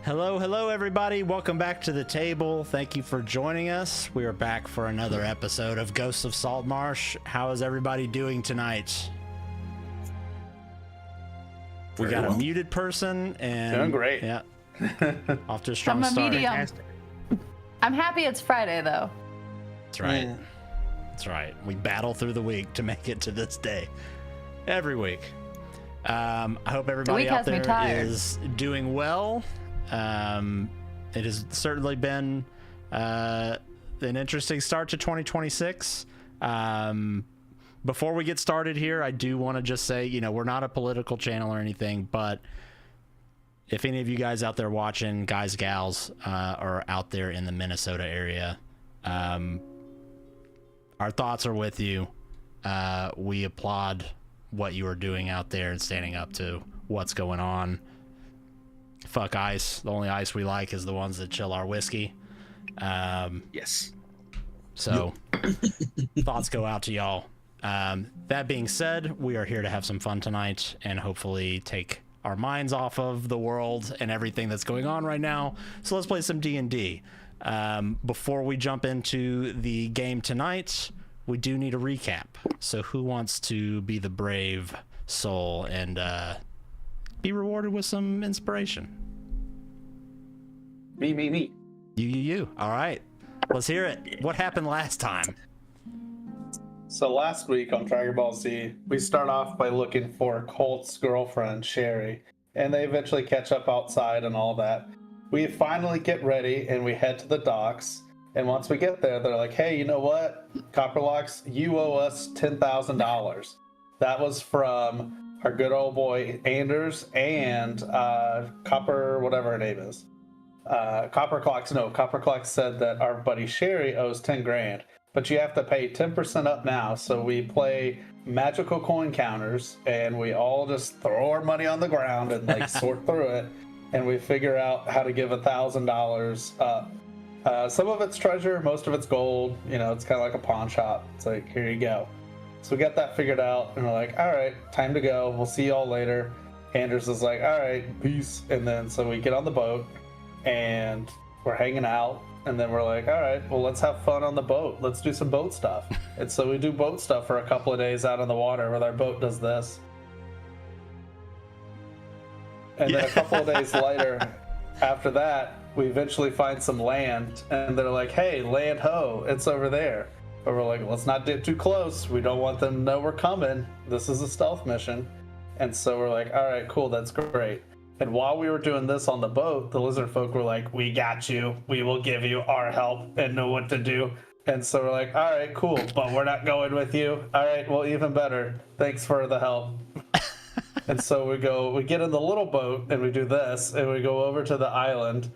Hello, everybody. Welcome back to the table. Thank you for joining us. We are back for another episode of Ghosts of Saltmarsh. How is everybody doing tonight? We got a muted person and doing great. Yeah, off to a strong start. Medium. I'm happy it's Friday though. That's right. That's right. We battle through the week to make it to this day. Every week. I hope everybody out there is doing well. It has certainly been an interesting start to 2026. Before we get started here, I do want to just say, we're not a political channel or anything, but if any of you guys out there watching, guys, gals, are out there in the Minnesota area, our thoughts are with you. We applaud what you are doing out there and standing up to what's going on. Fuck ice. The only ice we like is the ones that chill our whiskey. Yes. So thoughts go out to y'all. That being said, we are here to have some fun tonight and hopefully take our minds off of the world and everything that's going on right now. So let's play some D&D. Before we jump into the game tonight, we do need a recap. So who wants to be the brave soul and be rewarded with some inspiration? Me. You. All right. Let's hear it. What happened last time? So last week on Dragon Ball Z, we start off by looking for Colt's girlfriend, Sherry, and they eventually catch up outside and all that. We finally get ready and we head to the docks. And once we get there, they're like, hey, you know what? Copperlocks, you owe us $10,000. That was from our good old boy Anders and Copper, whatever her name is. Copperclock said that our buddy Sherry owes 10 grand, but you have to pay 10% up now. So we play magical coin counters and we all just throw our money on the ground and like sort through it. And we figure out how to give $1,000 up. Some of it's treasure, most of it's gold. It's kind of like a pawn shop. It's like, here you go. So we got that figured out and we're like, all right, time to go. We'll see y'all later. Anders is like, all right, peace. And then so we get on the boat and we're hanging out. And then we're like, all right, well, let's have fun on the boat. Let's do some boat stuff. And so we do boat stuff for a couple of days out on the water where our boat does this. And then a couple of days later, after that, we eventually find some land. And they're like, hey, land ho, it's over there. But we're like, let's not get too close. We don't want them to know we're coming. This is a stealth mission. And so we're like, all right, cool, that's great. And while we were doing this on the boat, the lizard folk were like, we got you. We will give you our help and know what to do. And so we're like, all right, cool, but we're not going with you. All right, well, even better. Thanks for the help. And so we get in the little boat and we do this and we go over to the island,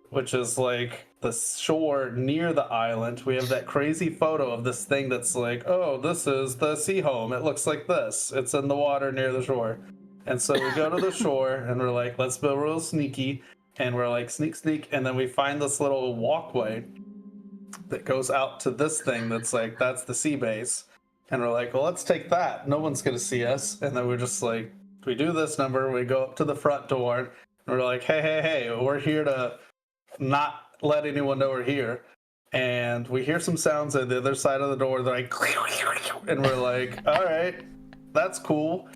which is like the shore near the island. We have that crazy photo of this thing that's like, oh, this is the sea home. It looks like this. It's in the water near the shore. And so we go to the shore and we're like, let's be real sneaky. And we're like, sneak. And then we find this little walkway that goes out to this thing that's like, that's the sea base. And we're like, well, let's take that. No one's going to see us. And then we're just like, we do this number. We go up to the front door and we're like, hey, we're here to not let anyone know we're here. And we hear some sounds at the other side of the door. They're like, and we're like, all right, that's cool.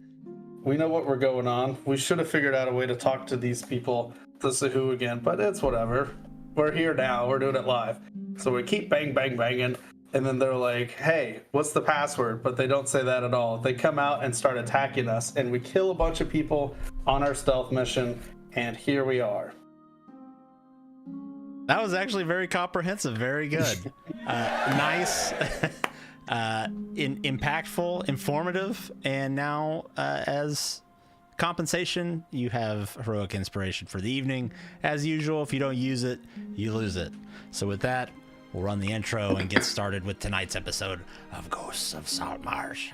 We know what we're going on. We should have figured out a way to talk to these people, to Sahu again, but it's whatever. We're here now. We're doing it live. So we keep banging. And then they're like, hey, what's the password? But they don't say that at all. They come out and start attacking us. And we kill a bunch of people on our stealth mission. And here we are. That was actually very comprehensive. Very good. Nice. Impactful, informative, and now as compensation, you have heroic inspiration for the evening. As usual, if you don't use it, you lose it. So with that, we'll run the intro and get started with tonight's episode of Ghosts of Saltmarsh.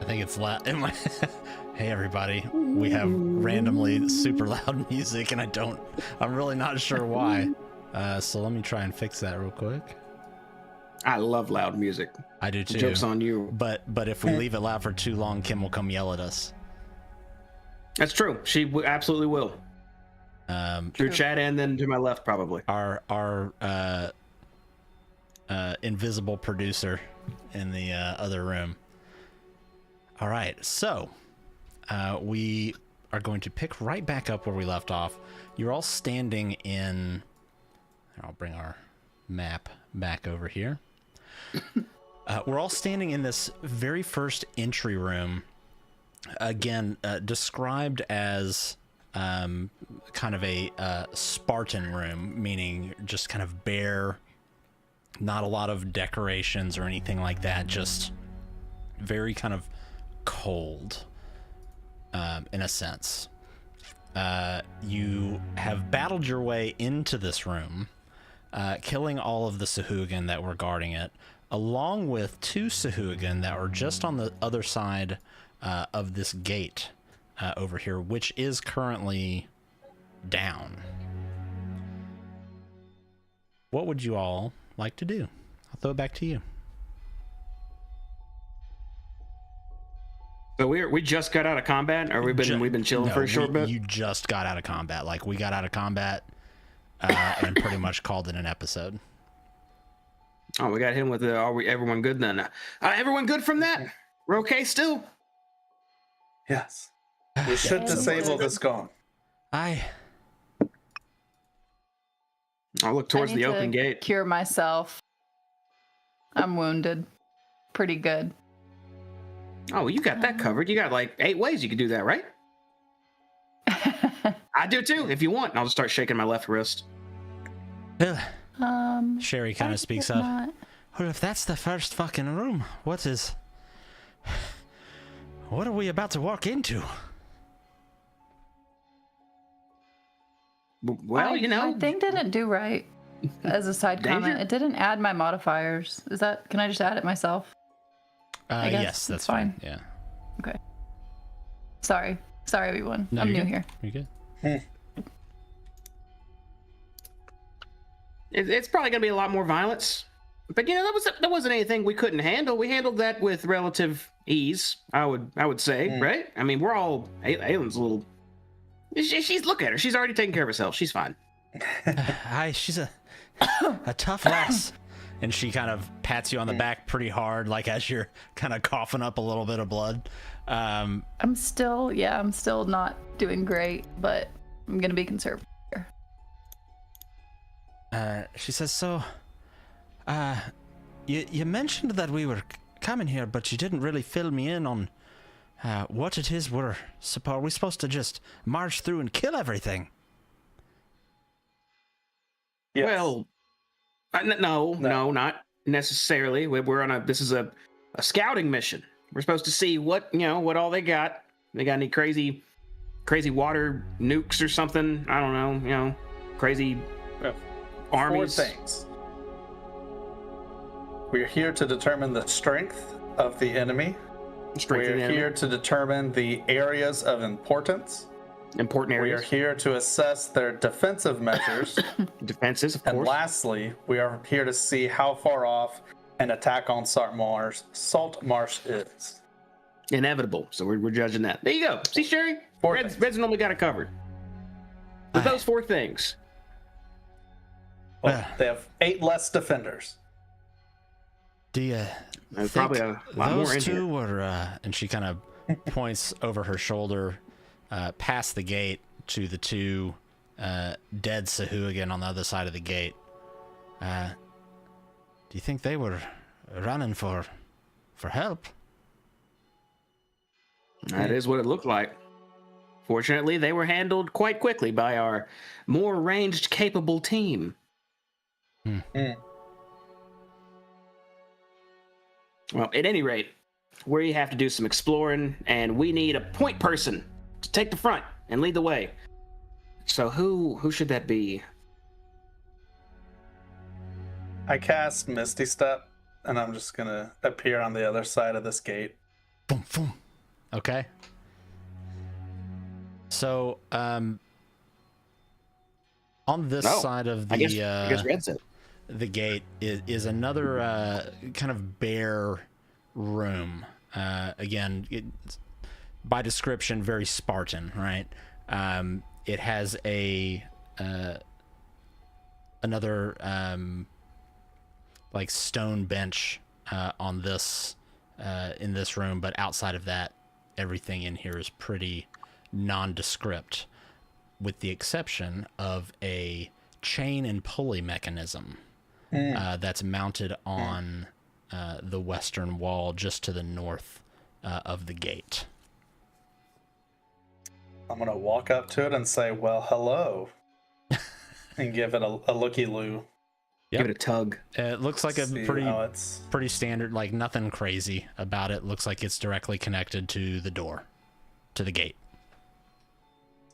I think it's loud. Hey everybody, we have randomly super loud music, and I'm really not sure why. So let me try and fix that real quick. I love loud music. I do too. Joke's on you. But if we leave it loud for too long, Kim will come yell at us. That's true. She absolutely will. Through chat and then to my left, probably. Our invisible producer in the other room. All right, so we are going to pick right back up where we left off. You're all standing in. I'll bring our map back over here. We're all standing in this very first entry room, again described as kind of a Spartan room, meaning just kind of bare, not a lot of decorations or anything like that, just very kind of cold in a sense. You have battled your way into this room, killing all of the Sahuagin that were guarding it, along with 2 Sahuagin that were just on the other side of this gate over here, which is currently down. What would you all like to do? I'll throw it back to you. So we just got out of combat, or we've been chilling for a short bit. You just got out of combat. Like, we got out of combat and pretty much called it an episode. Oh, we got him with the everyone good then? Everyone good from that? We're okay still? Yes. We should disable this gong. I'll look towards the open gate. Cure myself. I'm wounded. Pretty good. Oh, you got that covered. You got like 8 ways you could do that, right? I do too, if you want. I'll just start shaking my left wrist. Sherry kind of speaks up. Well, if that's the first fucking room, what are we about to walk into? Well, my thing didn't do right. As a side comment, it didn't add my modifiers. Can I just add it myself? Yes, that's fine. Yeah. Okay. Sorry, everyone. No, I'm new here. You're good. It's probably gonna be a lot more violence, but that wasn't anything we couldn't handle. We handled that with relative ease, I would say, right? I mean, we're all Aylin's a little. She's look at her. She's already taken care of herself. She's fine. She's a tough lass. And she kind of pats you on the back pretty hard, like as you're kind of coughing up a little bit of blood. I'm still not doing great, but I'm gonna be conservative here. She says, so, you mentioned that we were coming here, but you didn't really fill me in on what it is we're supposed to just march through and kill everything? Yes. Well, no, not necessarily. This is a scouting mission. We're supposed to see what all they got. They got any crazy water nukes or something? I don't know, crazy armies. 4 things. We're here to determine the strength of the enemy. We're here to determine the areas of importance. Important areas. We are here to assess their defensive measures. Defenses, of course. And lastly, we are here to see how far off an attack on Saltmarsh is. Inevitable. So we're judging that. There you go. See, Sherry? Red's normally got it covered. With those 4 things. Well, they have 8 less defenders. Do you probably a lot more in those 2 here. were, and she kind of points over her shoulder past the gate to the 2 dead Sahuagin on the other side of the gate. Do you think they were running for help? That is what it looked like. Fortunately, they were handled quite quickly by our more ranged, capable team. Well, at any rate, we have to do some exploring, and we need a point person to take the front and lead the way. So who should that be? I cast Misty Step, and I'm just gonna appear on the other side of this gate. boom, boom. Okay. So, on this side of the I guess Red said the gate is another kind of bare room. Again, by description, very Spartan, right? It has another like stone bench on this in this room, but outside of that, everything in here is pretty nondescript, with the exception of a chain and pulley mechanism that's mounted on the western wall just to the north of the gate. I'm going to walk up to it and say, well, hello, and give it a looky-loo. Yep. Give it a tug. It looks like a pretty standard, like nothing crazy about it. Looks like it's directly connected to the door, to the gate.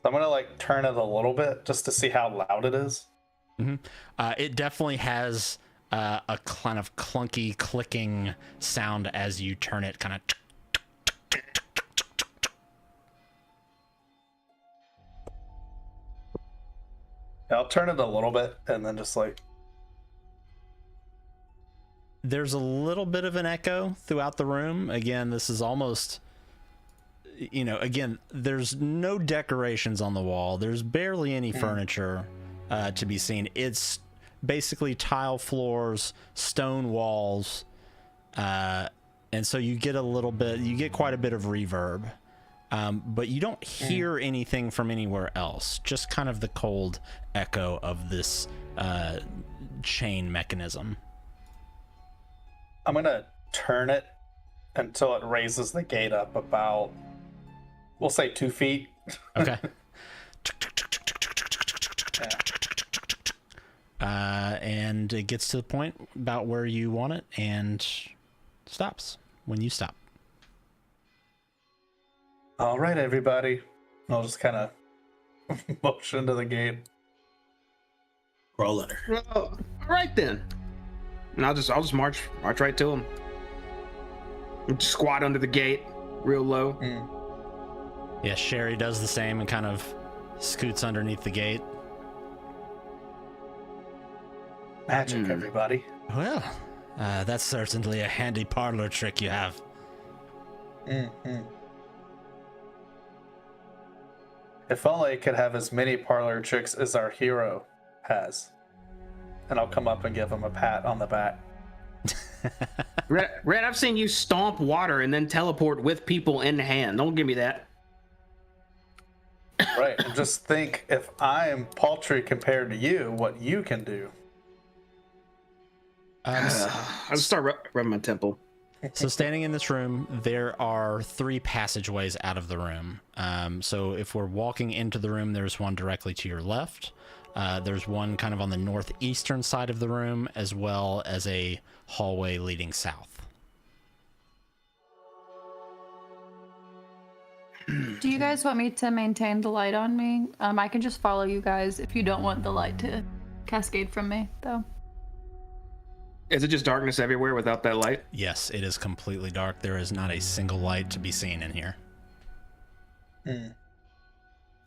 I'm going to like turn it a little bit just to see how loud it is. Mm-hmm. It definitely has a kind of clunky clicking sound as you turn it, kind of. I'll turn it a little bit and then just like. There's a little bit of an echo throughout the room. Again, this is almost, again, there's no decorations on the wall. There's barely any furniture to be seen. It's basically tile floors, stone walls. And so you get quite a bit of reverb. But you don't hear anything from anywhere else. Just kind of the cold echo of this chain mechanism. I'm going to turn it until it raises the gate up about, we'll say 2 feet. Okay. And it gets to the point about where you want it and stops when you stop. All right, everybody. I'll just kind of motion to the gate. Roll letter. Well, all right then. And I'll just march right to him. Just squat under the gate, real low. Yeah, Sherry does the same and kind of scoots underneath the gate. Magic, everybody. Well, that's certainly a handy parlor trick you have. If only I could have as many parlor tricks as our hero has. And I'll come up and give him a pat on the back. Red, I've seen you stomp water and then teleport with people in hand. Don't give me that. Right, and just think, if I'm paltry compared to you, what you can do. I'll just start rubbing my temple. So standing in this room, there are 3 passageways out of the room. So if we're walking into the room, there's one directly to your left. There's one kind of on the northeastern side of the room, as well as a hallway leading south. Do you guys want me to maintain the light on me? I can just follow you guys if you don't want the light to cascade from me, though. Is it just darkness everywhere without that light? Yes, it is completely dark. There is not a single light to be seen in here.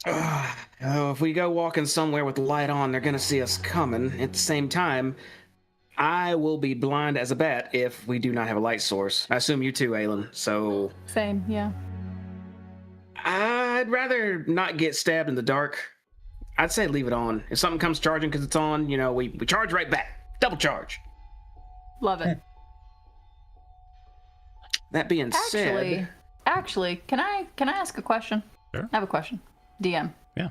Oh, if we go walking somewhere with the light on, they're gonna see us coming. At the same time, I will be blind as a bat if we do not have a light source. I assume you too, Aelin. So Same, yeah. I'd rather not get stabbed in the dark. I'd say leave it on. If something comes charging because it's on, we charge right back. Double charge. Love it. That being said, Actually, can I ask a question? Sure. I have a question. DM. Yeah.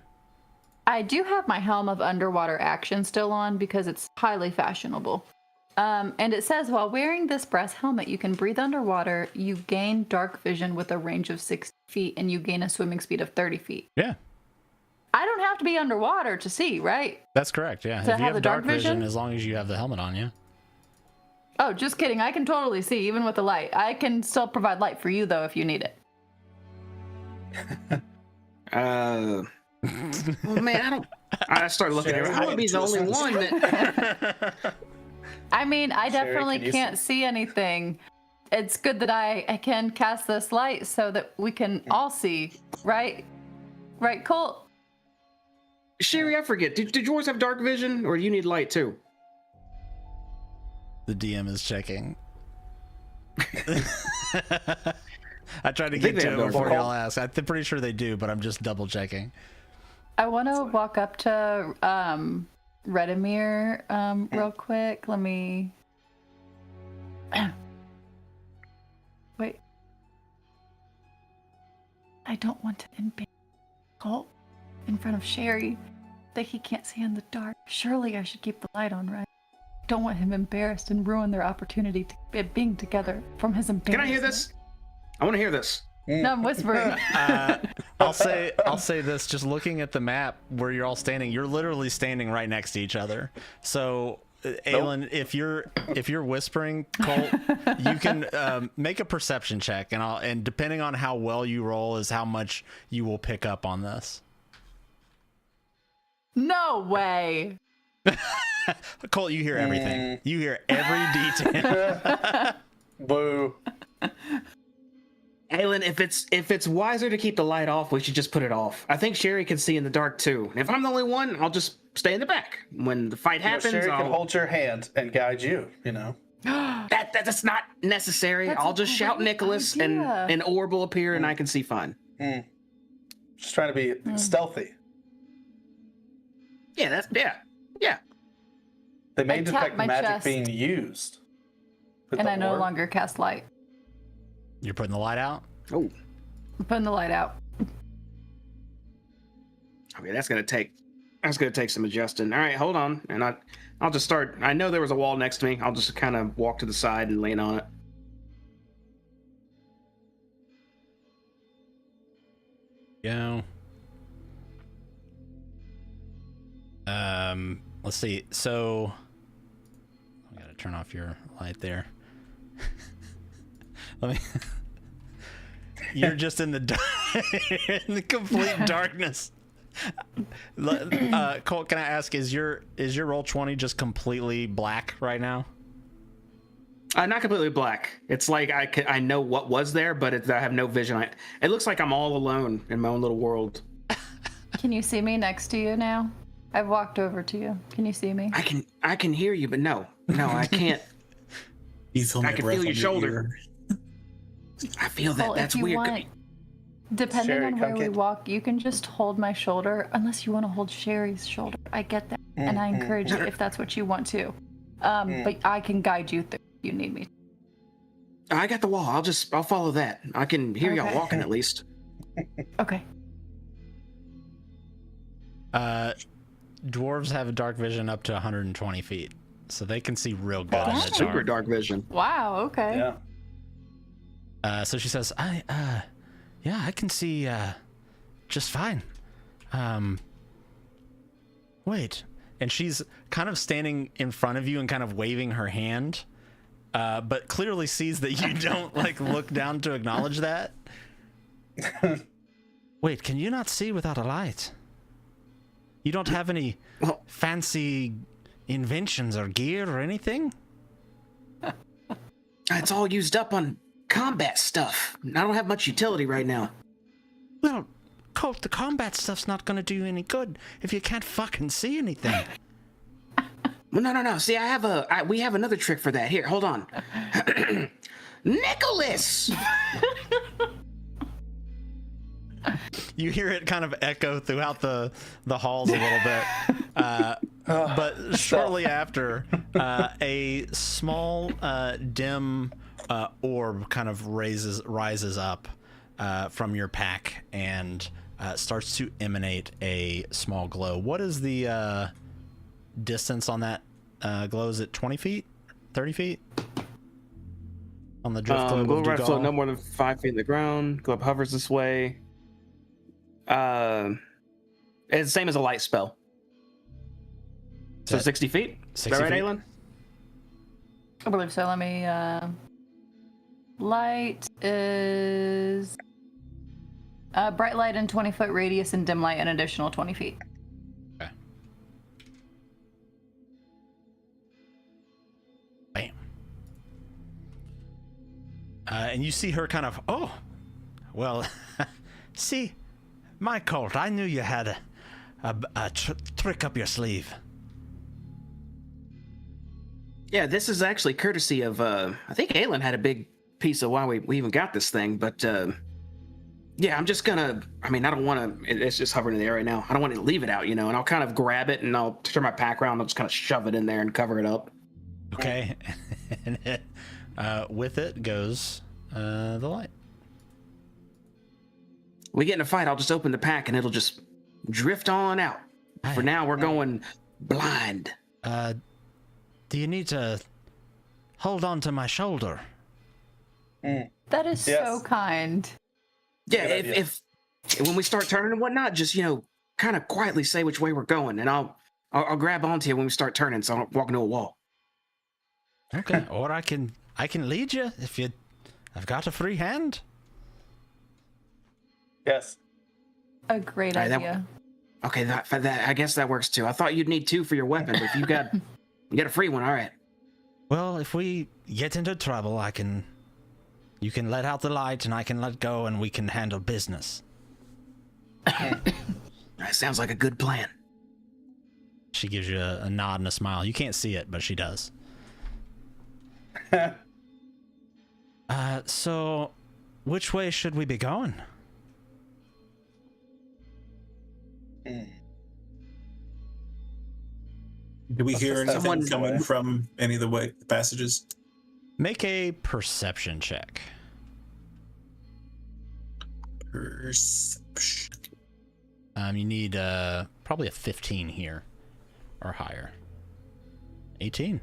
I do have my Helm of Underwater action still on because it's highly fashionable. And it says, while wearing this brass helmet, you can breathe underwater, you gain dark vision with a range of 60 feet, and you gain a swimming speed of 30 feet. Yeah. I don't have to be underwater to see, right? That's correct, yeah. To if you have have the dark dark vision, vision? as long as you have the helmet on, yeah. Oh, just kidding. I can totally see, even with the light. I can still provide light for you, though, if you need it. oh man, I start looking at it. I want to be the only one that. I mean, I definitely can you can't see anything it's good that I can cast this light so that we can all see, right? Right, Colt? Sherry, I forget. Did yours have dark vision, or do you need light too? The DM is checking. I tried to I think get they to have it dark before vision. y'all ask. I'm pretty sure they do, but I'm just double checking. I want to walk up to Redimir real quick. Let me... Wait. I don't want to embarrass Colt in front of Sherry that he can't see in the dark. Surely I should keep the light on, right? Don't want him embarrassed and ruin their opportunity to being together from his embarrassment. Can I hear this? I want to hear this. No, I'm whispering. I'll say this, just looking at the map where you're all standing, you're literally standing right next to each other. So Aelin, if you're whispering, Colt, you can make a perception check, and depending on how well you roll is how much you will pick up on this. No way. Colt, you hear everything. You hear every detail. Boo. Aelin, if it's wiser to keep the light off, we should just put it off. I think Sherry can see in the dark too. And if I'm the only one, I'll just stay in the back. When the fight happens, Sherry can I'll... hold your hand and guide you, you know. That's not necessary. That's I'll a just shout great Nicholas and idea. an orb will appear and I can see fine. Just trying to be stealthy. Yeah, yeah. They may I tap detect my magic chest. being used. with And the I no orb. longer cast light. You're putting the light out? Oh, I'm putting the light out. okay, that's gonna take some adjusting. All right, hold on, and I'll just start. I know there was a wall next to me. I'll just kind of walk to the side and lean on it. Go. Let's see. So I gotta turn off your light there. Let me. You're just in the in the complete darkness. Colt, can I ask, is your roll 20 just completely black right now? Not completely black. It's like I know what was there, but I have no vision. It looks like I'm all alone in my own little world. Can you see me next to you now? I've walked over to you. Can you see me? I can hear you, but no, I can't. You feel my I can breath feel your on shoulder. ear. I feel that. Well, That's if you weird. want, depending Sherry, on come where we get- walk, you can just hold my shoulder, unless you want to hold Sherry's shoulder. I get that, and I encourage it if that's what you want to. But I can guide you if you need me. I got the wall. I'll follow that. I can hear y'all Okay. walking at least. Okay. Dwarves have a dark vision up to 120 feet, so they can see real good in the Super dark. dark vision. Wow. Okay. Yeah. So she says, yeah, I can see just fine. Wait. And she's kind of standing in front of you and kind of waving her hand, but clearly sees that you don't look down to acknowledge that. Wait, can you not see without a light? You don't have any fancy inventions or gear or anything? It's all used up on combat stuff. I don't have much utility right now. Well, Colt, the combat stuff's not gonna do you any good if you can't fucking see anything. Well, no. See, we have another trick for that. Here, hold on. Nicholas! You hear it kind of echo throughout the halls a little bit. But shortly after, a small, dim orb kind of rises up from your pack and starts to emanate a small glow. What is the distance on that glow? Is it 20 feet? 30 feet? On the drift globe Glow of right Dougal? float no more than 5 feet in the ground. Globe hovers this way. It's the same as a light spell. So That- 60 feet? Is 60 that right, feet? Aelin? I believe so. Let me. Light is bright light in 20-foot radius and dim light an additional 20 feet. Okay. Bam. And you see her kind of, oh, well, see, my Colt, I knew you had a trick up your sleeve. Yeah, this is actually courtesy of, I think Aelin had a big piece of why we even got this thing, but yeah, I'm just gonna, I don't want to, it's just hovering in the air right now. I don't want to leave it out, and I'll kind of grab it and I'll turn my pack around, I'll just kind of shove it in there and cover it up. Okay. And with it goes the light. We get in a fight, I'll just open the pack and it'll just drift on out. For now, we're going blind. Do you need to hold on to my shoulder? That is so kind. Yeah, if when we start turning and whatnot, just kind of quietly say which way we're going, and I'll grab onto you when we start turning, so I don't walk into a wall. Okay, or I can lead you if you. I've got a free hand. Yes. A great idea. Okay, that I guess that works too. I thought you'd need 2 for your weapon, but if you got a free one, all right. Well, if we get into trouble, you can let out the light and I can let go and we can handle business. That sounds like a good plan. She gives you a nod and a smile. You can't see it, but she does. So which way should we be going? Do we hear anything coming from any of the passages? Make a perception check. Perception. You need probably a 15 here or higher. 18.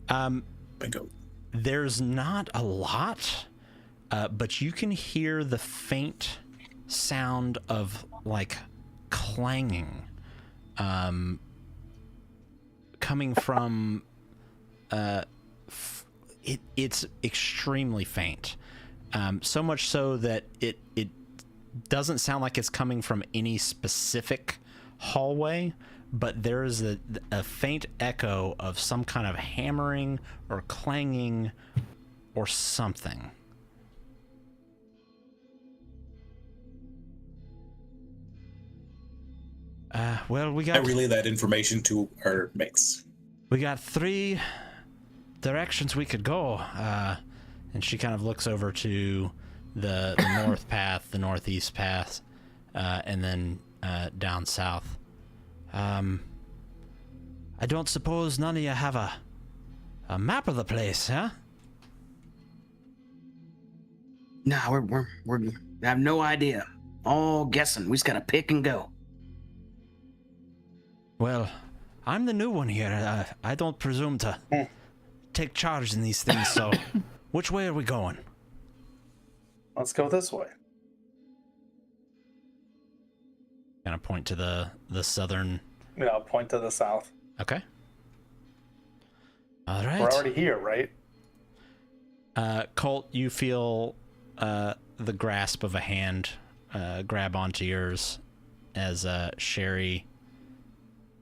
Bingo. There's not a lot, but you can hear the faint sound of like clanging coming from it's extremely faint, so much so that it doesn't sound like it's coming from any specific hallway, but there is a faint echo of some kind of hammering or clanging or something. Well, I relay that information to our mates. We got 3 directions we could go, and she kind of looks over to the north path, the northeast path, and then down south. I don't suppose none of you have a map of the place, huh? Nah, we have no idea. All guessing. We just gotta pick and go. Well, I'm the new one here. I don't presume to take charge in these things, so which way are we going? Let's go this way. Kind of point to the southern... Yeah, I'll point to the south. Okay. All right. We're already here, right? Colt, you feel the grasp of a hand grab onto yours as Sherry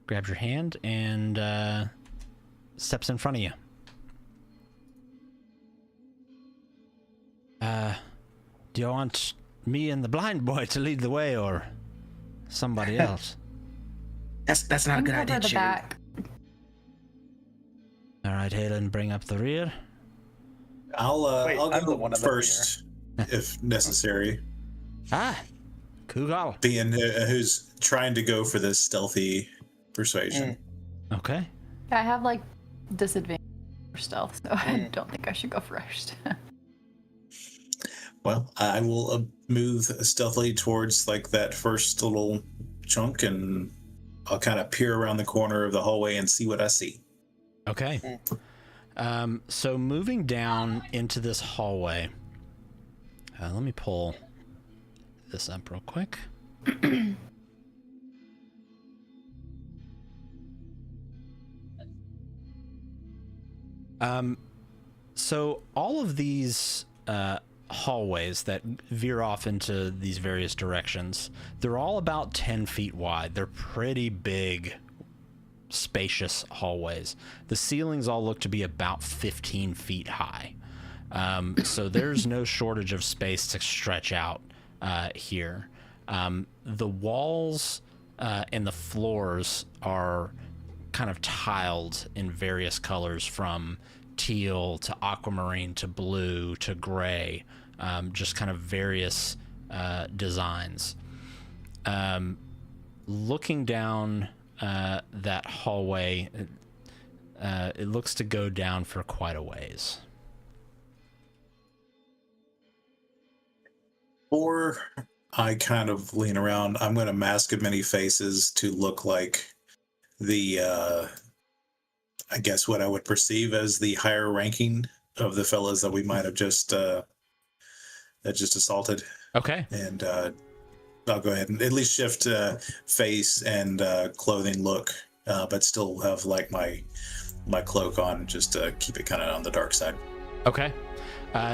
grabs your hand and steps in front of you. Do you want me and the blind boy to lead the way, or somebody else? That's not a good idea, Sherry. All right, Halen, bring up the rear. I'll go first if necessary. Kugal. Being who's trying to go for this stealthy persuasion. Okay. I have like disadvantage for stealth, so I don't think I should go first. Well, I will move stealthily towards like that first little chunk, and I'll kind of peer around the corner of the hallway and see what I see. Okay. So moving down into this hallway, let me pull this up real quick. So all of these hallways that veer off into these various directions, they're all about 10 feet wide. They're pretty big, spacious hallways. The ceilings all look to be about 15 feet high. So there's no shortage of space to stretch out here. The walls and the floors are kind of tiled in various colors, from teal to aquamarine to blue to gray, just kind of various designs. Looking down that hallway, it looks to go down for quite a ways. Or I kind of lean around. I'm going to mask of many faces to look like the, I guess what I would perceive as the higher ranking of the fellas that we might have just assaulted. Okay. And I'll go ahead and at least shift face and clothing look, but still have like my cloak on, just to keep it kind of on the dark side. Okay.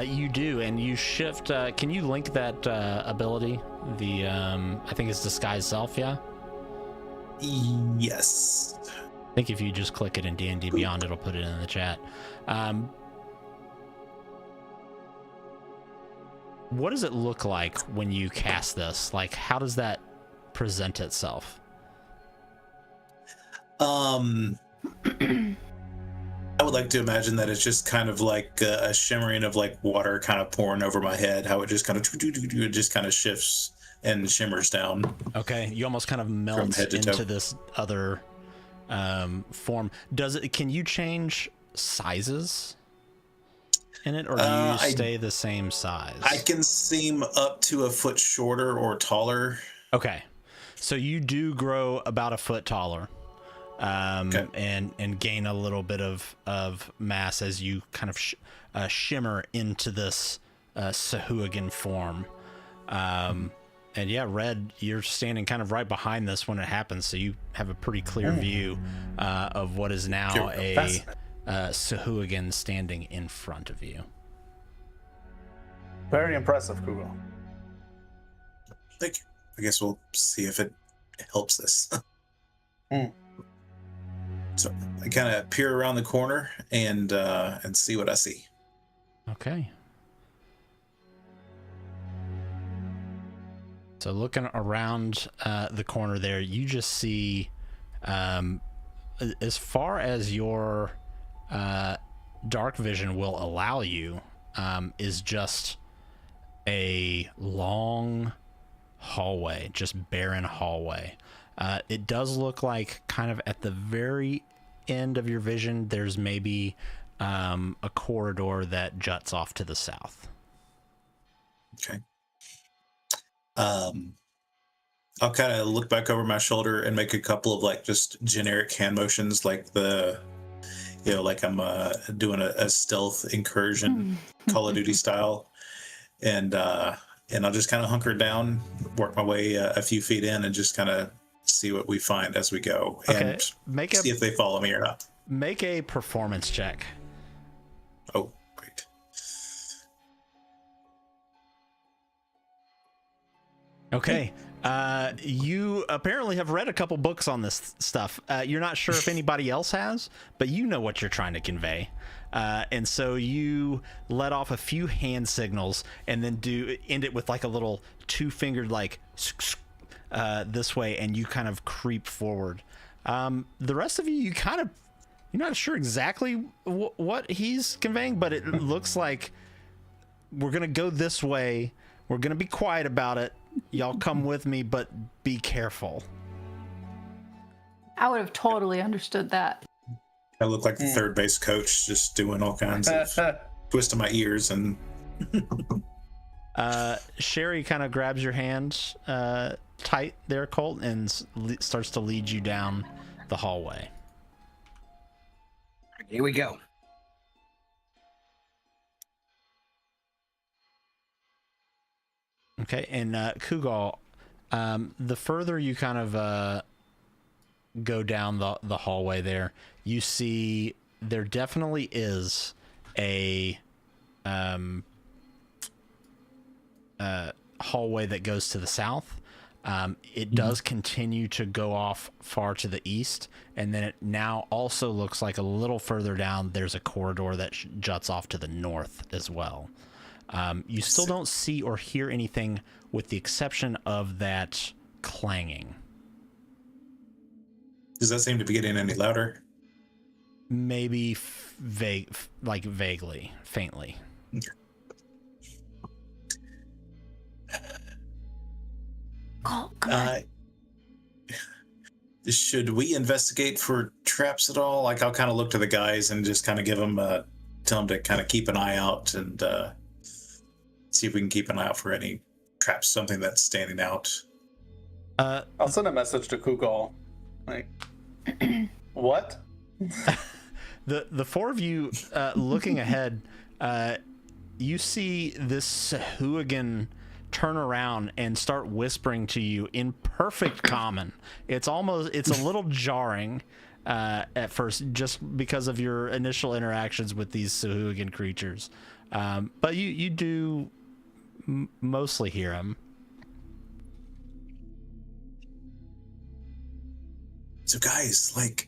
You do, and you shift. Can you link that ability? The I think it's Disguise Self, yeah? Yes. I think if you just click it in D&D Beyond, it'll put it in the chat. What does it look like when you cast this? Like, how does that present itself? I would like to imagine that it's just kind of like a shimmering of like water kind of pouring over my head, how it just kind of it just kind of shifts and shimmers down. Okay, you almost kind of melt into this other form. Can you change sizes in it, or do you stay the same size? I can seem up to a foot shorter or taller. Okay, so you do grow about a foot taller. Okay. and gain a little bit of mass as you kind of shimmer into this Sahuagin form. And yeah, Red, you're standing kind of right behind this when it happens, so you have a pretty clear view of what is now a Sahuagin standing in front of you. Very impressive, Kugo. I guess we'll see if it helps us. So I kind of peer around the corner and see what I see. Okay. So looking around the corner there, you just see, as far as your dark vision will allow you, is just a long hallway, just barren hallway. It does look like kind of at the very end of your vision, there's maybe a corridor that juts off to the south. Okay. I'll kind of look back over my shoulder and make a couple of like just generic hand motions, like like I'm doing a stealth incursion, Call of Duty style, and I'll just kind of hunker down, work my way a few feet in, and just kind of see what we find as we go, and see if they follow me or not. Make a performance check. Oh, great. Okay. You apparently have read a couple books on this stuff. You're not sure if anybody else has, but you know what you're trying to convey. And so you let off a few hand signals and then end it with like a little two-fingered like this way, and you kind of creep forward. The rest of you you're not sure exactly what he's conveying, but it looks like we're gonna go this way. We're gonna be quiet about it. Y'all come with me, but be careful. I would have totally understood that. I look like the third base coach, just doing all kinds of twisting my ears and. Sherry kind of grabs your hand tight there, Colt, and starts to lead you down the hallway. Here we go. Okay, and Kugal, the further you kind of go down the hallway there, you see there definitely is a hallway that goes to the south, It does continue to go off far to the east, and then it now also looks like a little further down there's a corridor that juts off to the north as well. You still don't see or hear anything with the exception of that clanging. Does that seem to be getting any louder? Maybe vaguely, faintly. Okay. Oh, come on. Should we investigate for traps at all? Like, I'll kind of look to the guys and just kind of tell them to kind of keep an eye out and see if we can keep an eye out for any traps, something that's standing out. I'll send a message to Kugal. Like, what? The four of you looking ahead, you see this hooligan turn around and start whispering to you in perfect common. It's a little jarring at first, just because of your initial interactions with these Sahuagin creatures, but you do mostly hear him. So guys, like,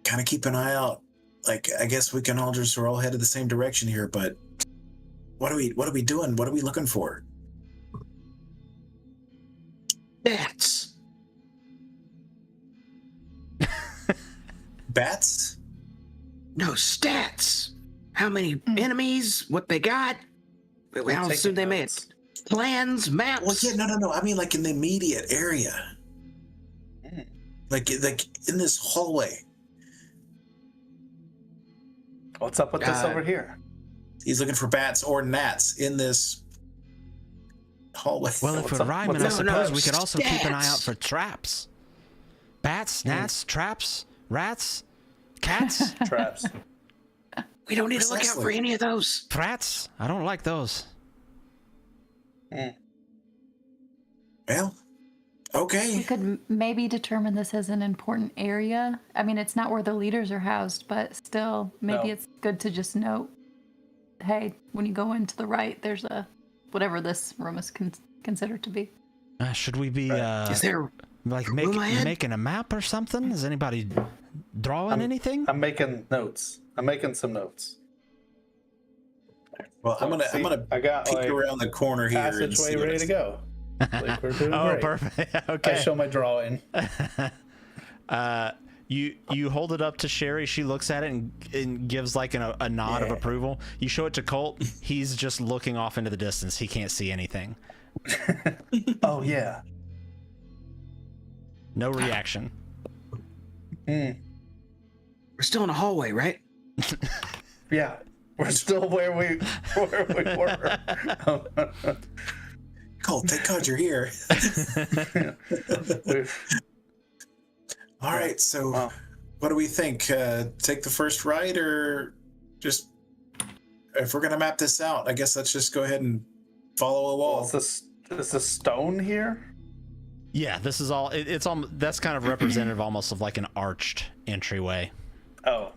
kind of keep an eye out. Like, I guess we're all headed the same direction here, but what are we doing? What are we looking for? Bats. Bats? No, stats. How many enemies? What they got? How soon they made plans, maps? Well, yeah, no. I mean, like, in the immediate area. Like in this hallway. What's up with this over here? He's looking for bats or gnats in this hallway. Well, if we're rhyming, I suppose we could also keep an eye out for traps. Bats, gnats, traps, rats, cats. Traps. We don't need to look out for any of those. Rats? I don't like those. Well, okay. We could maybe determine this as an important area. I mean, it's not where the leaders are housed, but still, maybe it's good to just note, hey, when you go into the right, there's a whatever this room is considered to be. Should we be is there like making a map or something? Is anybody drawing anything? I'm making notes. I'm making some notes. Well, I'm gonna peek around the corner here and see passageway ready to go. Like, we're doing great. Perfect. Okay. I show my drawing. You hold it up to Sherry. She looks at it and gives like a nod of approval. You show it to Colt. He's just looking off into the distance. He can't see anything. Oh yeah. No reaction. We're still in a hallway, right? Yeah. We're still where we were. Colt, thank God you're here. All right, so what do we think? Take the first right, or just, if we're gonna map this out, I guess let's just go ahead and follow a wall. Is this stone here? Yeah, this is all. It's all. That's kind of representative, almost of like an arched entryway. Oh.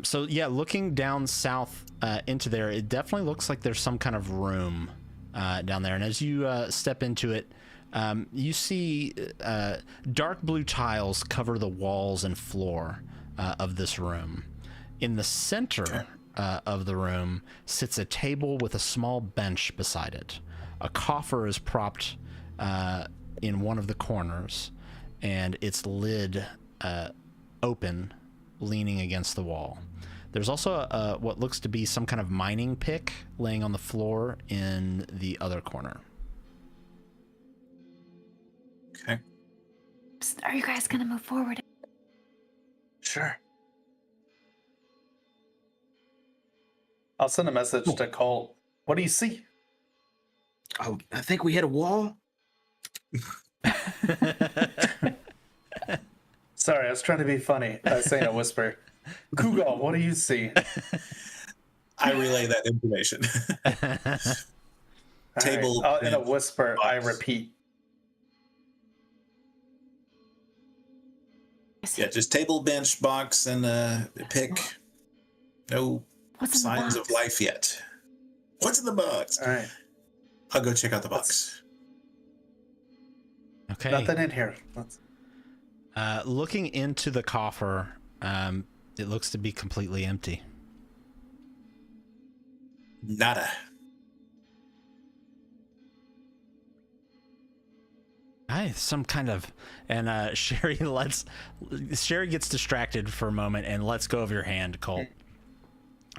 So yeah, looking down south into there, it definitely looks like there's some kind of room down there. And as you step into it, you see dark blue tiles cover the walls and floor of this room. In the center of the room sits a table with a small bench beside it. A coffer is propped in one of the corners, and its lid open, leaning against the wall. There's also what looks to be some kind of mining pick laying on the floor in the other corner. Okay. Are you guys gonna move forward? Sure. I'll send a message to Colt. What do you see? Oh, I think we hit a wall. Sorry, I was trying to be funny. I was saying a whisper. Kugal, what do you see? I relay that information. Table right. In a whisper, box. I repeat. Yeah, just table, bench, box, and pick. No signs of life yet. What's in the box? All right. I'll go check out the box. Okay. Nothing in here. Looking into the coffer, it looks to be completely empty. Nada. Aye, some kind of, and Sherry gets distracted for a moment and lets go of your hand, Colt,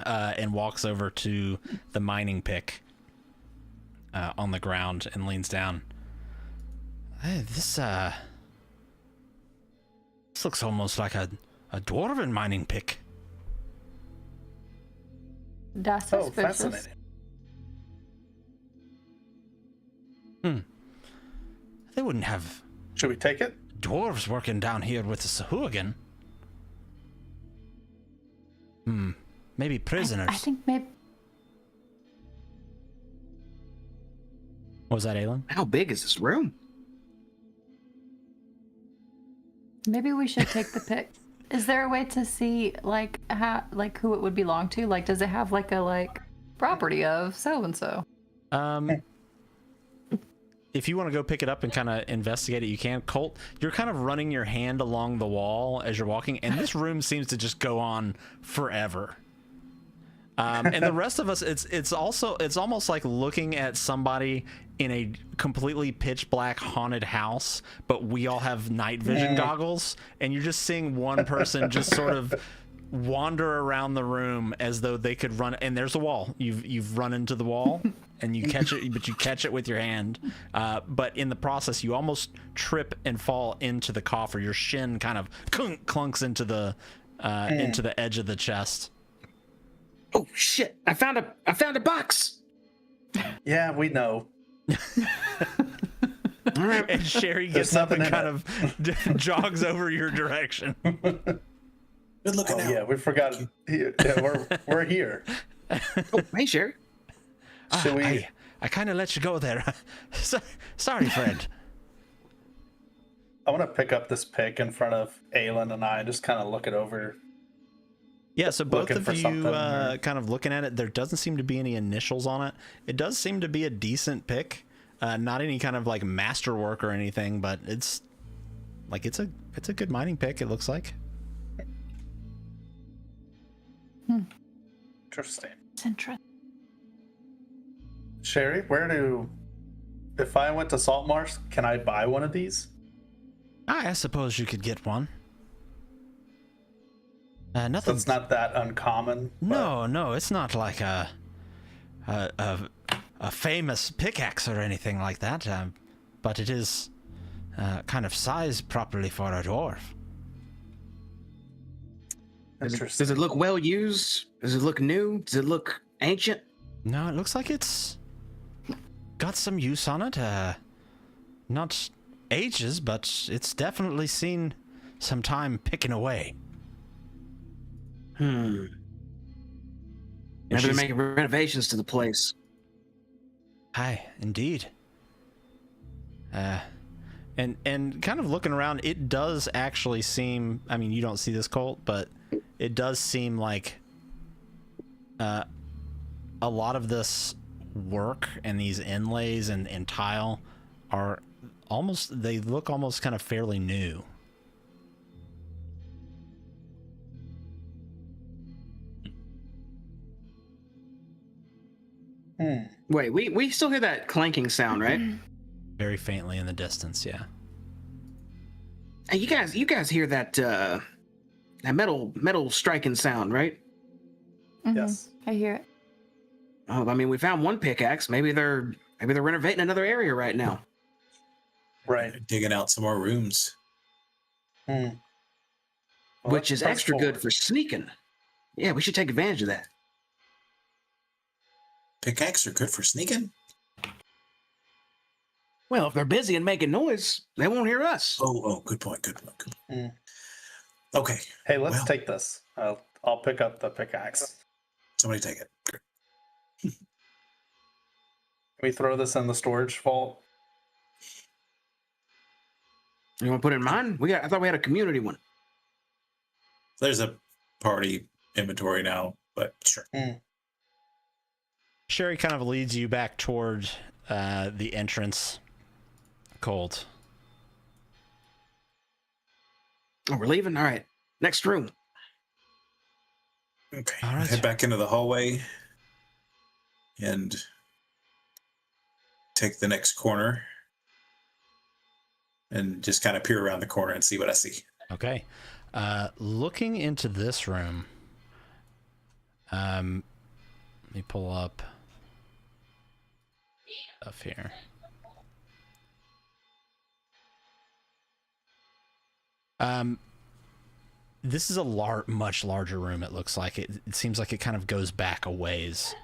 and walks over to the mining pick on the ground and leans down. Hey, this looks almost like a dwarven mining pick. That's suspicious. Fascinating. They wouldn't have Should we take it? dwarves working down here with the Sahuagin. Maybe prisoners. I think maybe. What was that, Aelin? How big is this room? Maybe we should take the pick. Is there a way to see like who it would belong to? Like, does it have like a property of so and so? If you want to go pick it up and kind of investigate it, you can. Colt, you're kind of running your hand along the wall as you're walking, and this room seems to just go on forever. And the rest of us, it's almost like looking at somebody in a completely pitch black haunted house, but we all have night vision goggles, and you're just seeing one person just sort of wander around the room as though they could run. And there's a wall. You've run into the wall, and you catch it, but you catch it with your hand. But in the process, you almost trip and fall into the coffer. Your shin kind of clunks into the edge of the chest. Oh shit! I found a box. Yeah, we know. All right. And Sherry gets up and kind of jogs over your direction. Good looking out. Yeah, we forgot. Yeah, we're here. Oh, hey, Sherry. Should we? I kind of let you go there. Sorry, friend. I want to pick up this pick in front of Aelin and I and just kind of look it over. Yeah, so both Looking of for you something or- kind of looking at it. There doesn't seem to be any initials on it. It does seem to be a decent pick. Not any kind of like masterwork or anything, but it's a good mining pick, it looks like. Interesting. It's interesting. Sherry, if I went to Saltmarsh, can I buy one of these? I suppose you could get one. So Nothing. it's not that uncommon. but- No, it's not like a famous pickaxe or anything like that. But it is kind of sized properly for a dwarf. Interesting. Does it look well used? Does it look new? Does it look ancient? No, it looks like it's got some use on it. Not ages, but it's definitely seen some time picking away. Maybe they're making renovations to the place. Aye, indeed. And kind of looking around, it does actually seem, I mean, you don't see this, Colt, but it does seem like a lot of this work and these inlays and tile are they look almost kind of fairly new. Wait, we still hear that clanking sound, right? Very faintly in the distance, yeah. Hey, you guys hear that that metal striking sound, right? Mhm. Yes. I hear it. Oh, I mean, we found one pickaxe. Maybe they're renovating another area right now. Right. Digging out some more rooms. Well, Which is let's extra good forward. for sneaking. Yeah, we should take advantage of that. Pickaxe are good for sneaking? Well, if they're busy and making noise, they won't hear us. Oh, good point. Okay, Hey, let's Well. take this. I'll pick up the pickaxe. somebody take it. Great. Can we throw this in the storage vault? You want to put it in mine? I thought we had a community one. There's a party inventory now, but sure. Sherry kind of leads you back toward the entrance, Colt. Oh, we're leaving? All right. Next room. Okay. All right. Head back into the hallway and take the next corner and just kind of peer around the corner and see what I see. Okay. Looking into this room, let me pull up stuff here. This is a much larger room. It looks like it seems like it kind of goes back a ways.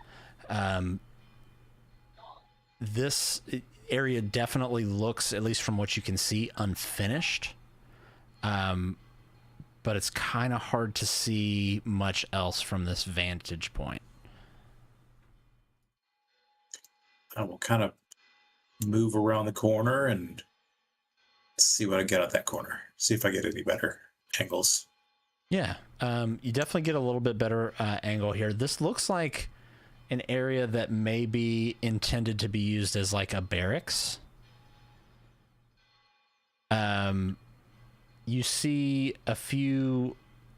This area definitely looks, at least from what you can see, unfinished. But it's kind of hard to see much else from this vantage point. I will kind of move around the corner and see what I get at that corner. See if I get any better angles. Yeah, you definitely get a little bit better angle here. This looks like an area that may be intended to be used as like a barracks. You see a few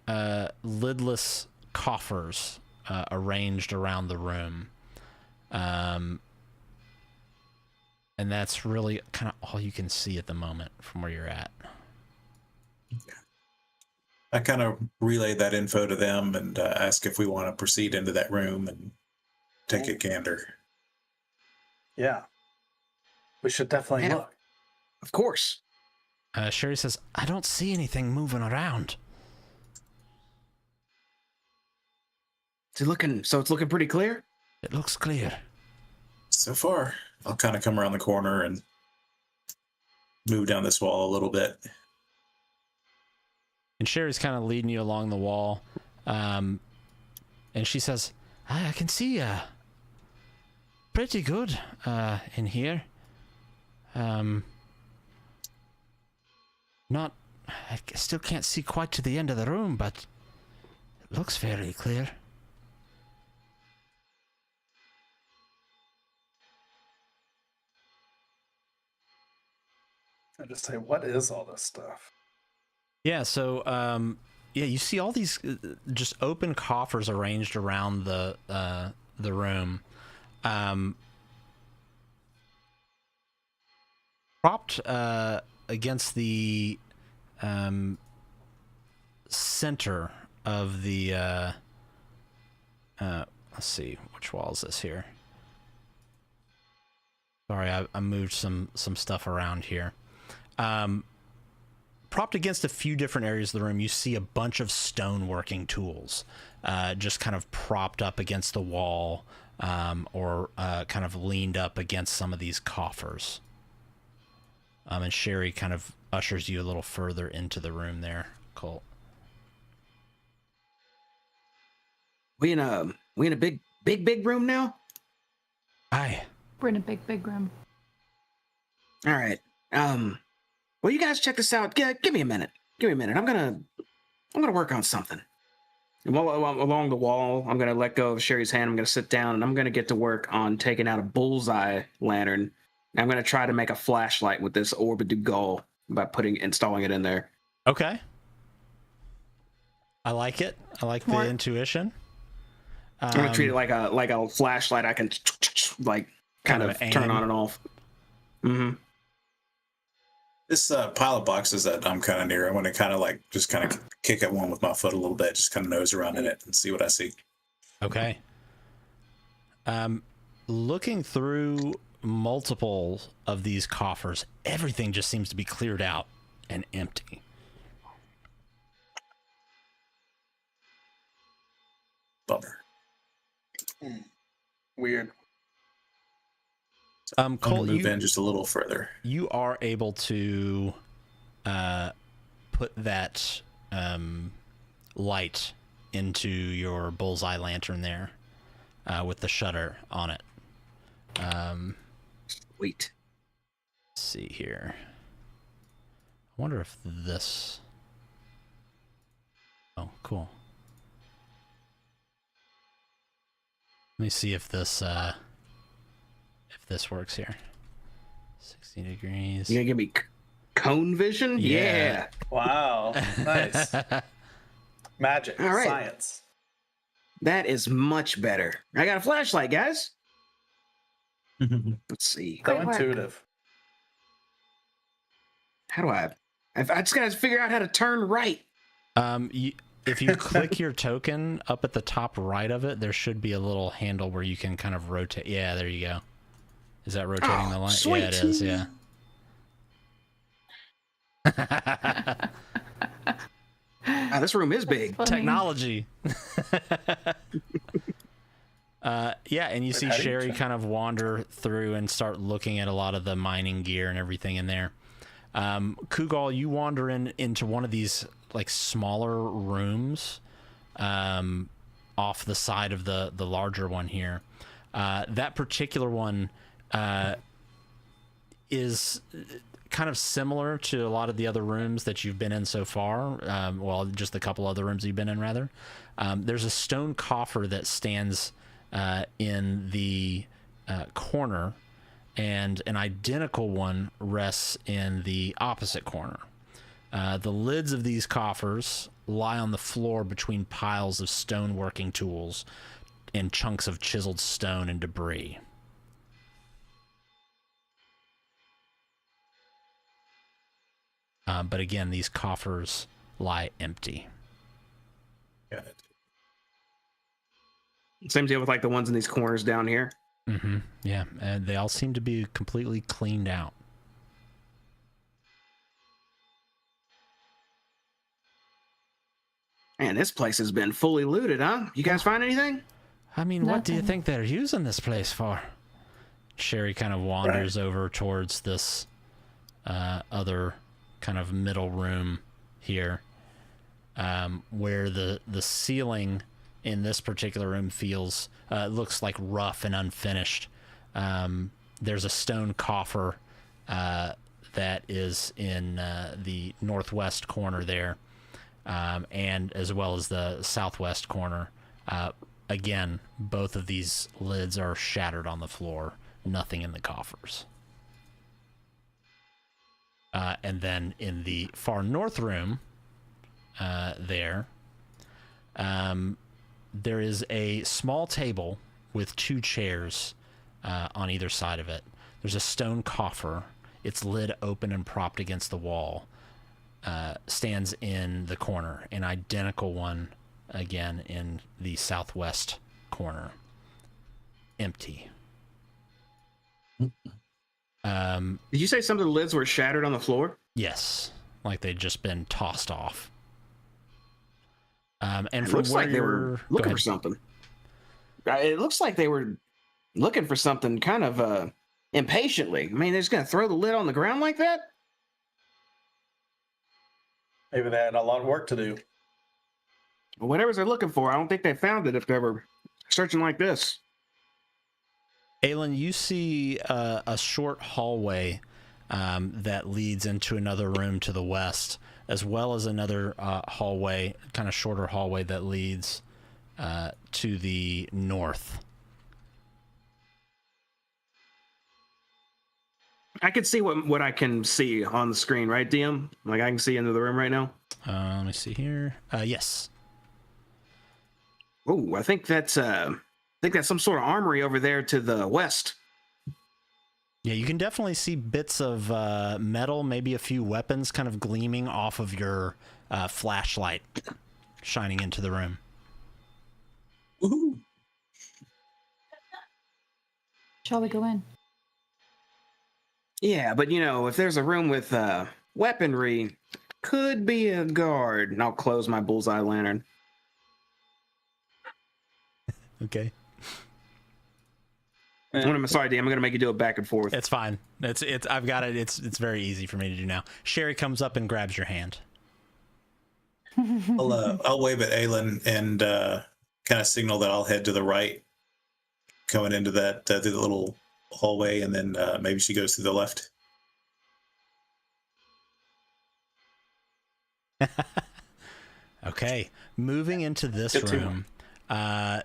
lidless coffers arranged around the room. And that's really kind of all you can see at the moment from where you're at. I kind of relay that info to them and ask if we want to proceed into that room and take a gander. Yeah. We should definitely look. Of course. Sherry says, I don't see anything moving around. So it's looking pretty clear? It looks clear. So far, I'll kind of come around the corner and move down this wall a little bit. And Sherry's kind of leading you along the wall. And she says, I can see pretty good in here. I still can't see quite to the end of the room, but it looks fairly clear. I just say, what is all this stuff? Yeah, so you see all these just open coffers arranged around the room. Propped against the center of the let's see, which wall is this here? Sorry, I moved some stuff around here. Propped against a few different areas of the room, you see a bunch of stoneworking tools just kind of propped up against the wall or kind of leaned up against some of these coffers. And Sherry kind of ushers you a little further into the room there, Colt. We in a big room now? Aye. We're in a big room. All right. Well, you guys check this out. Give me a minute. I'm gonna work on something. And along the wall, I'm gonna let go of Sherry's hand. I'm gonna sit down and I'm gonna get to work on taking out a bullseye lantern. I'm gonna try to make a flashlight with this orbe du Gaulle by installing it in there. Okay. I like it. I like the intuition. I'm gonna treat it like a flashlight. I can like kind of turn on and off. Mm-hmm. This pile of boxes that I'm kind of near, I want to kind of kick at one with my foot a little bit, just kind of nose around in it and see what I see. Okay. Looking through multiple of these coffers, everything just seems to be cleared out and empty. Bummer. Weird. Cole, move in just a little further. You are able to put that light into your bullseye lantern there with the shutter on it. Sweet. Let's see here. I wonder if this... Oh, cool. Let me see if this works here. 60 degrees. You gonna give me cone vision? Yeah. Wow. Nice. Magic. All right. Science. That is much better. I got a flashlight, guys. Let's see. So Great work. intuitive. How do I just gotta figure out how to turn right. If you click your token up at the top right of it, there should be a little handle where you can kind of rotate. Yeah, there you go. Is that rotating the line? Sweet. Yeah, it is. Yeah. Wow, this room is big. Funny. Technology. Yeah, and you see how do you Sherry check? kind of wander through and start looking at a lot of the mining gear and everything in there. Kugal, you wander into one of these like smaller rooms off the side of the larger one here. That particular one is kind of similar to a lot of the other rooms that you've been in so far. Well, just a couple other rooms you've been in, rather. There's a stone coffer that stands in the corner, and an identical one rests in the opposite corner. The lids of these coffers lie on the floor between piles of stoneworking tools and chunks of chiseled stone and debris. But again, these coffers lie empty. Got it. Same deal with like the ones in these corners down here. Mm-hmm. Yeah, and they all seem to be completely cleaned out. Man, this place has been fully looted, huh? You guys find anything? I mean, what do you Nothing. think they're using this place for? Sherry kind of wanders over towards this other kind of middle room here, where the ceiling in this particular room feels looks like rough and unfinished. There's a stone coffer that is in the northwest corner there, and as well as the southwest corner. Again, both of these lids are shattered on the floor. Nothing in the coffers. And then in the far north room, there is a small table with two chairs on either side of it. There's a stone coffer. Its lid open and propped against the wall. Stands in the corner. An identical one, again, in the southwest corner. Empty. Did you say some of the lids were shattered on the floor? Yes, like they'd just been tossed off. And It from looks where like they were you're- go looking ahead. for something. It looks like they were looking for something kind of impatiently. I mean, they're just going to throw the lid on the ground like that? Maybe they had a lot of work to do. Whatever they're looking for, I don't think they found it if they were searching like this. Aelin, you see a short hallway that leads into another room to the west, as well as another hallway, kind of shorter hallway that leads to the north. I can see what I can see on the screen, right, DM? Like I can see into the room right now. Let me see here. Yes. Oh, I think that's some sort of armory over there to the west. Yeah, you can definitely see bits of metal, maybe a few weapons kind of gleaming off of your flashlight, shining into the room. Woohoo! Shall we go in? Yeah, but if there's a room with weaponry, could be a guard. And I'll close my bullseye lantern. Okay. I'm sorry, DM. I'm gonna make you do it back and forth. It's fine. It's I've got it. It's very easy for me to do now. Sherry comes up and grabs your hand. I'll wave at Aelin and kind of signal that I'll head to the right, going into that through the little hallway, and then maybe she goes to the left. Okay, moving into this Good team. room.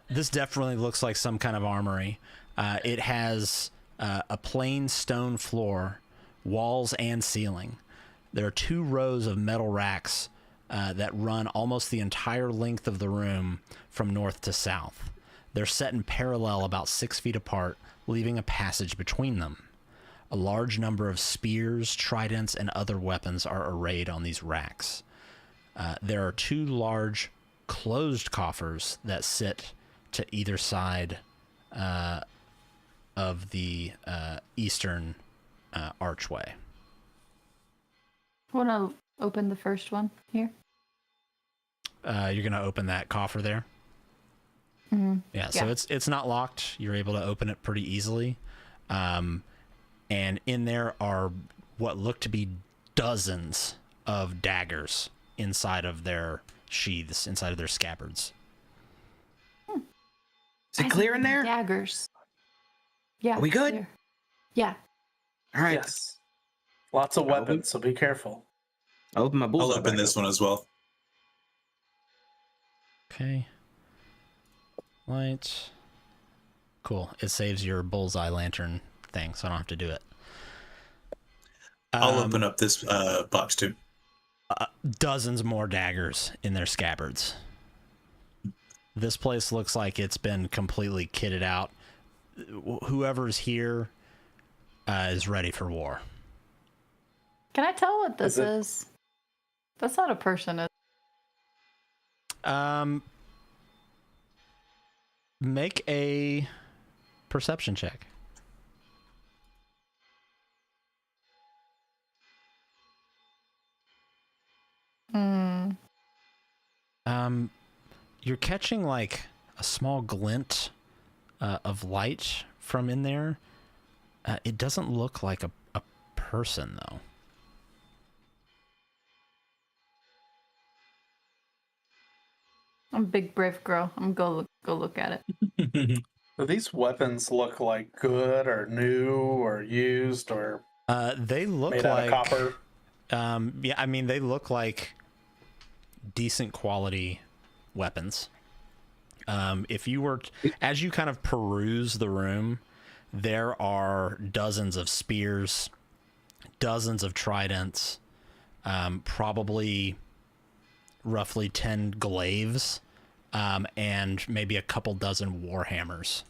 This definitely looks like some kind of armory. It has a plain stone floor, walls and ceiling. There are 2 rows of metal racks that run almost the entire length of the room from north to south. They're set in parallel about 6 feet apart, leaving a passage between them. A large number of spears, tridents, and other weapons are arrayed on these racks. There are 2 large closed coffers that sit to either side of the eastern archway. Want to open the first one here? You're going to open that coffer there? Mm-hmm. Yeah, so it's not locked. You're able to open it pretty easily. And in there are what look to be dozens of daggers inside of their sheaths, inside of their scabbards. Is it clear in there? Daggers. Yeah. Are we good? Clear. Yeah. All right. Yes. Lots of weapons, so be careful. I'll open my bullseye. I'll open back this up. one as well. Okay. Light. Cool. It saves your bullseye lantern thing, so I don't have to do it. I'll open up this box too. Dozens more daggers in their scabbards. This place looks like it's been completely kitted out. Whoever's here is ready for war. Can I tell what this Is it- is? That's not a person. Make a perception check. You're catching like a small glint of light from in there. It doesn't look like a person though. I'm a big brave girl. I'm gonna go look at it. Do these weapons look like good or new or used or They look made out like of copper? Yeah, I mean they look like decent quality weapons. If you were, as you kind of peruse the room, there are dozens of spears, dozens of tridents, probably roughly 10 glaives, and maybe a couple dozen warhammers.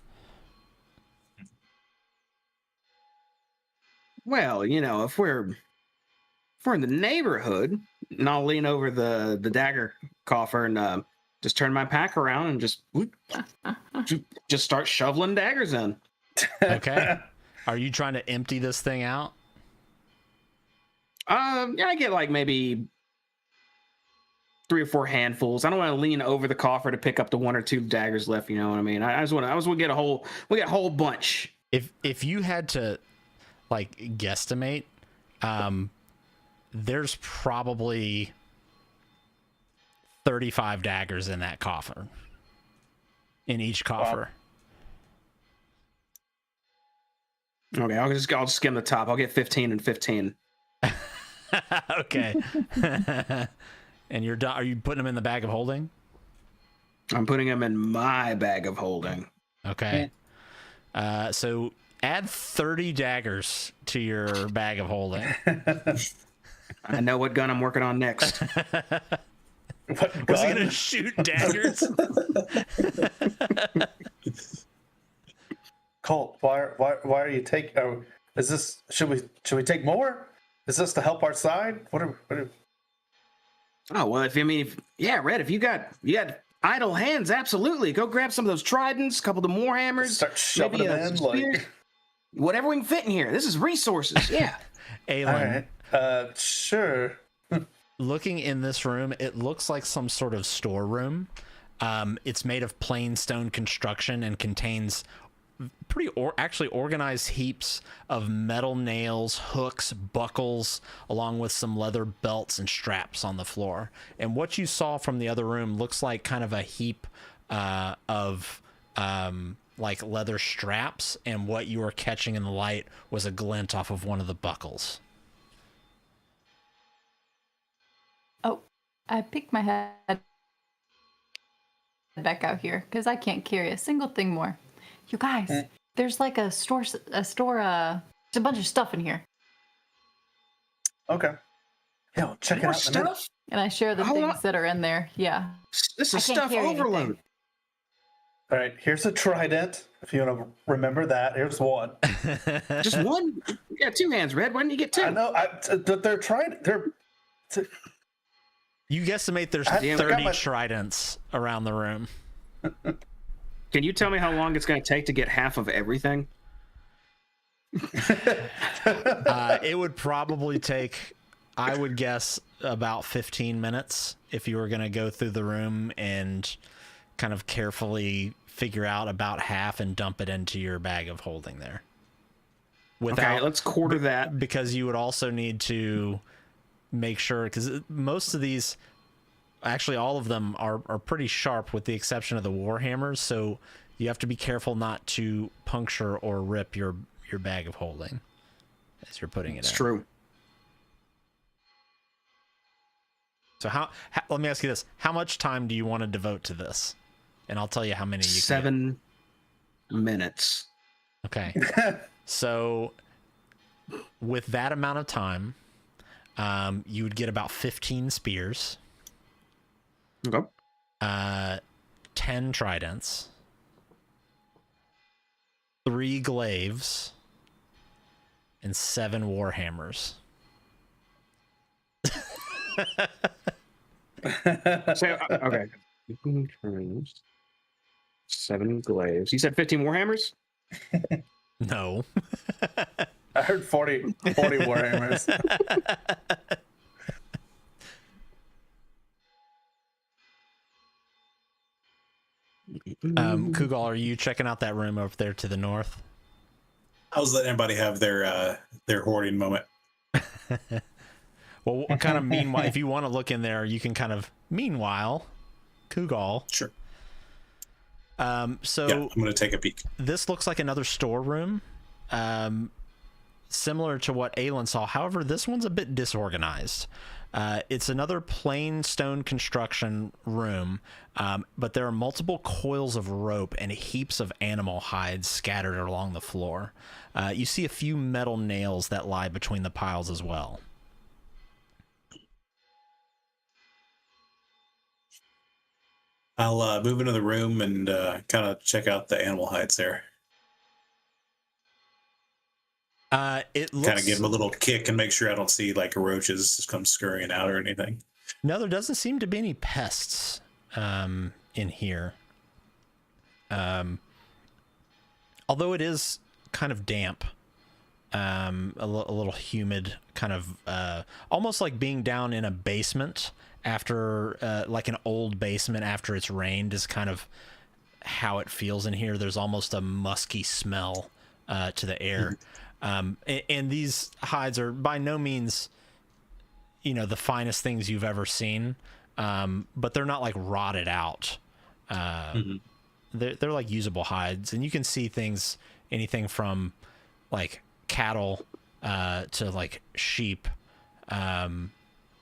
Well, you know, if we're in the neighborhood, and I'll lean over the dagger coffer and just turn my pack around and just start shoveling daggers in. Okay. Are you trying to empty this thing out? Yeah, I get like maybe 3 or 4 handfuls. I don't want to lean over the coffer to pick up the 1 or 2 daggers left. You know what I mean? I just want to get a whole bunch. If you had to like guesstimate, there's probably 35 daggers in that coffer. In each coffer. Wow. Okay, I'll just skim the top. I'll get 15 and 15. Okay. And you're done. Are you putting them in the bag of holding? I'm putting them in my bag of holding. Okay. So add 30 daggers to your bag of holding. I know what gun I'm working on next. Was he gonna shoot daggers? Colt, why are you taking? Is this? Should we take more? Is this to help our side? What are Oh well, if you got idle hands, absolutely. Go grab some of those tridents, a couple of the warhammers, Start shoving maybe them in, some spears. like Whatever we can fit in here. This is resources. Yeah. Aelin, all right. Sure. looking in this room, it looks like some sort of storeroom. It's made of plain stone construction and contains pretty actually organized heaps of metal nails, hooks, buckles, along with some leather belts and straps on the floor. And what you saw from the other room looks like kind of a heap of like leather straps, and what you were catching in the light was a glint off of one of the buckles. Oh, I peeked my head back out here because I can't carry a single thing more. You guys, there's like a store, there's a bunch of stuff in here. Okay. Yo, check it More out in a minute. stuff. And I share the Hold things on. that are in there. Yeah. This I is can't stuff carry anything. overload. All right, here's a trident. If you want to remember that, here's one. Just one? You got 2 hands, Red. Why didn't you get 2? I know. They're trident. You guesstimate there's I 30 forgot my- tridents around the room. Can you tell me how long it's going to take to get half of everything? It would probably take, I would guess, about 15 minutes if you were going to go through the room and kind of carefully figure out about half and dump it into your bag of holding there. Okay, let's quarter that. Because you would also need to make sure, because most of these, actually all of them are pretty sharp with the exception of the warhammers, so you have to be careful not to puncture or rip your bag of holding as you're putting it in. It's true. So how let me ask you this. How much time do you want to devote to this? And I'll tell you how many you 7 minutes. Okay. So with that amount of time, you would get about 15 spears, Okay. 10 tridents, 3 glaives, and 7 warhammers. So, okay. 7 glaives. You said 15 warhammers? No. I heard 40 warhammers. Kugal, are you checking out that room over there to the north? I was letting everybody have their hoarding moment. Well, kind of meanwhile, if you want to look in there, you can kind of meanwhile, Kugal. Sure. So Yeah, I'm going to take a peek. this looks like another storeroom, similar to what Aelin saw. However, this one's a bit disorganized. It's another plain stone construction room, but there are multiple coils of rope and heaps of animal hides scattered along the floor. You see a few metal nails that lie between the piles as well. I'll move into the room and kind of check out the animal hides there. It looks... Kind of give them a little kick and make sure I don't see like roaches just come scurrying out or anything. No, there doesn't seem to be any pests in here. Although it is kind of damp, a little humid, kind of almost like being down in a basement after like an old basement after it's rained is kind of how it feels in here. There's almost a musky smell to the air. And these hides are by no means, you know, the finest things you've ever seen, but they're not like rotted out. They're like usable hides, and you can see things, anything from like cattle to like sheep,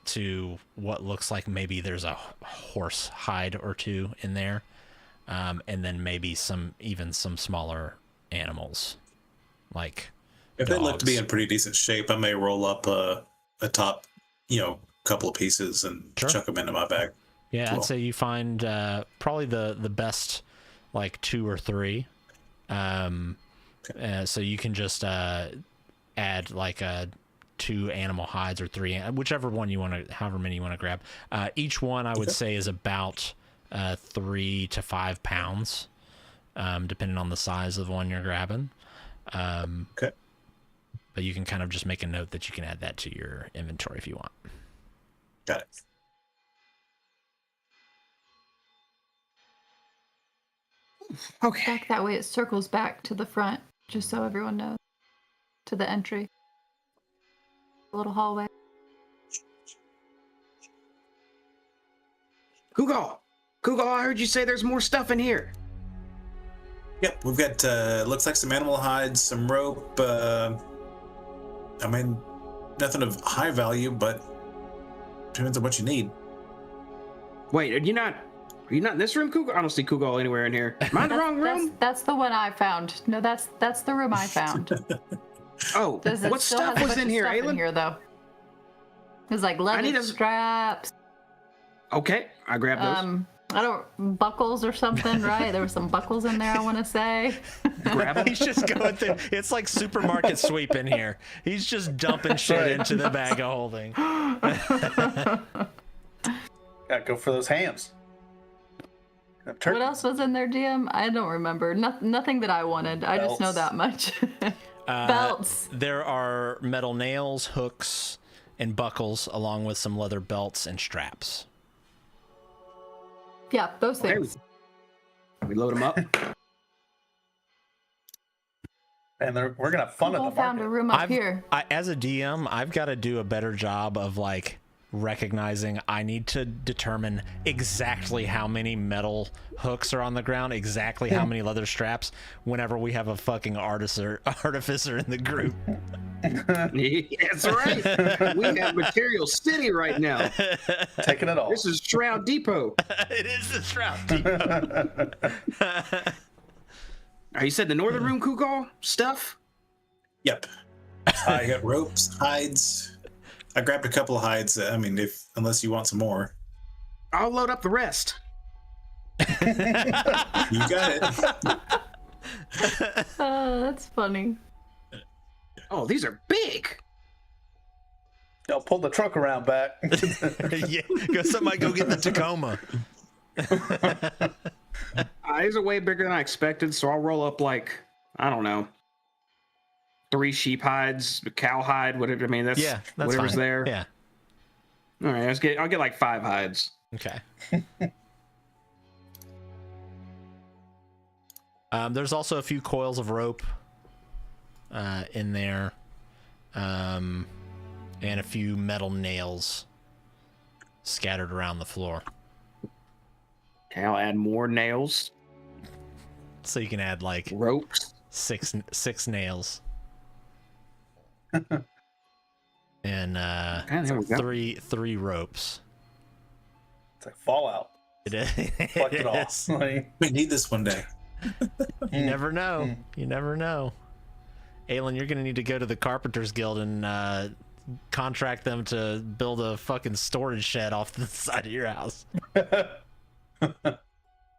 to what looks like maybe there's a horse hide or two in there, and then maybe some smaller animals like if they look to be dogs. in pretty decent shape, I may roll up a top, couple of pieces and Sure. chuck them into my bag. Yeah, Cool. I'd say you find probably the best like 2 or 3. So you can just add like 2 animal hides or 3, whichever one you want to, however many you want to grab. Each one I would say is about 3 to 5 pounds, depending on the size of the one you're grabbing. Okay. But you can kind of just make a note that you can add that to your inventory if you want. Got it. Okay. Back that way, it circles back to the front, just so everyone knows. To the entry. A little hallway. Kugal, I heard you say there's more stuff in here. Yep, we've got looks like some animal hides, some rope. I mean, nothing of high value, but depends on what you need. Wait, are you not in this room, Kugal? I don't see Kugal anywhere in here. Am I in the wrong room? That's the one I found. No, that's the room I found. Oh, It what still stuff has a was bunch in of here, stuff Aelin? in here, though. There's like leather need a- straps. Okay, I grabbed those. I don't buckles or something, right? There were some buckles in there, I want to say. Grab them. He's just going through. It's like supermarket sweep in here. He's just dumping shit into the bag of holding. Gotta go for those hams. What else was in there, DM? I don't remember. Nothing that I wanted. I just know that much. Belts. There are metal nails, hooks, and buckles, along with some leather belts and straps. Yeah, those things. We load them up. And we're gonna have fun at I the found a market. room up here. As a DM, I've got to do a better job of like recognizing I need to determine exactly how many metal hooks are on the ground, exactly how many leather straps whenever we have a fucking artificer in the group. That's right. We have Material City right now. Taking it all. This is Shroud Depot. It is the Shroud Depot. You said the northern room, Kukal? Stuff? Yep. I got ropes, hides. I grabbed a couple of hides. I mean, unless you want some more. I'll load up the rest. You got it. Oh, that's funny. Oh, these are big. Y'all pull the truck around back. Yeah, somebody go get the Tacoma. These are way bigger than I expected, so I'll roll up like, I don't know, 3 sheep hides, a cow hide, whatever. I mean, that's whatever's fine. there. Yeah. All right, I'll get like 5 hides. Okay. There's also a few coils of rope in there, and a few metal nails scattered around the floor. Okay, I'll add more nails, So you can add like ropes. six nails. And there we go. three ropes. It's like Fallout. It is. Collect it all. is. Like, We need this one day. You never know. You never know. Aelin, you're gonna need to go to the Carpenters Guild and contract them to build a fucking storage shed off the side of your house.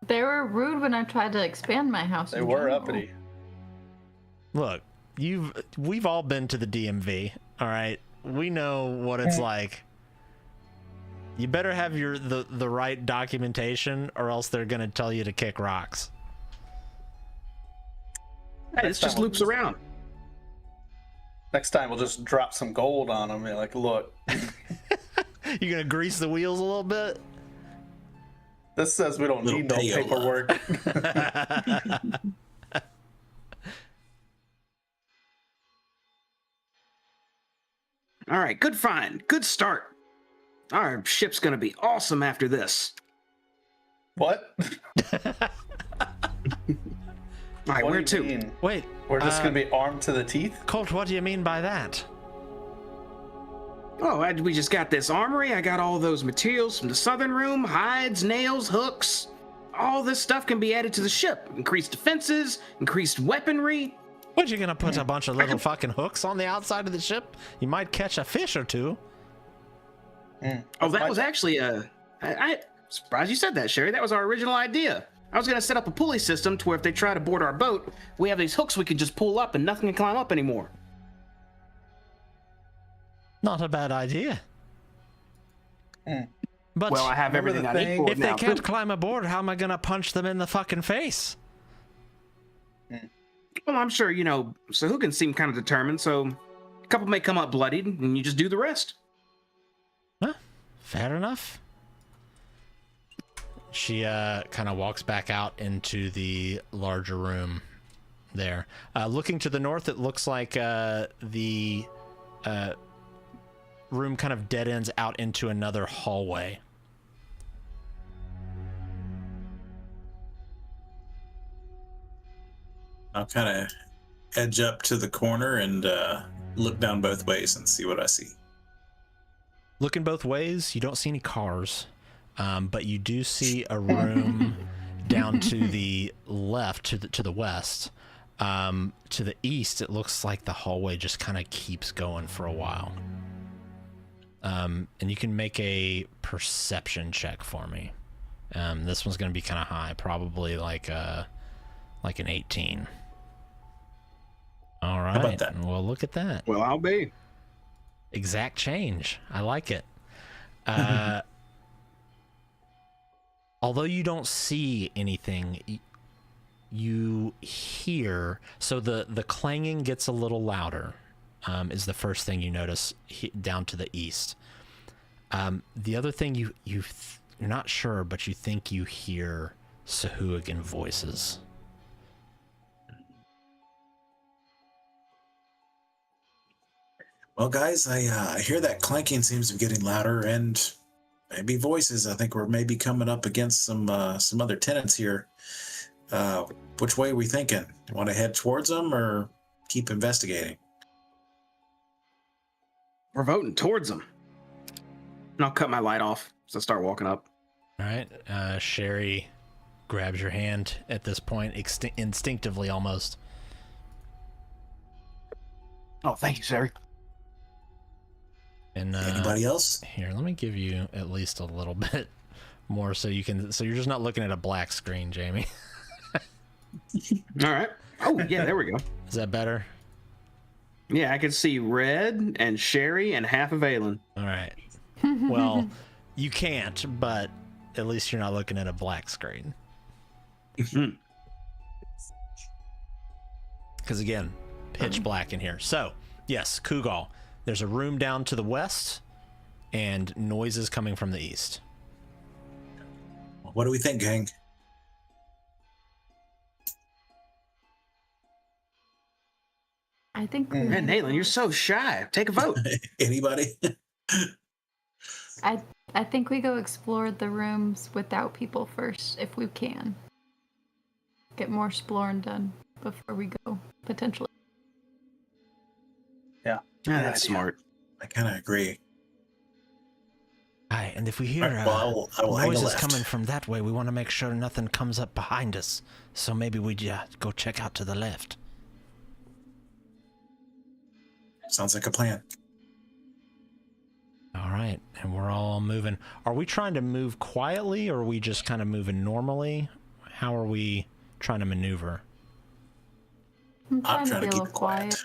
They were rude when I tried to expand my house. they in were general. uppity. Look, we've all been to the DMV, all right? We know what it's like. You better have the right documentation, or else they're gonna tell you to kick rocks. Hey, this just loops around. Next time we'll just drop some gold on them. You're like, look, You gonna grease the wheels a little bit? this says we don't Little need no payola. paperwork. All right, good find. Good start. Our ship's going to be awesome after this. What? All right, What where do you to? mean? Wait, We're just gonna be armed to the teeth? Colt, what do you mean by that? Oh, we just got this armory. I got all those materials from the southern room, hides, nails, hooks. All this stuff can be added to the ship. Increased defenses, increased weaponry. What, you gonna put a bunch of little fucking hooks on the outside of the ship? You might catch a fish or two. Oh, that was actually I surprised you said that, Sherry. That was our original idea. I was going to set up a pulley system to where if they try to board our boat, we have these hooks we can just pull up and nothing can climb up anymore. Not a bad idea. But Well, I have Remember everything the I need thing? for it if now. they can't climb aboard, how am I gonna punch them in the fucking face? Well, I'm sure, so who can seem kind of determined, so a couple may come up bloodied, and you just do the rest. Huh, fair enough. She kind of walks back out into the larger room there. Looking to the north, it looks like the room kind of dead ends out into another hallway. I'll kind of edge up to the corner and look down both ways and see what I see. Looking both ways, you don't see any cars, but you do see a room down to the left, to the west. To the east, it looks like the hallway just kind of keeps going for a while. And you can make a perception check for me. This one's going to be kind of high, probably like an 18. All right. How about that? Well, look at that. Well, I'll be. Exact change. I like it. Although you don't see anything, you hear. So the clanging gets a little louder. Is the first thing you notice down to the east. The other thing you're not sure, but you think you hear Sahuagin voices. Well, guys, I hear that clanking seems to be getting louder, and maybe voices. I think we're maybe coming up against some other tenants here. Which way are we thinking? Want to head towards them or keep investigating? We're voting towards them. And I'll cut my light off as I start walking up. All right. Sherry grabs your hand at this point, instinctively almost. Oh, thank you, Sherry. And Anybody else? Here, let me give you at least a little bit more so you're just not looking at a black screen, Jamie. All right. Oh, yeah, there we go. Is that better? Yeah, I can see Red and Sherry and half of Aelin. All right. Well, you can't, but at least you're not looking at a black screen. Because again, pitch black in here. So, yes, Kugal. There's a room down to the west and noises coming from the east. What do we think, gang? I think Man, Aelin, you're so shy. Take a vote. Anybody? I think we go explore the rooms without people first, if we can. Get more exploring done before we go, potentially. Yeah. Yeah, that's smart. I kind of agree. Aye, and if we hear All right, well, I will hang a noises left. coming from that way, we want to make sure nothing comes up behind us. So maybe we go check out to the left. Sounds like a plan. All right, and we're all moving. Are we trying to move quietly, or are we just kind of moving normally? How are we trying to maneuver? I'm trying to be a keep little it quiet.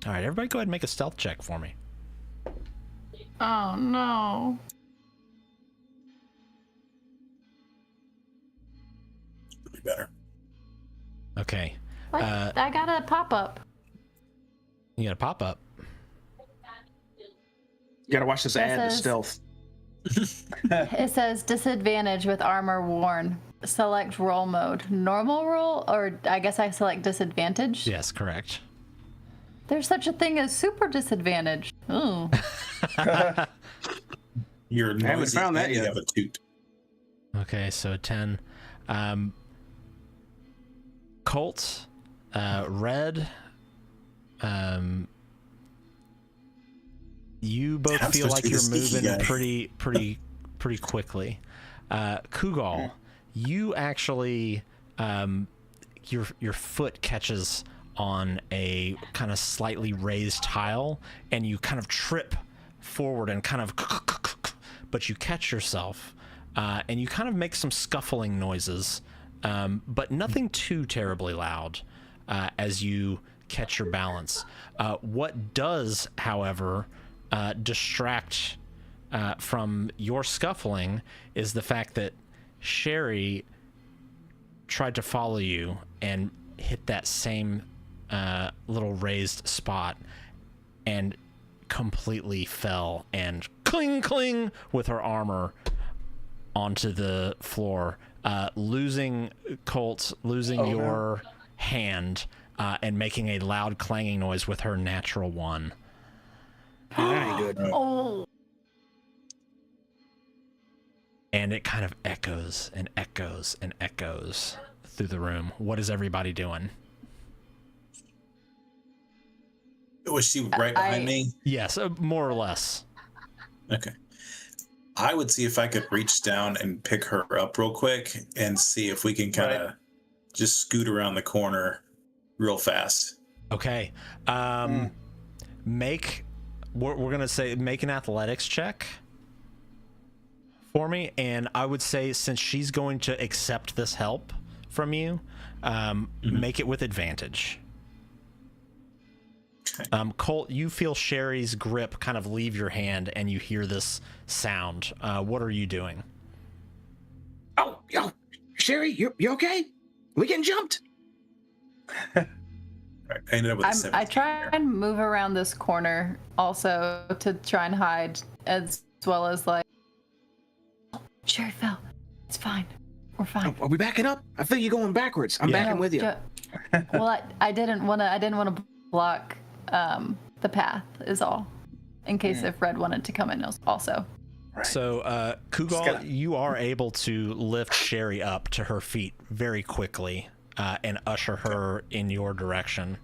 All right, everybody go ahead and make a stealth check for me. Oh no. It'll be better. Okay. What? I got a pop-up. You got a pop-up. You gotta watch this That ad to says- stealth. It says disadvantage with armor worn. Select roll mode. Normal roll, or I guess I select disadvantage? Yes, correct. There's such a thing as super disadvantage. Ooh. You're haven't noisy found that and you yet. have a toot. Okay, so 10. Colt, Red, you both I'm feel supposed like to be you're the sneaky moving guy. pretty quickly. Kugal, you actually your foot catches on a kind of slightly raised tile and you kind of trip forward and kind of but you catch yourself and you kind of make some scuffling noises, but nothing too terribly loud as you catch your balance. What does, however, distract from your scuffling is the fact that Sherry tried to follow you and hit that same little raised spot and completely fell and cling with her armor onto the floor, losing Colt, losing your hand, and making a loud clanging noise with her natural one. That ain't good. Oh. And it kind of echoes and echoes and echoes through the room. What is everybody doing? Was she right behind me? Yes, more or less. Okay. I would see if I could reach down and pick her up real quick and see if we can kind of just scoot around the corner real fast. Okay. Make we're gonna say make an athletics check for me, and I would say since she's going to accept this help from you, make it with advantage. Okay. Colt, you feel Sherry's grip kind of leave your hand, and you hear this sound. What are you doing? Oh, Sherry, you okay? We getting jumped? All right, I ended up with a 17 I try here. and move around this corner also to try and hide, as well as like, Sherry fell. It's fine. We're fine. Are we backing up? I feel you going backwards. I'm backing with you. Well, I didn't want to block the path is all, in case if Red wanted to come in also. Right. So, Kugal, you are able to lift Sherry up to her feet very quickly and usher her in your direction.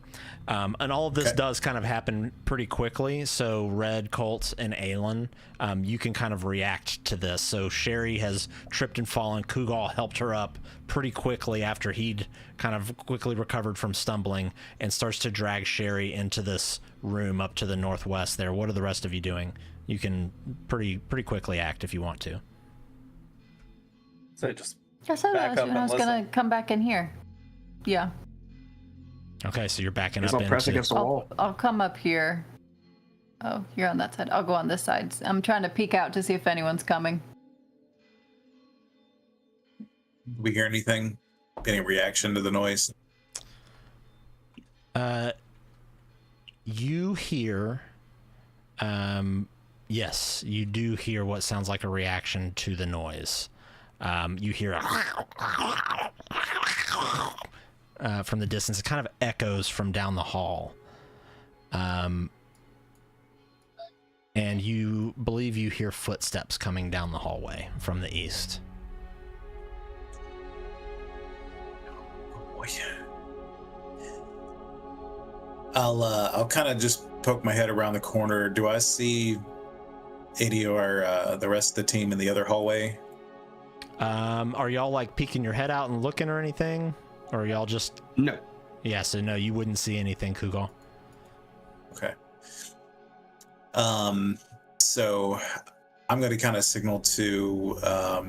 And all of this does kind of happen pretty quickly. So, Red, Colt, and Aelin, you can kind of react to this. So, Sherry has tripped and fallen. Kugal helped her up pretty quickly after he'd kind of quickly recovered from stumbling and starts to drag Sherry into this room up to the northwest there. What are the rest of you doing? You can pretty quickly act if you want to. So just Yes, I back was up when I and was gonna listen. come back in here. Yeah, Okay, so you're backing Guess up I'll press into... against the wall. I'll come up here. Oh, you're on that side. I'll go on this side. I'm trying to peek out to see if anyone's coming. We hear anything? Any reaction to the noise? You hear... yes, you do hear what sounds like a reaction to the noise. You hear a... from the distance. It kind of echoes from down the hall. And you believe you hear footsteps coming down the hallway from the east. I'll kind of just poke my head around the corner. Do I see any or the rest of the team in the other hallway? Are y'all like peeking your head out and looking or anything? Or are y'all just... No. Yeah, so no, you wouldn't see anything, Kugal. Okay. So I'm going to kind of signal to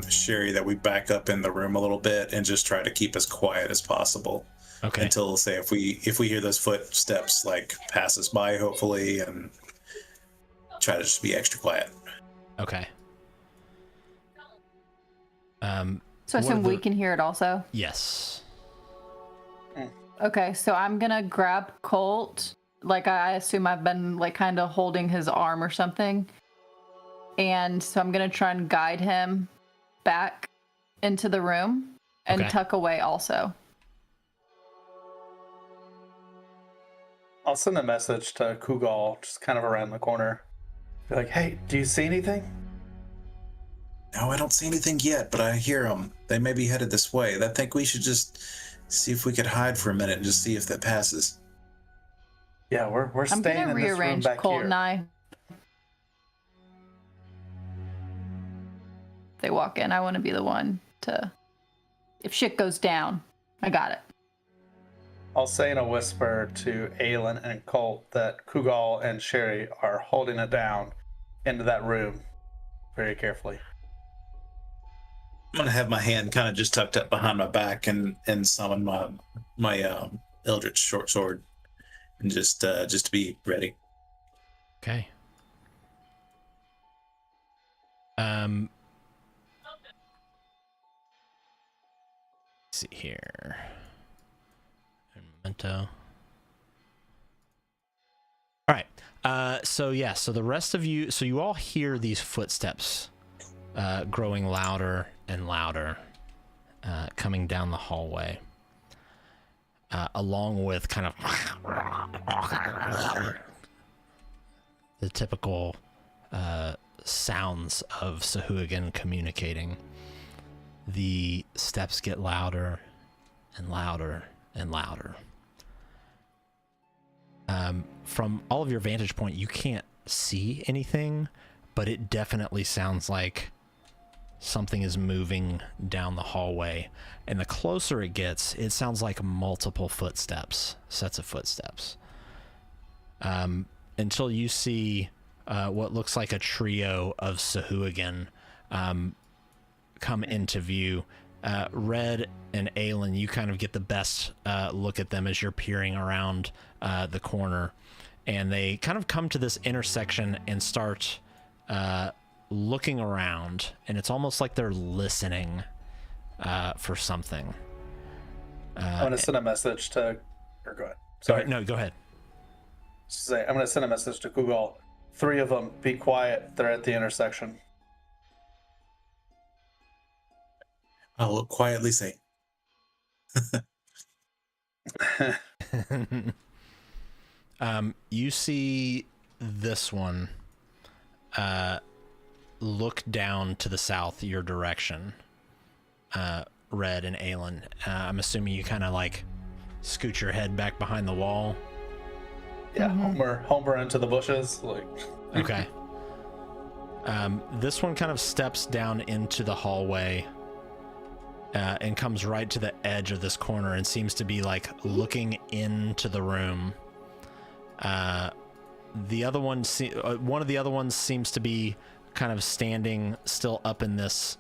Sherry that we back up in the room a little bit and just try to keep as quiet as possible. Okay. Until, say, if we hear those footsteps like pass us by, hopefully, and try to just be extra quiet. Okay. So I One assume of the- we can hear it also. Yes. Okay, so I'm gonna grab Colt. Like I assume I've been like kind of holding his arm or something, and so I'm gonna try and guide him back into the room and Okay. tuck away also. I'll send a message to Kugal, just kind of around the corner. Be like, hey, do you see anything? No, I don't see anything yet, but I hear them. They may be headed this way. I think we should just see if we could hide for a minute and just see if that passes. Yeah, we're I'm staying gonna in this room rearrange back Colt here. and I. They walk in. I want to be the one to. If shit goes down, I got it. I'll say in a whisper to Aelin and Colt that Kugal and Sherry are holding it down into that room very carefully. I'm gonna have my hand kind of just tucked up behind my back and summon my Eldritch short sword and just to be ready. Okay. Let's see here. Memento. All right. So the rest of you, so you all hear these footsteps growing louder and louder coming down the hallway, along with kind of the typical sounds of Sahuagin communicating. The steps get louder and louder and louder. From all of your vantage point, you can't see anything, but it definitely sounds like something is moving down the hallway. And the closer it gets, it sounds like multiple footsteps, sets of footsteps. Until you see what looks like a trio of Sahuagin come into view. Red and Aelin, you kind of get the best look at them as you're peering around the corner, and they kind of come to this intersection and start looking around, and it's almost like they're listening for something. I'm going to send a message to... Or go ahead. Sorry. No, go ahead. I'm going to send a message to Google. 3 of them, be quiet. They're at the intersection. I'll quietly say. You see this one look down to the south, your direction, Red and Aelin. I'm assuming you kind of like scoot your head back behind the wall. Yeah, Homer into the bushes. Like. Okay. This one kind of steps down into the hallway and comes right to the edge of this corner and seems to be like looking into the room. The other one, one of the other ones seems to be kind of standing still up in this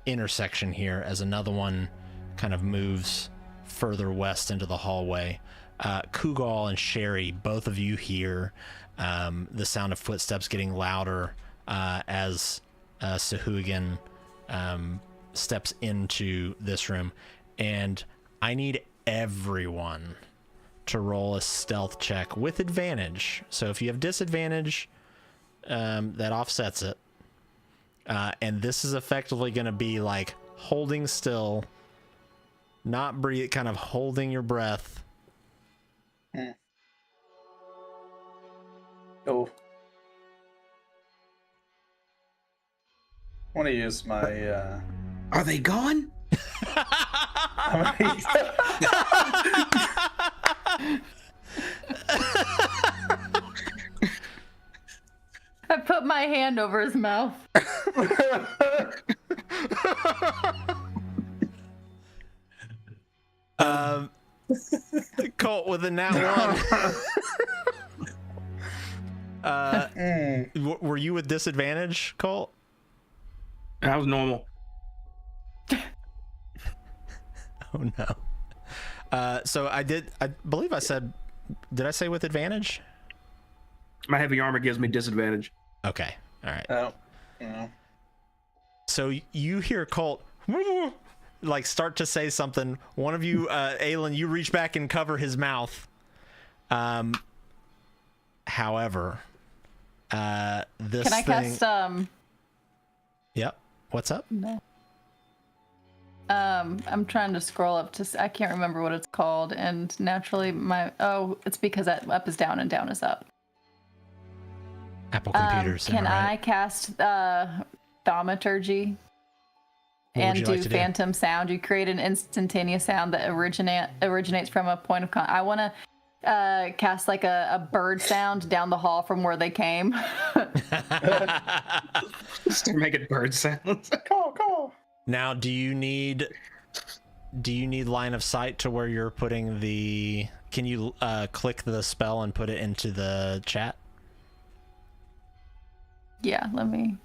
intersection here as another one kind of moves further west into the hallway. Kugal and Sherry, both of you hear the sound of footsteps getting louder as Sahuagin steps into this room, and I need everyone to roll a stealth check with advantage. So if you have disadvantage, that offsets it. And this is effectively going to be like holding still, not breathe, kind of holding your breath. Oh. I want to use my... Are they gone? I put my hand over his mouth. Colt with a nat one. Were you with disadvantage, Colt? That was normal. Oh no. So I believe I said, did I say with advantage? My heavy armor gives me disadvantage. Okay. All right. Oh. Yeah. So you hear Colt like start to say something. One of you, Aelin, you reach back and cover his mouth. However, this Can I cast Yep. What's up? No. I'm trying to scroll up to... I can't remember what it's called, and naturally it's because up is down and down is up. Apple computers. Can I cast thaumaturgy and do phantom sound? You create an instantaneous sound that originates from a point of I want to cast like a bird sound down the hall from where they came. Start making bird sounds. Go. Now, do you need line of sight to where you're putting the... Can you click the spell and put it into the chat? Yeah, let me...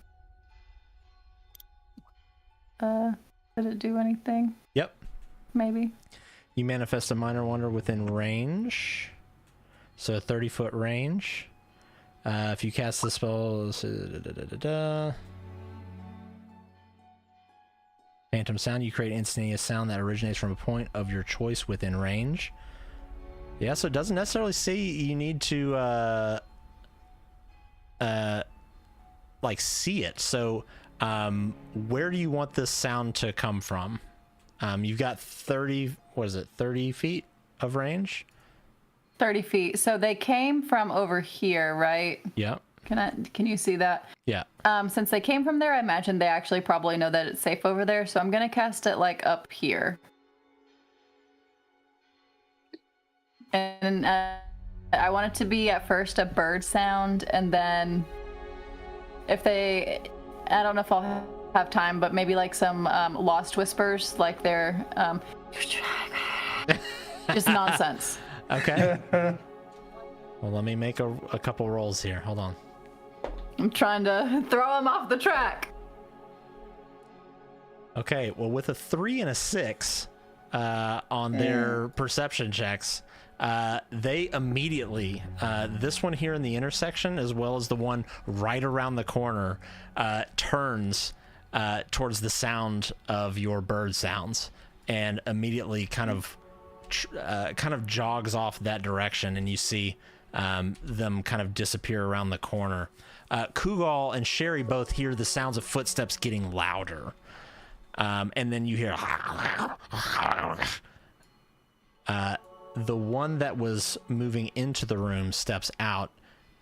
did it do anything? Yep. Maybe. You manifest a minor wonder within range. So a 30-foot range. If you cast the spell... Phantom sound, you create instantaneous sound that originates from a point of your choice within range. Yeah, so it doesn't necessarily say you need to like see it. So where do you want this sound to come from? You've got 30 feet of range? 30 feet. So they came from over here, right? Yeah. Can you see that? Yeah. Since they came from there, I imagine they actually probably know that it's safe over there. So I'm gonna cast it like up here. And I want it to be at first a bird sound, and then if I don't know if I'll have time, but maybe like some lost whispers, like they're just nonsense. Okay. Well, let me make a couple rolls here. Hold on. I'm trying to throw him off the track. Okay, well, with a 3 and a 6 on their perception checks, they immediately, this one here in the intersection, as well as the one right around the corner, turns towards the sound of your bird sounds, and immediately kind of jogs off that direction, and you see them kind of disappear around the corner. Kugal and Sherry both hear the sounds of footsteps getting louder. And then you hear the one that was moving into the room steps out,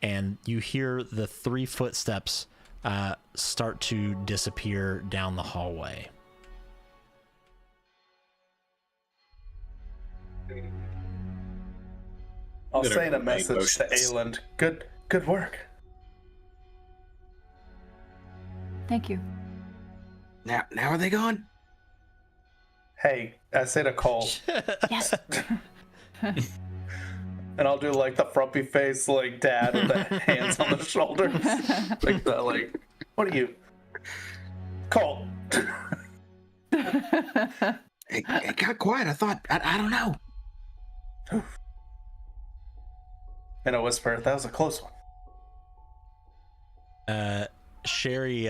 and you hear the 3 footsteps start to disappear down the hallway. I'll send a message to Ayland. Good work. Thank you. Now are they gone? Hey, I say to Cole. Yes. And I'll do like the frumpy face, like dad with the hands on the shoulders. Like that, like, what are you? Cole. It got quiet. I thought, I don't know. In a whisper, that was a close one. Sherry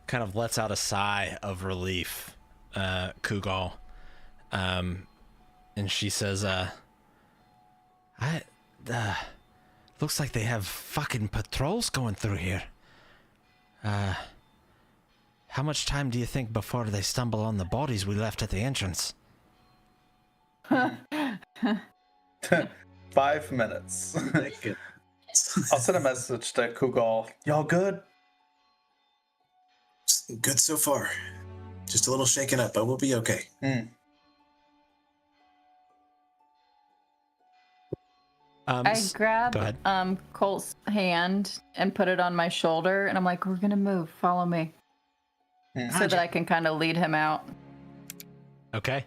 kind of lets out a sigh of relief, Kugal. And she says, looks like they have fucking patrols going through here. How much time do you think before they stumble on the bodies we left at the entrance? 5 minutes. I'll send a message to Kugal. Y'all good? Good so far. Just a little shaken up, but we'll be okay. I grab go ahead. Colt's hand and put it on my shoulder, and I'm like, we're going to move. Follow me. So that I can kind of lead him out. Okay.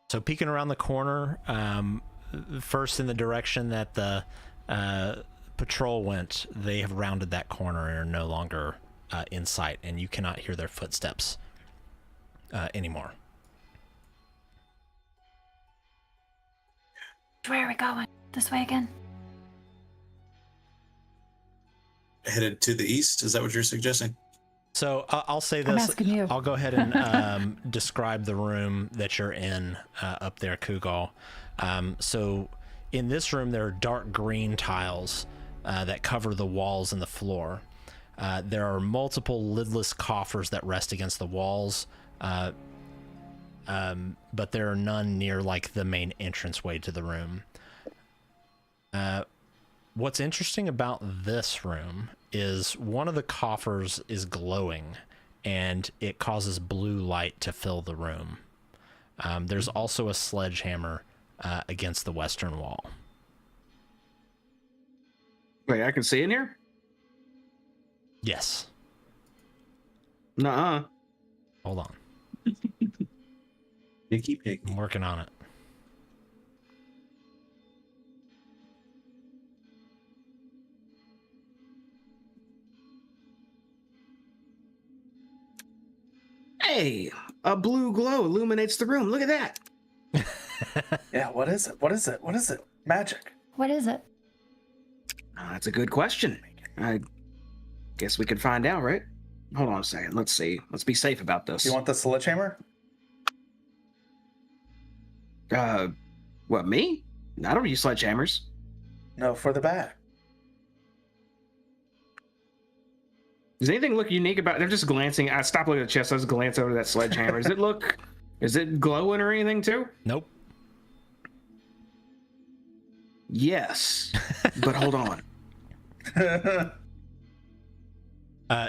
So peeking around the corner, first in the direction that the patrol went, they have rounded that corner and are no longer in sight, and you cannot hear their footsteps anymore. Where are we going? This way again? Headed to the east? Is that what you're suggesting? So I'll say this. I'm asking you. I'll go ahead and describe the room that you're in up there, Kugal. So in this room, there are dark green tiles that cover the walls and the floor. There are multiple lidless coffers that rest against the walls, but there are none near like the main entranceway to the room. What's interesting about this room is one of the coffers is glowing, and it causes blue light to fill the room. There's also a sledgehammer against the western wall. Wait, I can see in here? Yes. Nuh-uh. Hold on. Picky. I'm working on it. Hey, a blue glow illuminates the room. Look at that. Yeah, what is it? What is it? What is it? Magic. What is it? That's a good question. I guess we could find out, right? Hold on a second. Let's see. Let's be safe about this. You want the sledgehammer? What, me? I don't use sledgehammers. No, for the bag. Does anything look unique about it? They're just glancing. I stop looking at the chest. I just glance over that sledgehammer. Does it look... Is it glowing or anything, too? Nope. Yes. But hold on.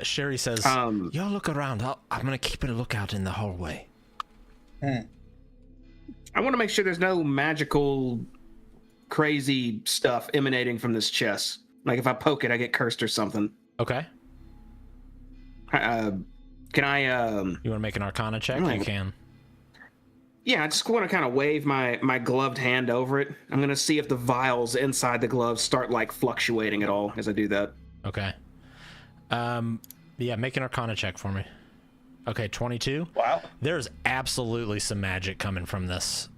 Sherry says, y'all look around. I'm going to keep a lookout in the hallway. I want to make sure there's no magical, crazy stuff emanating from this chest. Like if I poke it, I get cursed or something. Okay. Can I... You want to make an Arcana check? You can. Yeah, I just want to kind of wave my gloved hand over it. I'm going to see if the vials inside the gloves start like fluctuating at all as I do that. Okay. Yeah, make an Arcana check for me. Okay, 22. Wow. There's absolutely some magic coming from this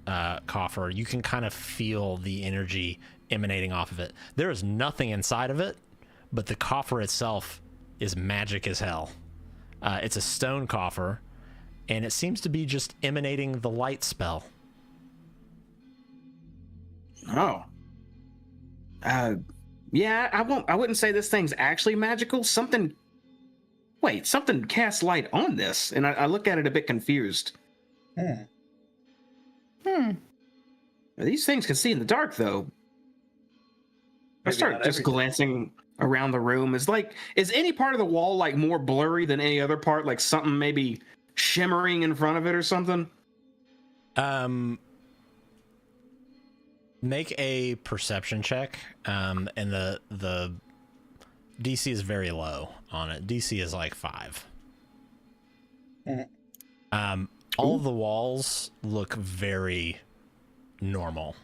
coffer. You can kind of feel the energy emanating off of it. There is nothing inside of it, but the coffer itself is magic as hell. It's a stone coffer, and it seems to be just emanating the light spell. Oh. Yeah, I wouldn't say this thing's actually magical. Something casts light on this, and I look at it a bit confused. These things can see in the dark, though. I start just glancing around the room. Is any part of the wall like more blurry than any other part? Like something maybe shimmering in front of it or something? Make a perception check, and the DC is very low on it. DC is like 5. All of the walls look very normal.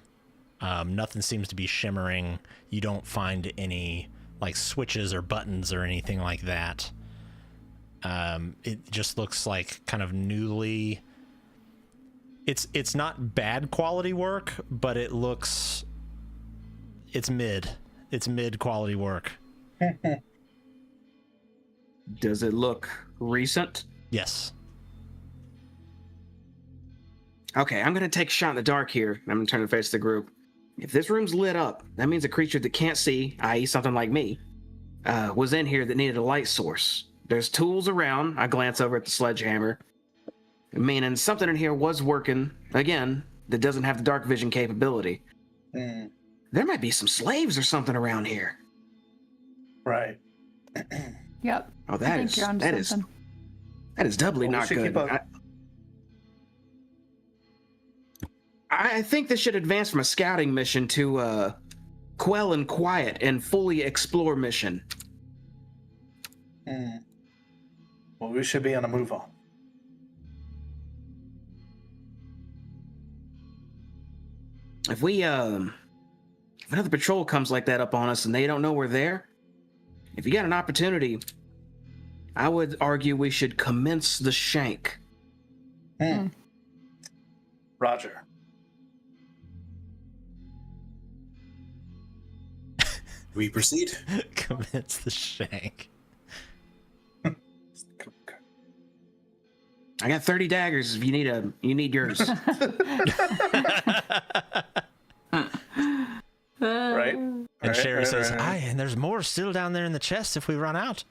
Nothing seems to be shimmering. You don't find any like switches or buttons or anything like that. It just looks like kind of newly. It's not bad quality work, but it's mid. It's mid quality work. Does it look recent? Yes. Okay, I'm gonna take a shot in the dark here. I'm gonna turn to face the group. If this room's lit up, that means a creature that can't see, i.e. something like me, was in here that needed a light source. There's tools around. I glance over at the sledgehammer. Meaning something in here was working, again, that doesn't have the dark vision capability. There might be some slaves or something around here. Right. Yep. Oh, that is doubly not good. I think this should advance from a scouting mission to a quell and quiet and fully explore mission. Well, we should be on a move on. If another patrol comes like that up on us and they don't know we're there, if you got an opportunity, I would argue we should commence the shank. Roger. We proceed. Commence the shank. I got 30 daggers if you need yours. Right. And Sherry says, "Aye, and there's more still down there in the chest if we run out."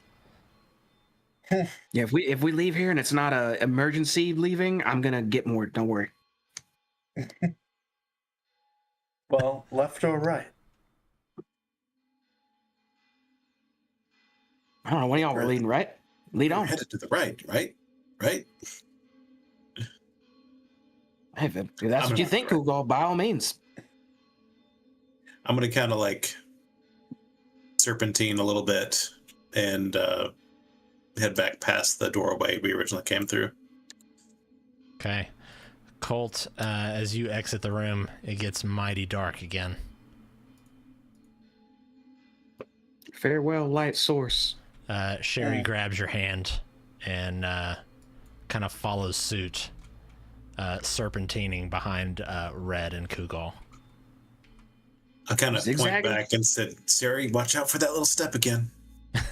Yeah, if we leave here and it's not a emergency leaving, I'm gonna get more. Don't worry. Well, left or right? I don't know. One of y'all were leading, right? Lead on. We're headed to the right, right? Right? Hey, if that's what you think, Google, by all means. I'm going to kind of like serpentine a little bit and head back past the doorway we originally came through. Okay. Colt, as you exit the room, it gets mighty dark again. Farewell, light source. Sherry grabs your hand and kind of follows suit, serpentining behind Red and Kugal. I kind of point back and said, Sherry, watch out for that little step again.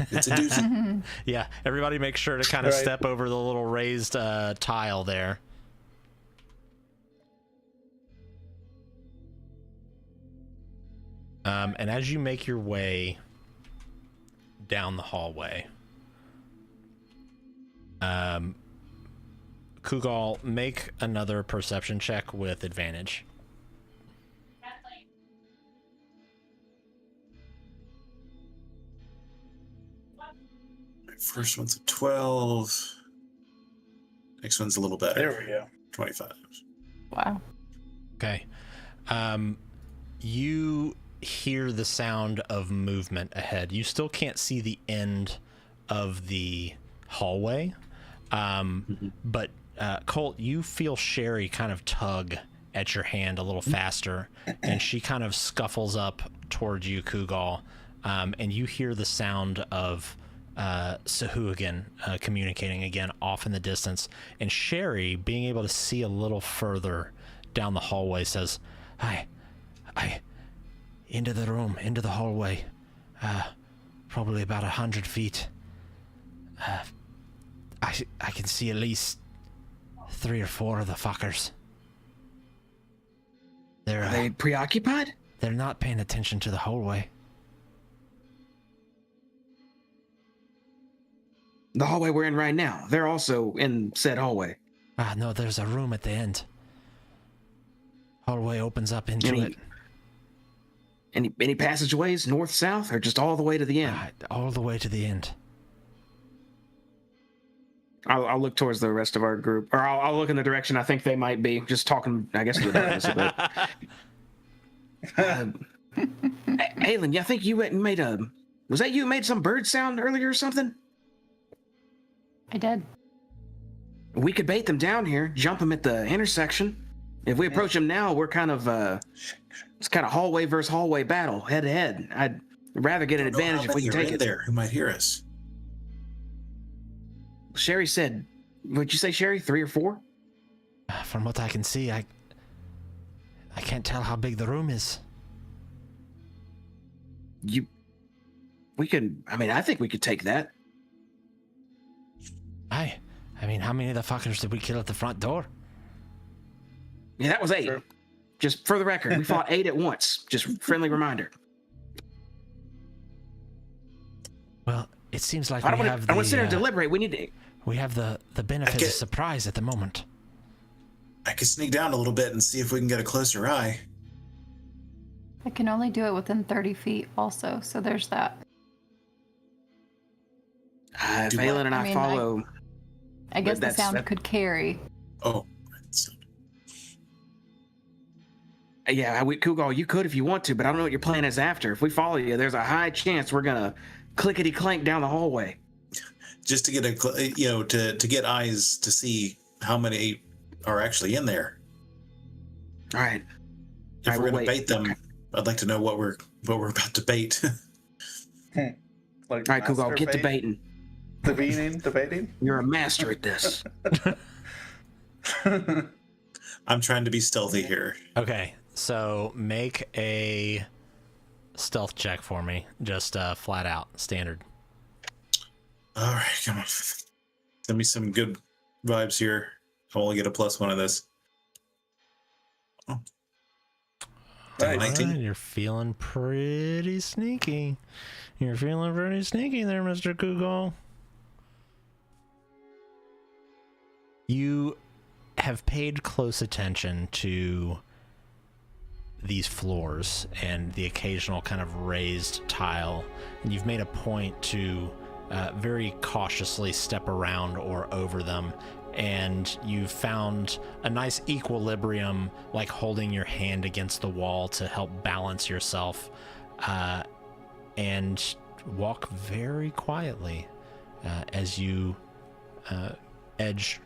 It's a doozy. Yeah, everybody make sure to kind of step over the little raised tile there. And as you make your way down the hallway, Kugal, make another perception check with advantage. First one's a 12. Next one's a little better. There we go. 25. Wow. Okay. You hear the sound of movement ahead. You still can't see the end of the hallway, but Colt, you feel Sherry kind of tug at your hand a little faster, and she kind of scuffles up towards you, Kugal, and you hear the sound of Sahuagin communicating again off in the distance. And Sherry, being able to see a little further down the hallway, says, I into the room, into the hallway, probably about 100 feet. I can see at least 3 or 4 of the fuckers. Are they preoccupied? They're not paying attention to the hallway. The hallway we're in right now. They're also in said hallway. No, there's a room at the end. Hallway opens up into it. Any passageways, north, south, or just all the way to the end? All the way to the end. I'll look towards the rest of our group, or I'll look in the direction I think they might be. Just talking, I guess, to the darkness a bit. Aelin, I think you made a... Was that you who made some bird sound earlier or something? I did. We could bait them down here, jump them at the intersection. If we approach them now, we're kind of... it's kind of hallway versus hallway battle, head to head. I'd rather get an advantage if we can take it. There, who might hear us? Sherry said, what'd you say, Sherry? 3 or 4? From what I can see, I can't tell how big the room is. I think we could take that. I mean, how many of the fuckers did we kill at the front door? Yeah, that was 8. Sure. Just for the record, we fought 8 at once. Just friendly reminder. Well, it seems like I don't want to sit here and deliberate. We have the benefit of surprise at the moment. I could sneak down a little bit and see if we can get a closer eye. I can only do it within 30 feet also, so there's that. If Aelin and I follow... I guess the sound could carry. Oh. Yeah, Kugal, you could if you want to, but I don't know what your plan is after. If we follow you, there's a high chance we're gonna clickety-clank down the hallway. Just to get to get eyes to see how many are actually in there. All right. If we're gonna bait them, okay. I'd like to know what we're about to bait. Like all right, Kugal, get debating. Debating? You're a master at this. I'm trying to be stealthy here. Okay, so make a stealth check for me, just flat out, standard. All right, come on. Send me some good vibes here. I'll only get a +1 of this. Oh. Nice. 19. Right, you're feeling pretty sneaky. You're feeling pretty sneaky there, Mr. Kugal. You have paid close attention to these floors and the occasional kind of raised tile, and you've made a point to very cautiously step around or over them, and you've found a nice equilibrium, like holding your hand against the wall to help balance yourself, and walk very quietly as you edge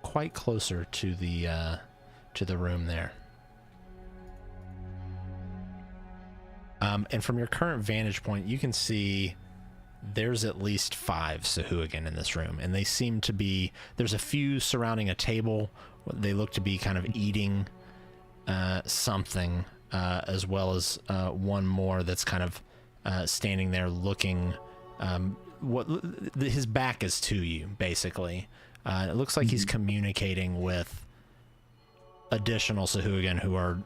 quite closer to the room there. And from your current vantage point, you can see there's at least 5 Sahuagin in this room, and they seem to be, there's a few surrounding a table. They look to be kind of eating something, as well as one more that's kind of standing there looking, his back is to you, basically. It looks like he's communicating with additional Sahuagin who are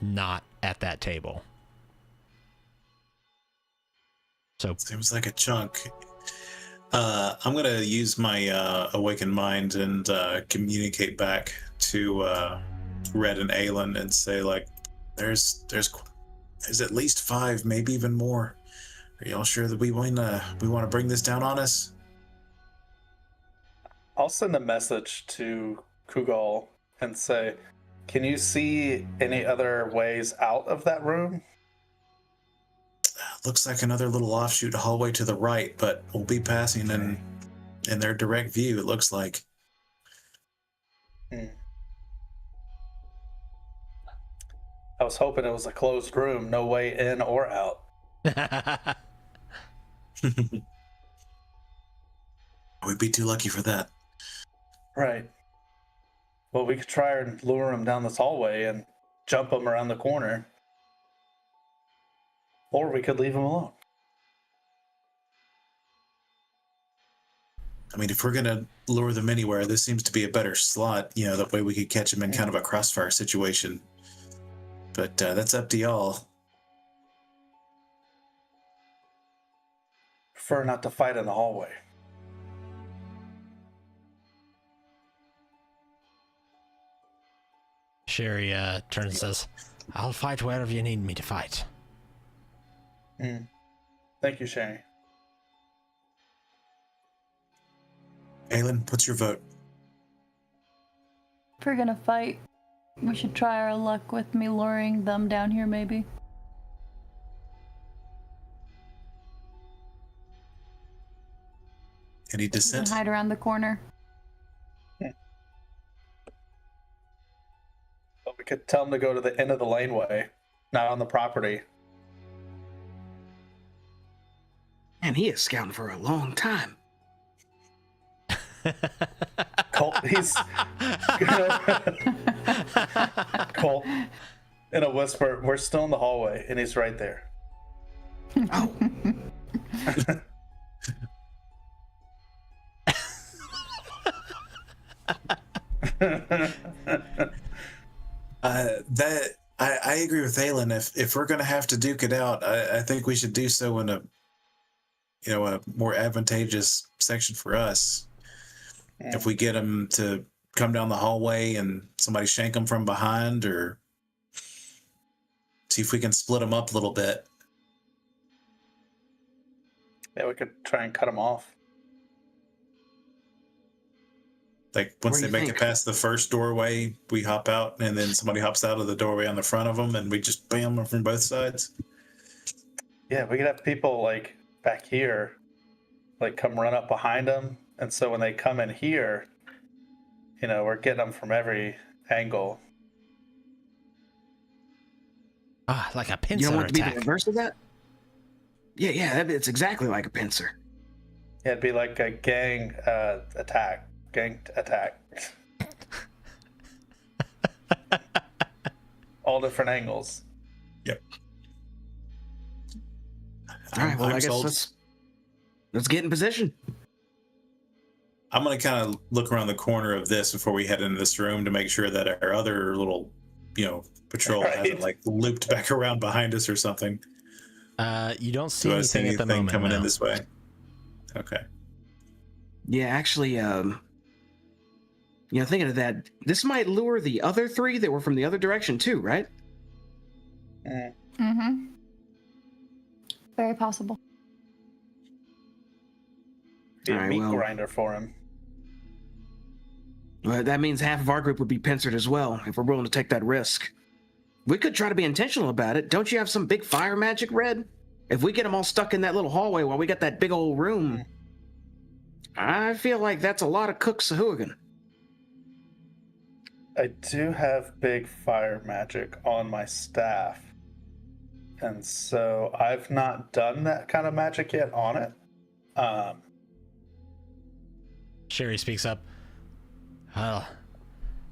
not at that table. So seems like a chunk. I'm gonna use my awakened mind and communicate back to Red and Aelin and say, like, there's at least 5, maybe even more. Are y'all sure that we want to bring this down on us? I'll send a message to Kugal and say, can you see any other ways out of that room? Looks like another little offshoot hallway to the right, but we'll be passing in their direct view, it looks like. Hmm. I was hoping it was a closed room, no way in or out. We'd be too lucky for that. Right. Well, we could try and lure him down this hallway and jump him around the corner. Or we could leave him alone. I mean, if we're gonna lure them anywhere, this seems to be a better slot. You know, that way we could catch them in kind of a crossfire situation. But that's up to y'all. Prefer not to fight in the hallway. Sherry turns and says, I'll fight wherever you need me to fight. Thank you, Sherry. Aelin, what's your vote? If we're gonna fight, we should try our luck with me luring them down here, maybe. Any And dissent? hide around the corner. But we could tell him to go to the end of the laneway, not on the property. Man, he is scouting for a long time. Colt, he's Colt, in a whisper, we're still in the hallway, and he's right there. Oh. I agree with Aelin. If we're gonna have to duke it out, I think we should do so in a more advantageous section for us. Yeah. If we get them to come down the hallway and somebody shank them from behind, or see if we can split them up a little bit. Yeah, we could try and cut him off. Like once What do they you make think? it past the first doorway, we hop out, and then somebody hops out of the doorway on the front of them, and we just bam them from both sides. Yeah, we could have people like back here, like come run up behind them, and so when they come in here, we're getting them from every angle. Ah, like a You pincer don't want it to be attack. the reverse of that? Yeah, it's exactly like a pincer. Yeah, it'd be like a gang attack. All different angles. Yep. All right, well, I'm I guess sold. let's get in position. I'm gonna kind of look around the corner of this before we head into this room to make sure that our other little, patrol Right. hasn't like looped back around behind us or something. You don't see Do I see anything at the anything moment. coming in no. this way? Okay. Yeah, actually, thinking of that, this might lure the other three that were from the other direction too, right? Mm-hmm. Very possible. Be a All right, meat well- grinder for him. Well, that means half of our group would be pincered as well, if we're willing to take that risk. We could try to be intentional about it. Don't you have some big fire magic, Red? If we get them all stuck in that little hallway while we got that big old room, I feel like that's a lot of Cook Sahuagin. I do have big fire magic on my staff. And so I've not done that kind of magic yet on it. Sherry speaks up. Well,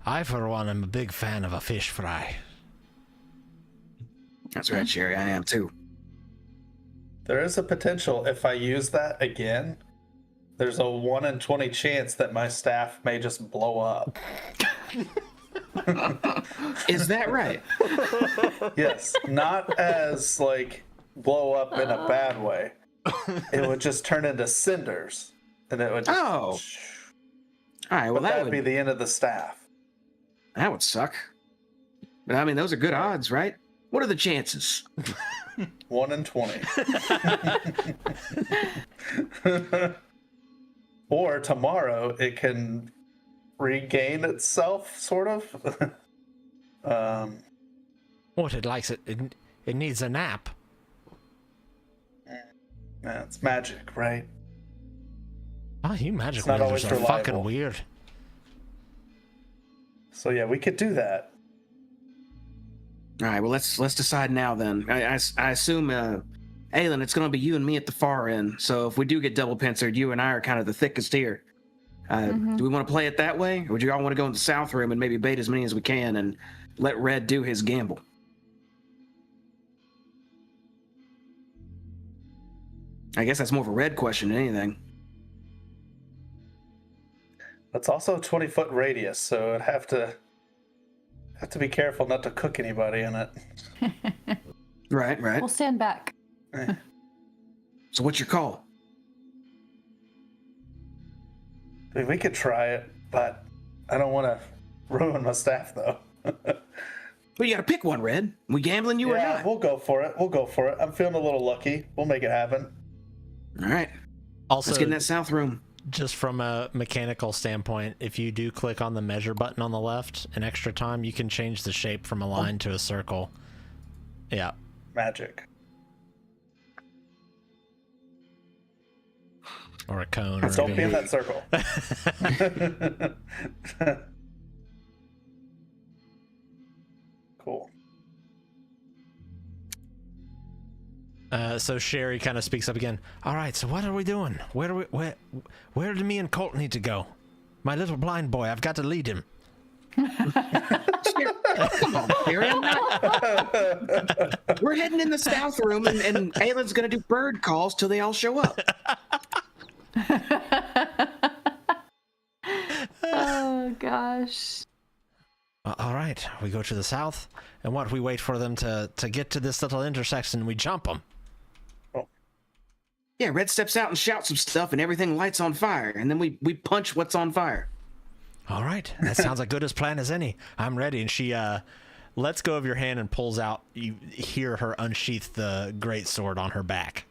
I for one am a big fan of a fish fry. That's right, Sherry, I am too. There is a potential if I use that again, there's a 1 in 20 chance that my staff may just blow up. Is that right? Yes, not as like blow up in a bad way. It would just turn into cinders, and it would just, Oh. All right, well, but that'd that be would the end of the staff. suck. But I mean, those are good odds, right? What are the chances? 1 in 20. Or tomorrow it can regain itself, sort of. What, it likes it needs a nap. Yeah, it's magic, right? Oh, you magic It's not wizards always are fucking reliable. weird. So yeah, we could do that. All right, well, let's decide now then. I assume, Aelin, it's going to be you and me at the far end. So if we do get double pincered, you and I are kind of the thickest here. Do we want to play it that way? Or would you all want to go in the south room and maybe bait as many as we can and let Red do his gamble? I guess that's more of a Red question than anything. That's also a 20-foot radius, so I'd have to be careful not to cook anybody in it. Right. We'll stand back. So what's your call? I mean, we could try it, but I don't want to ruin my staff, though. Well, you got to pick one, Red. We gambling you or Yeah, not? we'll go for it. I'm feeling a little lucky. We'll make it happen. All right. Also, Let's get in that south room. just from a mechanical standpoint, if you do click on the measure button on the left an extra time, you can change the shape from a line to a circle. Yeah. Magic. Or a cone. Don't be in that circle. Cool. So Sherry kind of speaks up again. All right, so what are we doing? Where do me and Colt need to go? My little blind boy, I've got to lead him. Come on, Barry, we're heading in the south room, and Aelin's going to do bird calls till they all show up. Oh gosh. All right, we go to the south, and we wait for them to get to this little intersection, we jump them. Yeah, Red steps out and shouts some stuff, and everything lights on fire, and then we punch what's on fire. All right, that sounds as good as plan as any. I'm ready. And she lets go of your hand and pulls out. You hear her unsheath the great sword on her back.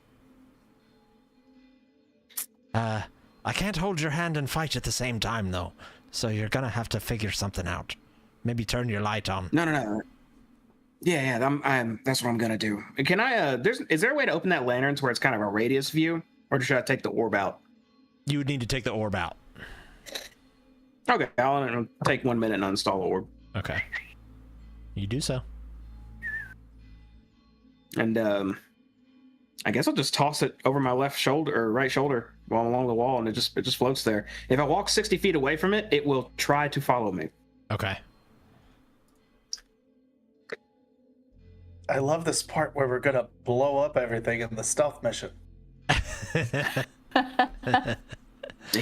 I can't hold your hand and fight at the same time, though. So you're gonna have to figure something out. Maybe turn your light on. No. Yeah, I'm. That's what I'm gonna do. Can I? Is there a way to open that lantern to where it's kind of a radius view, or should I take the orb out? You would need to take the orb out. Okay, I'll take 1 minute and uninstall the orb. Okay. You do so. And I guess I'll just toss it over my left shoulder or right shoulder while I'm along the wall, and it just floats there. If I walk 60 feet away from it, it will try to follow me. Okay. I love this part where we're gonna blow up everything in the stealth mission. They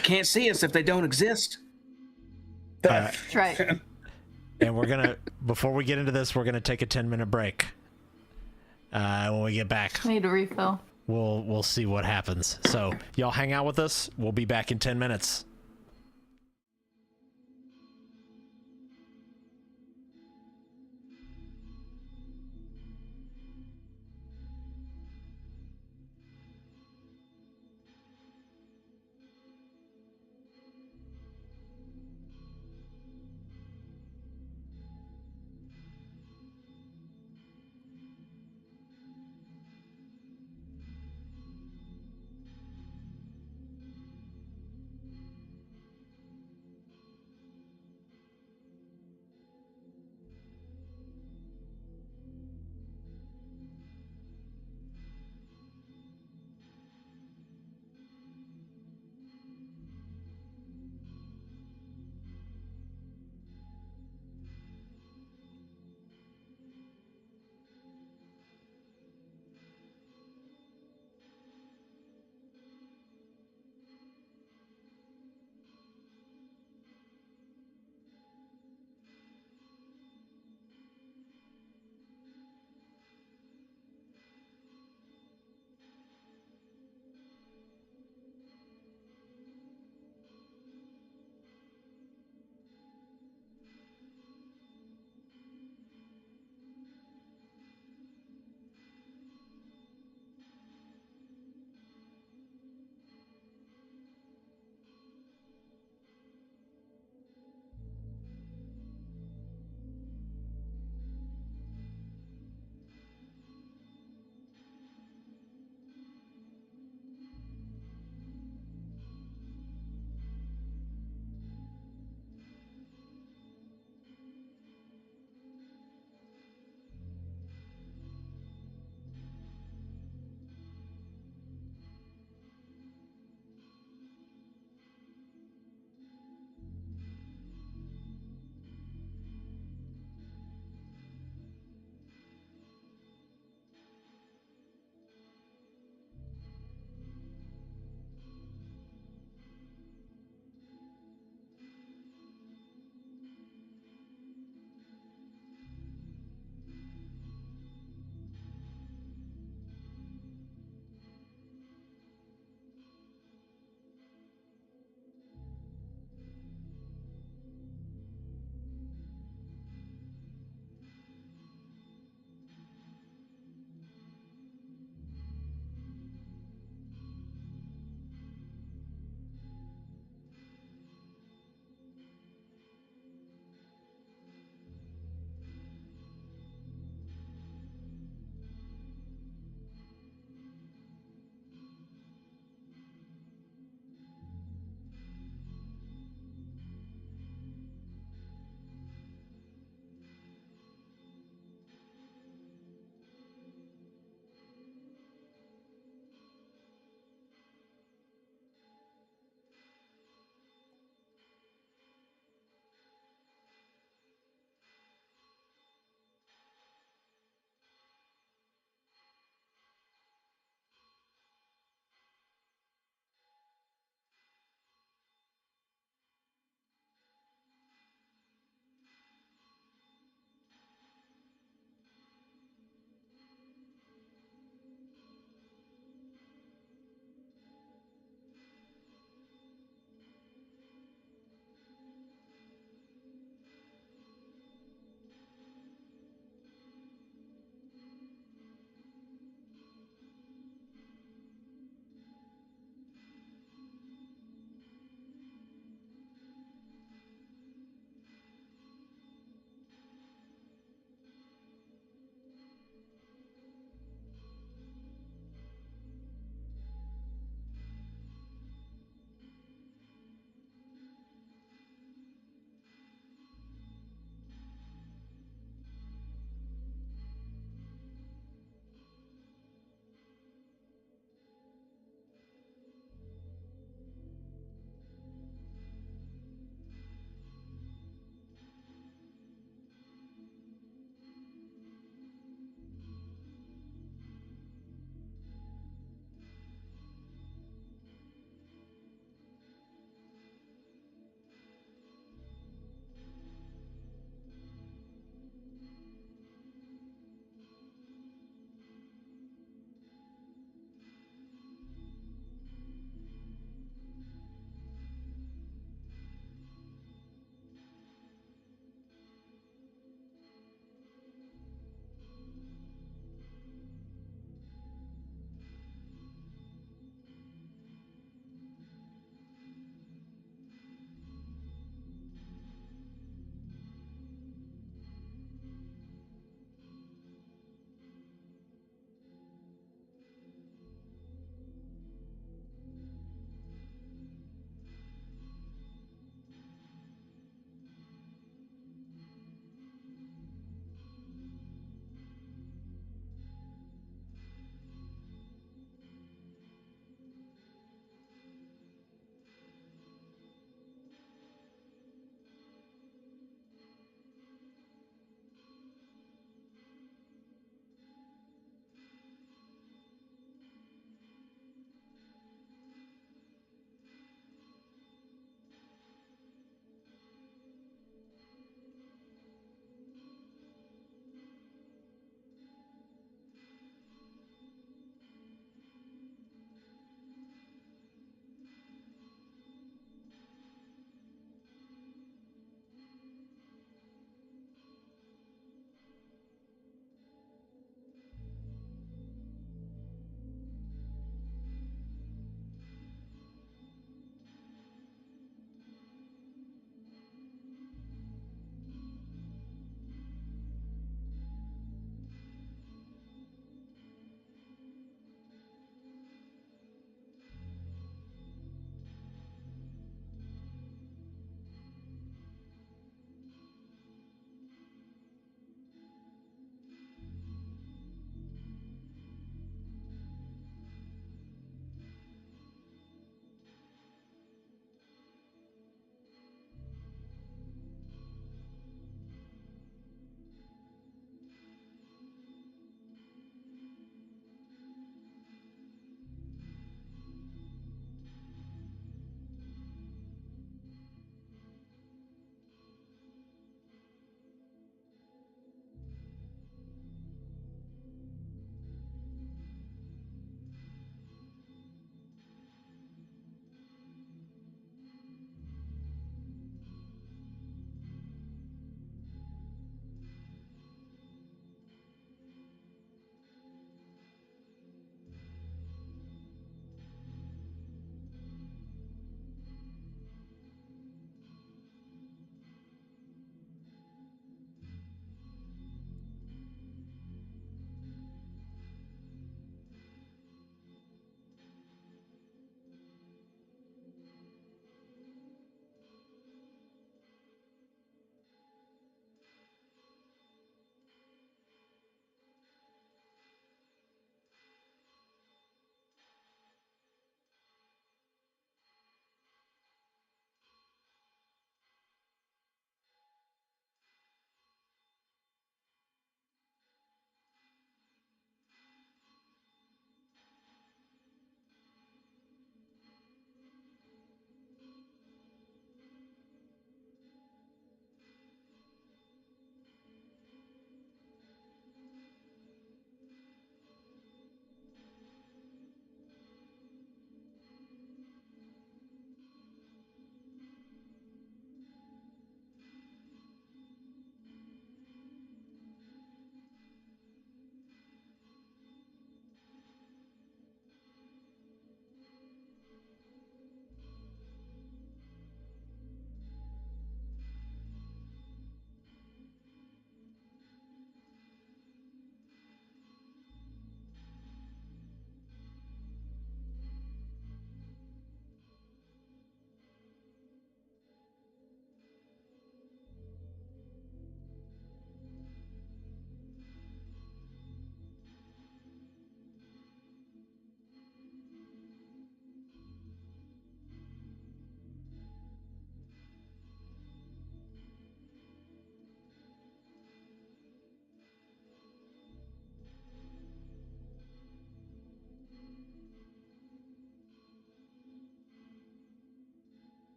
can't see us if they don't exist. That's right. And we're gonna, before we get into this, we're gonna take a 10-minute break. When we get back, I need a refill. we'll see what happens. So y'all hang out with us. We'll be back in 10 minutes.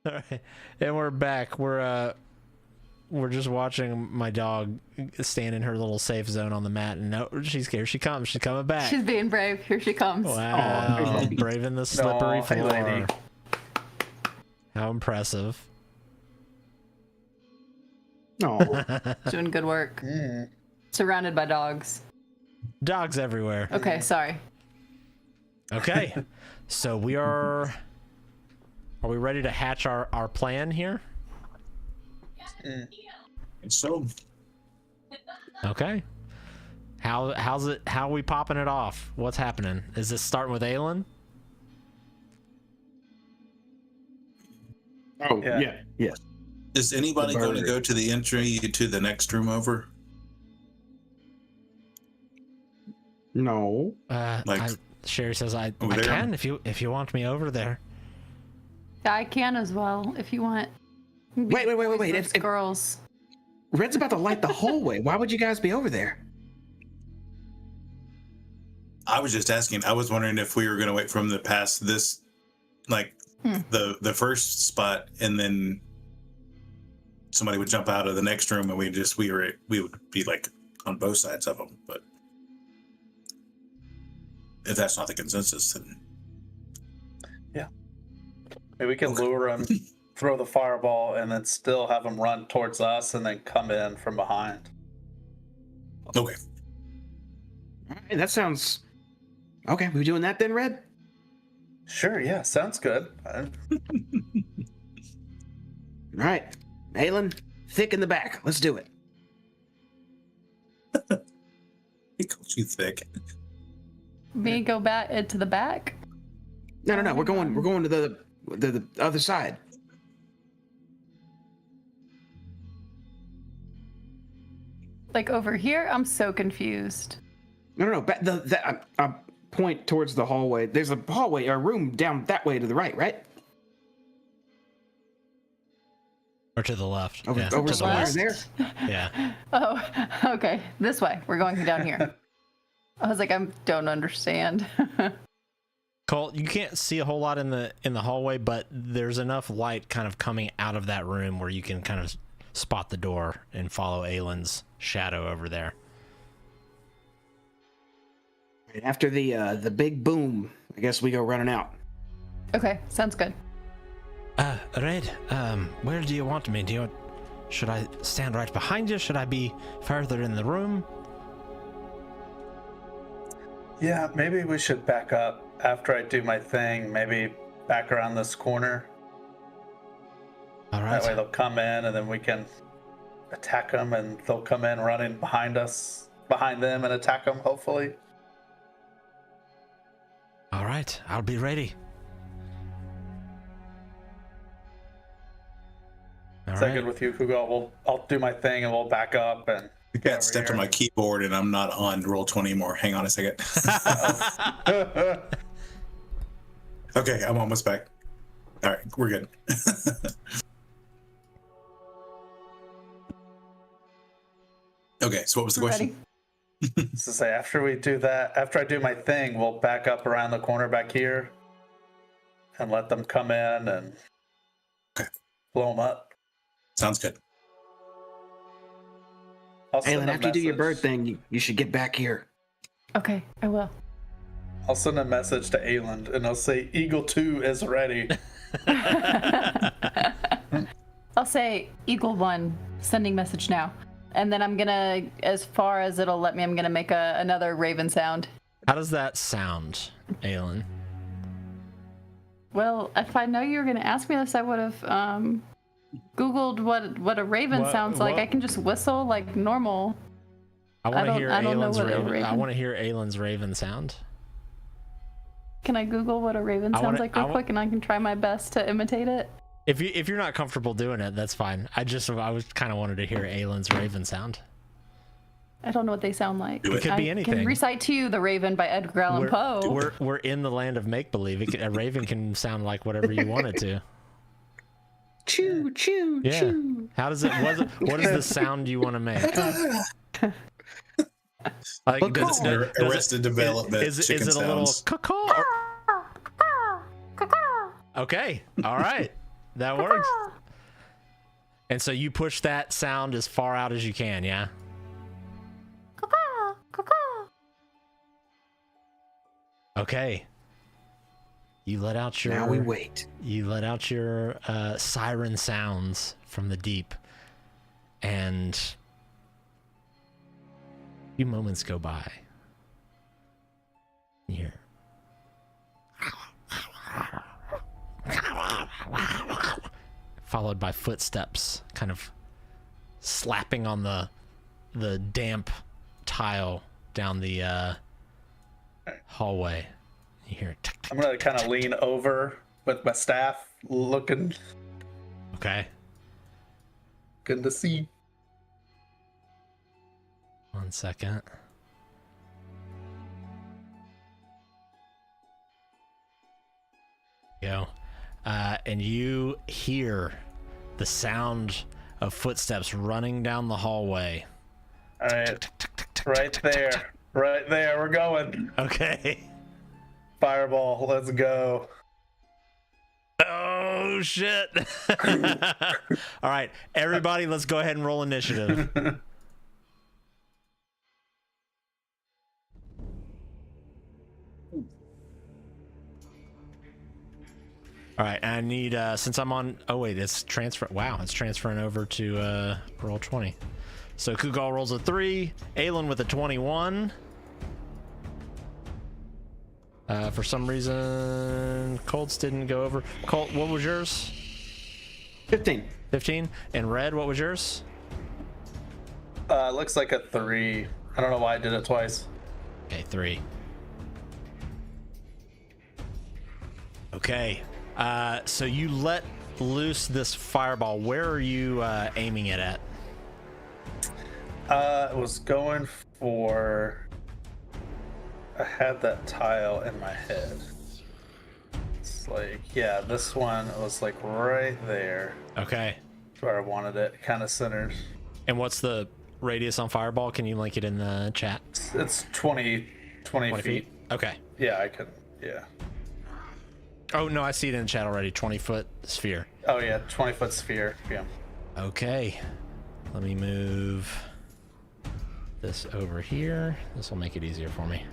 All right, and we're back. We're just watching my dog stand in her little safe zone on the mat, and no, she's here. She comes. She's coming back. She's being brave. Here she comes. Wow, braving the slippery Aw, hey, floor. lady. How impressive. Oh, Doing good work. Mm. Surrounded by dogs. Dogs everywhere. Okay, sorry. Okay, so we are we ready to hatch our plan here? And so, Okay. How's it? How are we popping it off? What's happening? Is this starting with Aelin? oh Yeah. yes. is anybody The going to burger. go to the entry to the next room over? No. Sherry says I Over there? can if you want me over there. I can as well if you want. Wait. It's girls. Red's about to light the hallway. Why would you guys be over there? I was just asking. I was wondering if we were going to wait for him to pass this, like the first spot, and then somebody would jump out of the next room, and we would be like on both sides of them. But if that's not the consensus, then Maybe we can lure him, throw the fireball, and then still have him run towards us, and then come in from behind. okay. All right, that sounds okay. We doing that then, Red? Sure, yeah, sounds good. All right, Aelin, thick in the back. Let's do it. He calls you thick. Me go back into the back. No. We're going to the other side. Like over here? I'm so confused. No. I point towards the hallway. There's a hallway, a room down that way to the right, right? Or to the left. Over, Yeah, over to the somewhere west. there. Yeah. Oh, okay. This way. We're going down here. I was like, I don't understand. Colt, you can't see a whole lot in the hallway, but there's enough light kind of coming out of that room where you can kind of spot the door and follow Aelin's shadow over there. After the big boom, I guess we go running out. Okay, sounds good. Red, where do you want me? Should I stand right behind you? Should I be further in the room? Yeah, maybe we should back up after I do my thing. Maybe back around this corner. All right. That way they'll come in, and then we can attack them, and they'll come in running behind them, and attack them, hopefully. All right, I'll be ready. All Is that right. good with you, Kugo? I'll do my thing, and we'll back up. And I got stepped on my keyboard, and I'm not on Roll20 anymore. Hang on a second. Okay, I'm almost back. All right, we're good. Okay, so what was the question? So say after we do that, after I do my thing, we'll back up around the corner back here, and let them come in and blow them up. Sounds good. I'll send Aelin, a after you do your bird message- thing, you should get back here. Okay, I will. I'll send a message to Aelin, and I'll say Eagle 2 is ready. I'll say Eagle 1, sending message now. And then I'm gonna, as far as it'll let me, I'm gonna make another raven sound. How does that sound, Aelin? Well, if I know you were gonna ask me this, I would have Googled what a raven sounds like. I can just whistle like normal. I want to hear I don't know Aelin's what a raven. I raven- want to hear Aelin's raven sound. Can I Google what a raven I sounds wanna- like I real wa- quick, and I can try my best to imitate it? If you're not comfortable doing it, that's fine. I was kind of wanted to hear Aelin's raven sound. I don't know what they sound like. Do it. It could be I anything. can recite to you The Raven by Edgar Allan Poe. We're in the land of make believe. A raven can sound like whatever you want it to. Choo, choo, Yeah. choo. How does it? What is the sound you want to make? Like, Arrested Development. Is chicken it a little sounds. caw? Okay. All right. That works. And so you push that sound as far out as you can, yeah? Okay. You let out your... Now we wait. You let out your siren sounds from the deep. And a few moments go by. You hear... followed by footsteps kind of slapping on the damp tile down the hallway. You hear I'm gonna kind of lean over with my staff, looking. Okay. Good to see. 1 second. Go. And you hear the sound of footsteps running down the hallway. All right, right there, right there. We're going. Okay. Fireball. Let's go. Oh shit! All right, everybody, let's go ahead and roll initiative. All right, I need since I'm on. Oh wait, it's transfer. Wow, it's transferring over to roll 20. So Kugal rolls a 3, Aelin with a 21. For some reason, Colts didn't go over. Colt, what was yours? 15. 15. And Red, what was yours? Looks like a 3. I don't know why I did it twice. Okay, 3. Okay. So you let loose this fireball. Where are you aiming it at? I was going for... I had that tile in my head. It's like, yeah, this one was like right there. Okay. That's where I wanted it. Kind of centered. And what's the radius on fireball? Can you link it in the chat? It's 20 feet. Okay. Yeah, I can. Yeah. Oh, no, I see it in the chat already. 20-foot sphere. Oh, yeah, 20-foot sphere. Yeah. Okay. Let me move this over here. This will make it easier for me.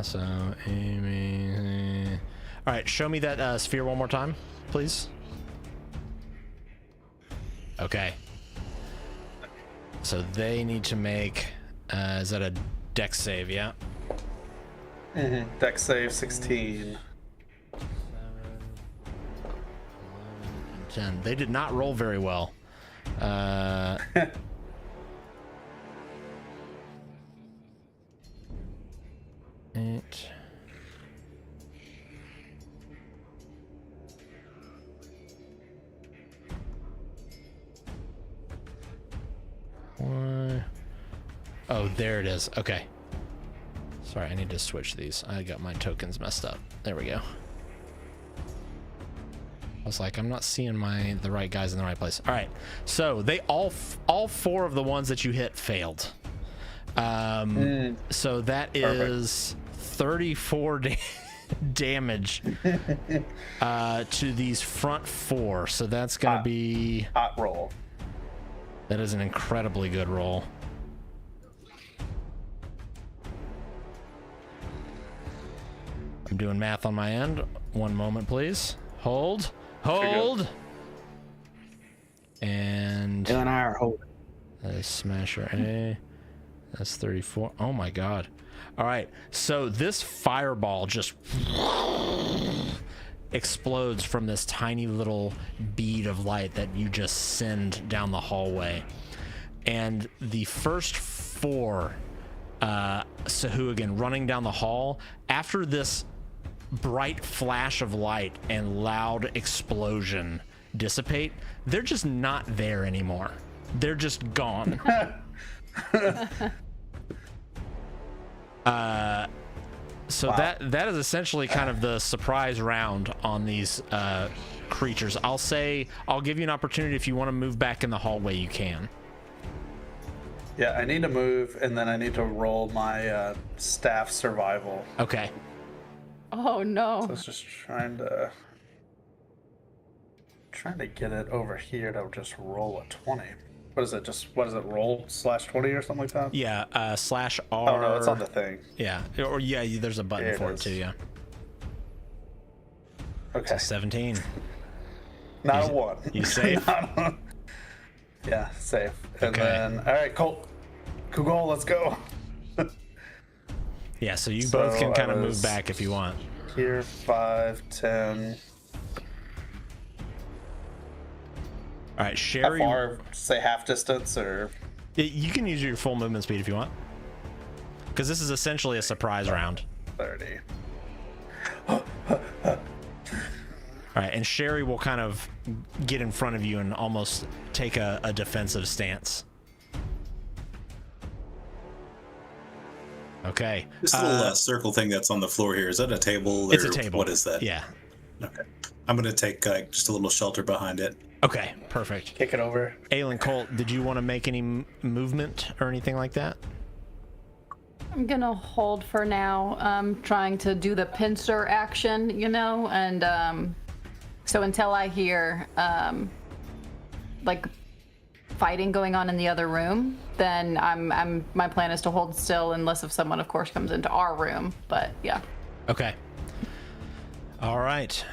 So aiming. All right, show me that sphere one more time, please. Okay. So they need to make. Is that a dex save? Yeah. Mm-hmm. Dex save 16. 10. They did not roll very well. 8. One. Oh, there it is. Okay. Sorry, I need to switch these. I got my tokens messed up. There we go. I was like, I'm not seeing the right guys in the right place. All right. So they all 4 of the ones that you hit failed. So that is 34 damage to these front 4. So that's going to be hot roll. That is an incredibly good roll. I'm doing math on my end. One moment, please. Hold. And Bill and I are holding. that is Smasher A. That's 34. Oh my god. All right. So this fireball just explodes from this tiny little bead of light that you just send down the hallway. And the first 4 Sahuagin running down the hall, after this bright flash of light and loud explosion dissipate, they're just not there anymore. They're just gone. So wow. that is essentially kind of the surprise round on these creatures. I'll give you an opportunity if you want to move back in the hallway, you can. Yeah, I need to move, and then I need to roll my staff survival. Okay. Oh So no. it's just trying to get it over here to just roll a 20. What is it? Roll /20 or something like that? Yeah, /R. Oh no, it's on the thing. Yeah, or yeah, there's a button There it for it is. too. Yeah. Okay. 17. Not You- a 1. you safe? Yeah, safe. And Okay. then, all right, Colt. Kugol, let's go. Yeah, so you So both can I kind of move was- back if you want. Here, 5, 10. All right, How Sherry. far? Say half distance or? You can use your full movement speed if you want, because this is essentially a surprise round. 30. All right, and Sherry will kind of get in front of you and almost take a defensive stance. Okay. This little circle thing that's on the floor here, is that a table? It's a or table. What is that? Yeah. Okay. I'm going to take just a little shelter behind it. Okay, perfect. Kick it over. Aelin, Colt, did you want to make any movement or anything like that? I'm gonna hold for now. Trying to do the pincer action, and so until I hear like fighting going on in the other room, then my plan is to hold still unless if someone of course comes into our room. But yeah. Okay. All right.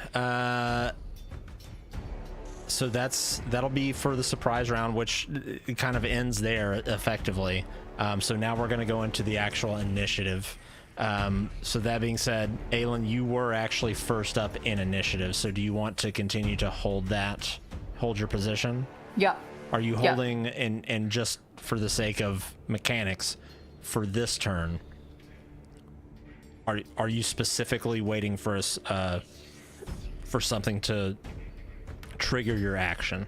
So that'll be for the surprise round, which it kind of ends there effectively. So now we're going to go into the actual initiative. So that being said, Aelin, you were actually first up in initiative. So do you want to continue to hold your position? Yeah. Are you Yeah. holding, and just for the sake of mechanics, for this turn, are you specifically waiting for us for something to trigger your action?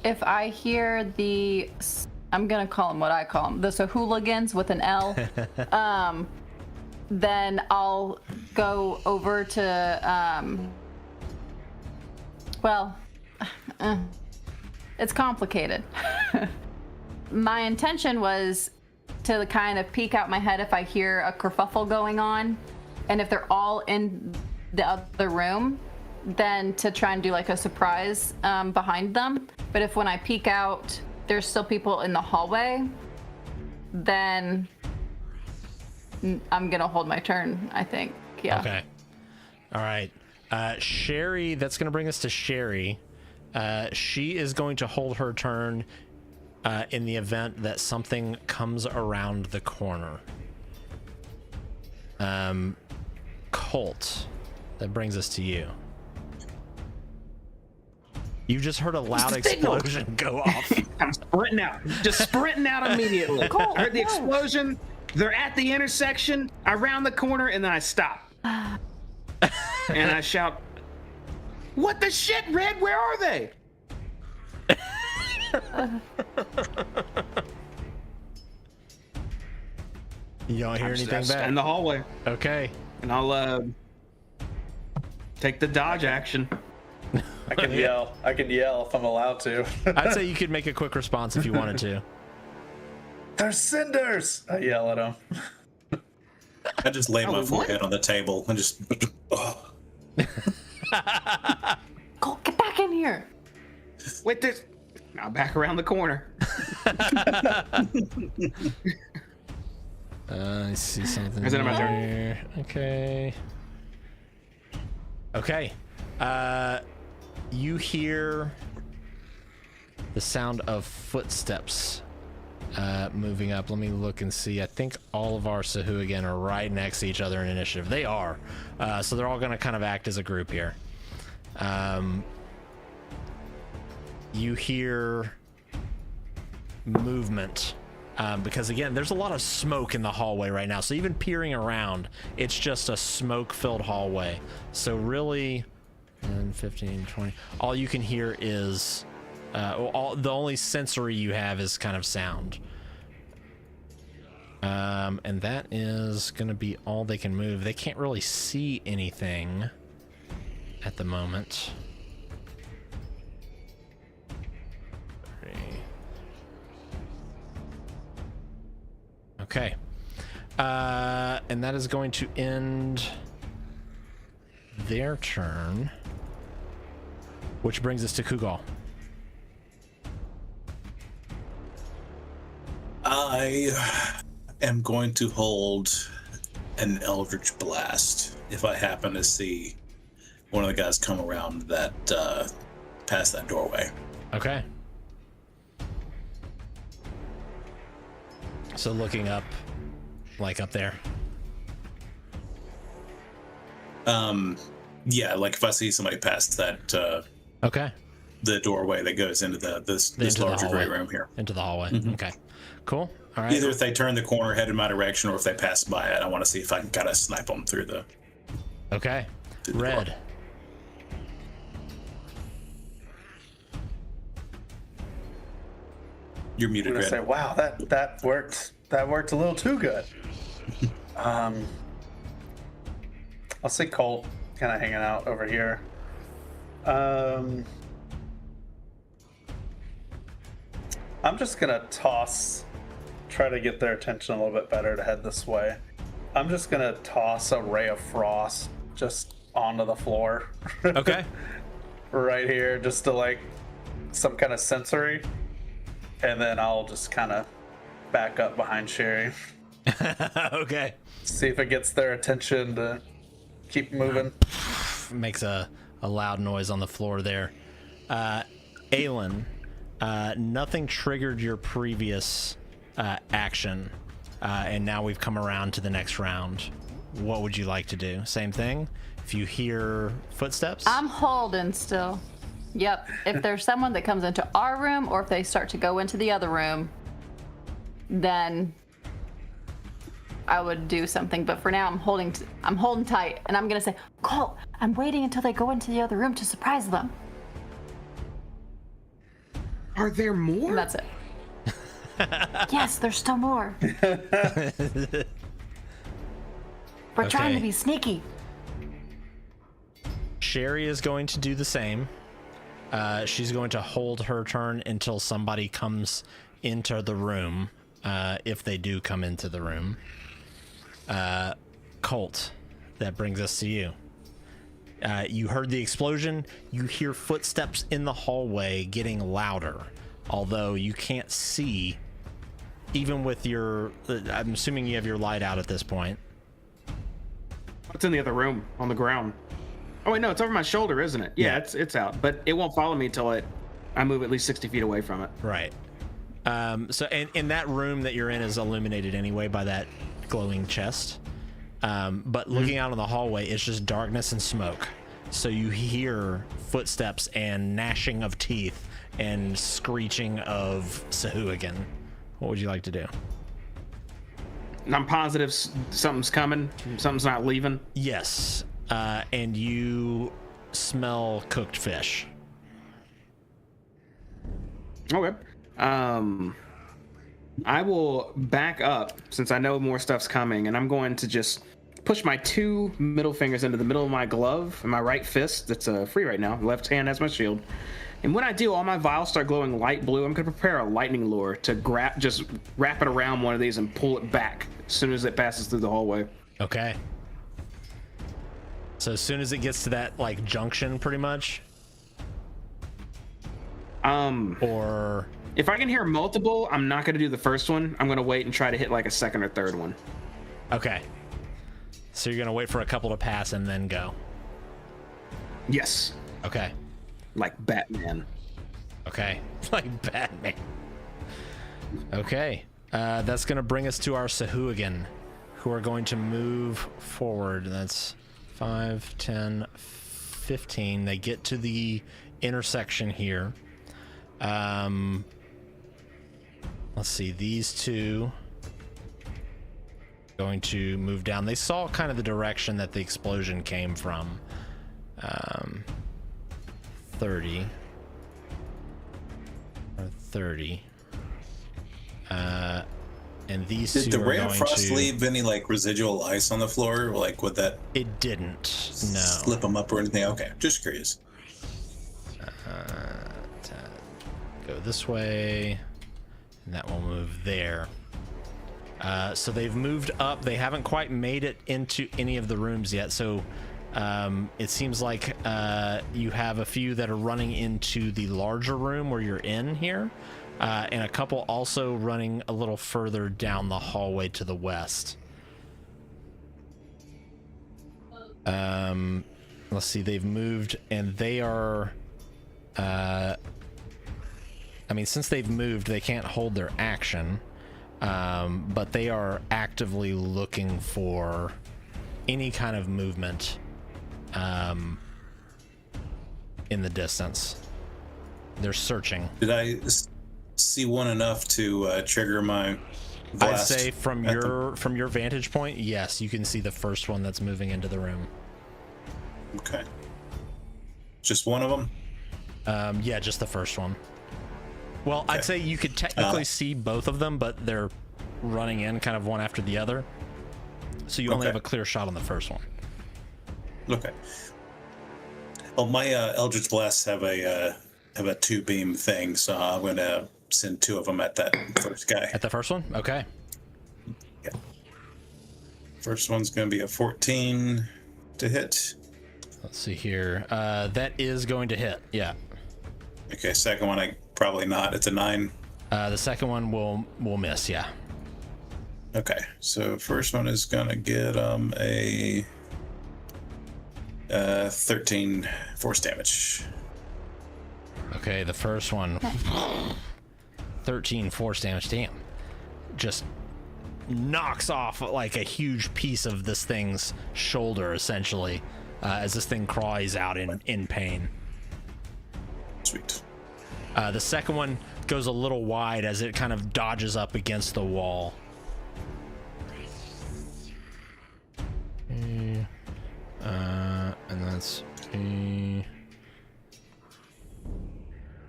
If I hear I'm gonna call them what I call them, the hooligans with an L, then I'll go over to, it's complicated. My intention was to kind of peek out my head if I hear a kerfuffle going on, and if they're all in the other room, then to try and do like a surprise behind them. But if when I peek out, there's still people in the hallway, then I'm gonna hold my turn, I think. Yeah. Okay. All right. Sherry, that's going to bring us to Sherry. She is going to hold her turn in the event that something comes around the corner. Colt, that brings us to you. You just heard a loud the signal? explosion go off. I'm sprinting out. Just sprinting out immediately. I heard the explosion. They're at the intersection. I round the corner and then I stop. And I shout, "What the shit, Red? Where are they?" You don't hear anything That's back? in the hallway. Okay. And I'll take the dodge action. I can yell. I can yell if I'm allowed to. I'd say you could make a quick response if you wanted to. There's cinders! I yell at him. I just lay my what? forehead on the table and just. Oh. Colt, get back in here. Wait, there's. Now back around the corner. I see something. Is it my turn? here. Okay. Okay. You hear the sound of footsteps moving up. Let me look and see. I think all of our Sahu again are right next to each other in initiative. They are. So they're all going to kind of act as a group here. You hear movement. Because again, there's a lot of smoke in the hallway right now. So even peering around, it's just a smoke-filled hallway. So really, 10, 15, 20, all you can hear is, the only sensory you have is kind of sound. And that is going to be all they can move. They can't really see anything at the moment. Okay. And that is going to end their turn, which brings us to Kugal. I am going to hold an Eldritch Blast if I happen to see one of the guys come around that past that doorway. Okay. So looking up, like up there. Yeah, like if I see somebody past that Okay. the doorway that goes into this Into the larger hallway. great room here. Into the hallway. Mhm. Okay. Cool. All right. Either if they turn the corner, head in my direction, or if they pass by it, I want to see if I can kind of snipe them through the. Okay. through the Red. door. You're I'm muted, gonna Red. say, wow, that worked. That worked a little too good. I'll see Colt kind of hanging out over here. I'm just gonna try to get their attention a little bit better to head this way. I'm just gonna toss a ray of frost just onto the floor. Okay. Right here, just to like some kind of sensory, and then I'll just kind of back up behind Sherry, Okay. see if it gets their attention to keep moving. Makes a loud noise on the floor there. Aelin, nothing triggered your previous action, and now we've come around to the next round. What would you like to do? Same thing? If you hear footsteps? I'm holding still. Yep. If there's someone that comes into our room, or if they start to go into the other room, then I would do something. But for now, I'm holding tight, and I'm gonna say, Colt, I'm waiting until they go into the other room to surprise them. Are there more? And that's it. Yes, there's still more. We're trying Okay. to be sneaky. Sherry is going to do the same. She's going to hold her turn until somebody comes into the room, if they do come into the room. Colt, that brings us to you. You heard the explosion. You hear footsteps in the hallway getting louder, although you can't see, even with your... I'm assuming you have your light out at this point. It's in the other room on the ground. Oh wait, no, it's over my shoulder, isn't it? Yeah, it's out, but it won't follow me until I move at least 60 feet away from it. Right. So, and that room that you're in is illuminated anyway by that glowing chest. But looking out in the hallway, it's just darkness and smoke. So you hear footsteps and gnashing of teeth and screeching of Sahuagin. What would you like to do? And I'm positive something's coming. Something's not leaving. Yes. And you smell cooked fish. Okay. I will back up since I know more stuff's coming, and I'm going to just push my two middle fingers into the middle of my glove and my right fist that's free right now. Left hand has my shield. And when I do, all my vials start glowing light blue. I'm going to prepare a lightning lure to just wrap it around one of these and pull it back as soon as it passes through the hallway. Okay. So as soon as it gets to that, like, junction, pretty much? Or... If I can hear multiple, I'm not going to do the first one. I'm going to wait and try to hit, like, a second or third one. Okay. So you're going to wait for a couple to pass and then go? Yes. Okay. Like Batman. Okay. Like Batman. Okay. That's going to bring us to our Sahuagin, who are going to move forward. That's 5, 10, 15. They get to the intersection here. Let's see. These two going to move down. They saw kind of the direction that the explosion came from. 30. Or 30. And these Did two the are ray going of frost to... leave any like residual ice on the floor? Or, like, would that It didn't. No. slip them up or anything? Okay, just curious. Go this way, and that will move there. So they've moved up. They haven't quite made it into any of the rooms yet. So it seems like you have a few that are running into the larger room where you're in here, and a couple also running a little further down the hallway to the west. Let's see, they've moved, and they are... I mean, since they've moved, they can't hold their action, but they are actively looking for any kind of movement in the distance. They're searching. Did I see one enough to trigger my blast? I'd say from your vantage point, yes, you can see the first one that's moving into the room. Okay. Just one of them? Yeah, just the first one. Well, okay. I'd say you could technically see both of them, but they're running in kind of one after the other. So you only have a clear shot on the first one. Okay. Well, my Eldritch Blasts have a 2-beam thing, so I'm going to send 2 of them at that first guy. At the first one? Okay. Yeah. First one's going to be a 14 to hit. Let's see here. That is going to hit. Yeah. Okay. Second one, I probably not. It's a 9. The second one will miss. Yeah. Okay. So first one is going to get a 13 force damage. Okay. The first one, 13 force damage. Damn. Just knocks off like a huge piece of this thing's shoulder, essentially. As this thing cries out in pain. Sweet. The second one goes a little wide as it kind of dodges up against the wall. And that's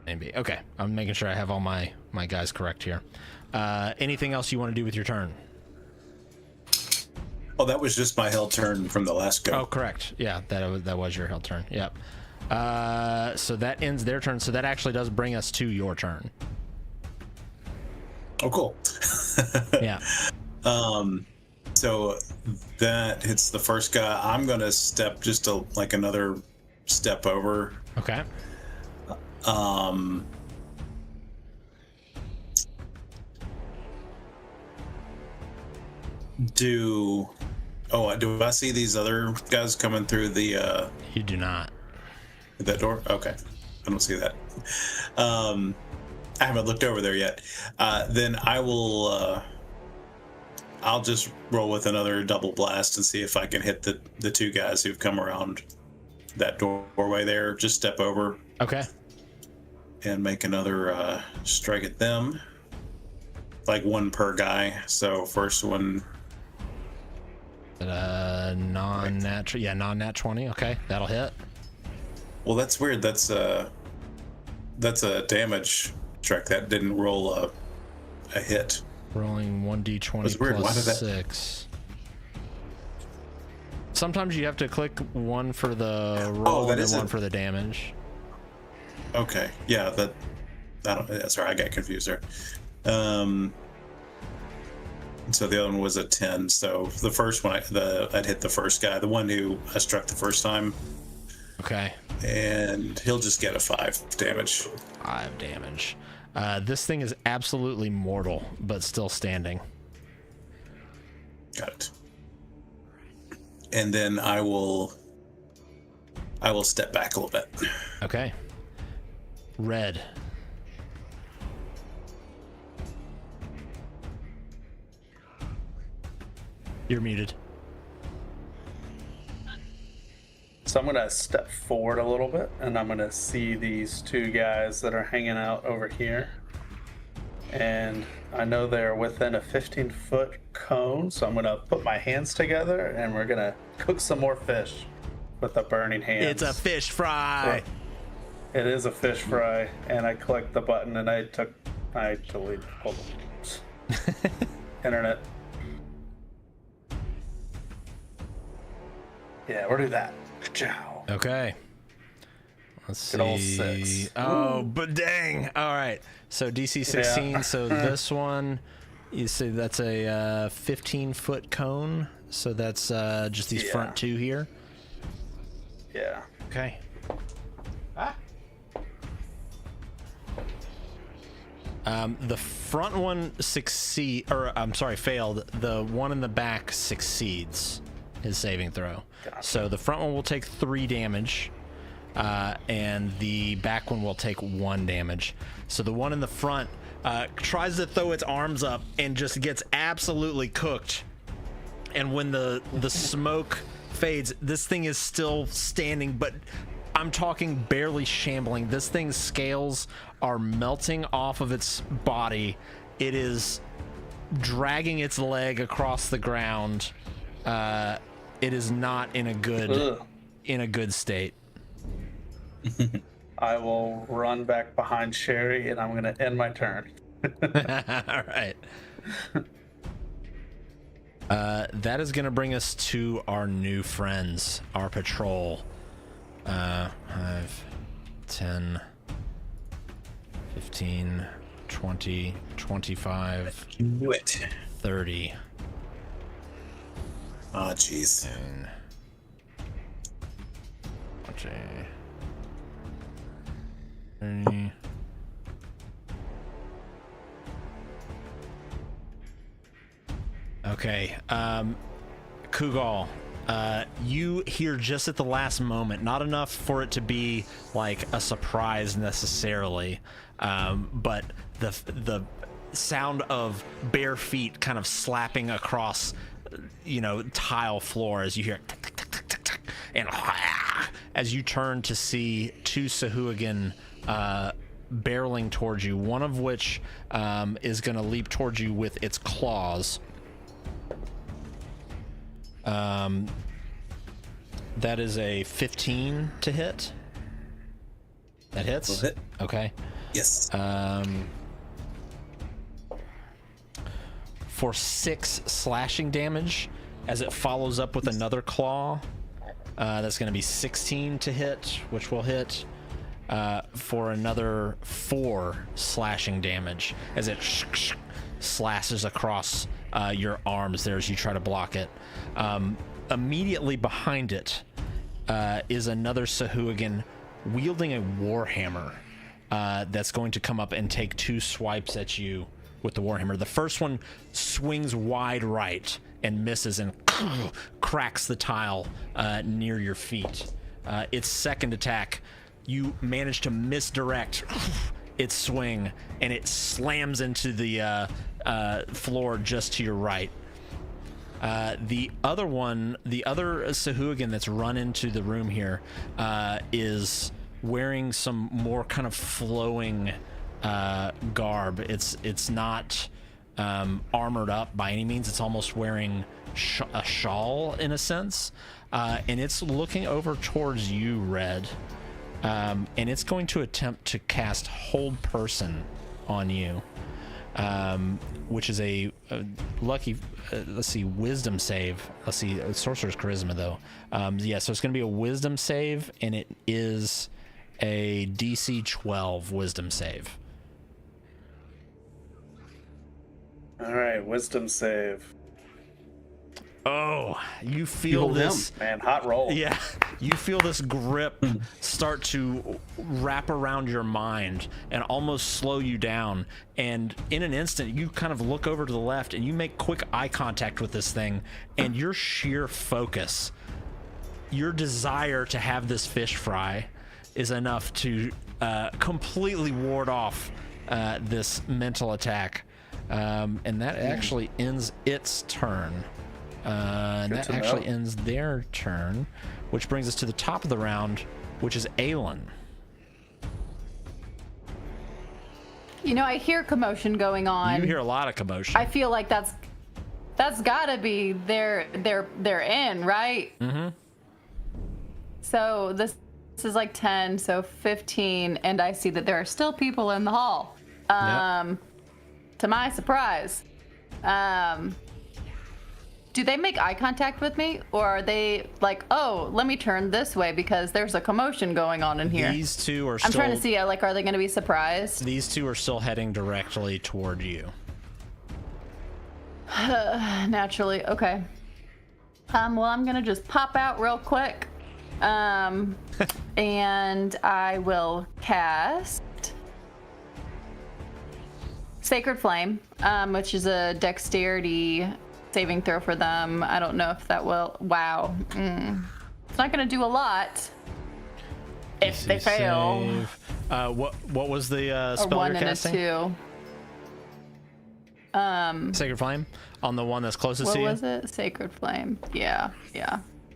maybe. Okay, I'm making sure I have all my guys correct here. Anything else you want to do with your turn? Oh, that was just my held turn from the last go. Oh, correct. Yeah, that was your held turn. Yep. So that ends their turn. So that actually does bring us to your turn. Oh, cool. Yeah. So that hits the first guy. I'm gonna step just another step over. Okay. Do I see these other guys coming through the You do not. That door? Okay. I don't see that. I haven't looked over there yet. Then I will I'll just roll with another double blast and see if I can hit the 2 guys who've come around that doorway there. Just step over. Okay. And make another strike at them. Like 1 per guy. So first one. Non-nat, yeah, non-nat 20. Okay, that'll hit. Well, that's weird. That's a damage check. That didn't roll a hit. Rolling 1d20 plus 6. Sometimes you have to click 1 for the roll and then 1 for the damage. Okay, yeah, sorry, I got confused there. So the other one was a 10. So the first one, I'd hit the first guy, the one who I struck the first time. Okay. And he'll just get a 5 damage. 5 damage. This thing is absolutely mortal, but still standing. Got it. And then I will step back a little bit. Okay. Red. You're muted. So I'm going to step forward a little bit, and I'm going to see these 2 guys that are hanging out over here. And I know they're within a 15-foot cone, so I'm going to put my hands together, and we're going to cook some more fish with the burning hands. It's a fish fry. It is a fish fry, and I clicked the button, and I deleted. Hold on. Internet. Yeah, we'll do that. Ciao. Okay. Let's Good old see. 6. Oh, but dang. All right. So DC 16. Yeah. So this one You see that's a 15-foot cone, so that's just these front two here. Yeah. Okay. The front one failed. The one in the back succeeds his saving throw. Gotcha. So the front one will take 3 damage, and the back one will take 1 damage. So the one in the front tries to throw its arms up and just gets absolutely cooked. And when the smoke fades, this thing is still standing, but I'm talking barely shambling. This thing's scales are melting off of its body. It is dragging its leg across the ground. It is not in a good state. I will run back behind Sherry, and I'm going to end my turn. All right. That is going to bring us to our new friends, our patrol. 5, 10, 15, 20, 25, Do it. 30. Oh, jeez. 20, 30. Okay, Kugal, you hear just at the last moment, not enough for it to be like a surprise necessarily, but the sound of bare feet kind of slapping across, tile floor as you hear tick, tick, tick, tick, tick, tick, and as you turn to see 2 Sahuagin barreling towards you, one of which is going to leap towards you with its claws. That is a 15 to hit. That hits? Will hit. Okay. Yes. For 6 slashing damage, as it follows up with another claw. That's going to be 16 to hit, which will hit. For another 4 slashing damage, as it slashes across your arms there as you try to block it. Immediately behind it is another Sahuagin wielding a warhammer that's going to come up and take 2 swipes at you with the warhammer. The first one swings wide right and misses and cracks the tile near your feet. Its second attack, you manage to misdirect its swing, and it slams into the floor just to your right. The other Sahuagin that's run into the room here is wearing some more kind of flowing garb. It's not armored up by any means. It's almost wearing a shawl in a sense, and it's looking over towards you, Red, and it's going to attempt to cast Hold Person on you. Which is a lucky, let's see, wisdom save. Let's see, sorcerer's charisma though. So it's going to be a wisdom save, and it is a DC 12 wisdom save. All right, wisdom save. Oh, you feel this, man, hot roll. Yeah, you feel this grip start to wrap around your mind and almost slow you down. And in an instant, you kind of look over to the left and you make quick eye contact with this thing, and your sheer focus, your desire to have this fish fry is enough to completely ward off this mental attack. And that actually ends its turn. And that actually ends their turn, which brings us to the top of the round, which is Aelin. I hear commotion going on. You hear a lot of commotion. I feel like that's gotta be their end, right? Mm-hmm. So this is like 10, so 15, and I see that there are still people in the hall. Yep. To my surprise. Do they make eye contact with me, or are they like, oh, let me turn this way because there's a commotion going on in here? These two are still... I'm trying to see, are they going to be surprised? These two are still heading directly toward you. Naturally, okay. Well, I'm gonna just pop out real quick. And I will cast Sacred Flame, which is a dexterity saving throw for them. I don't know if that will. Wow. It's not gonna do a lot if they fail. What was the spell A 1 you're and casting? a 2. Sacred Flame on the one that's closest to you. What was it? Sacred Flame. Yeah.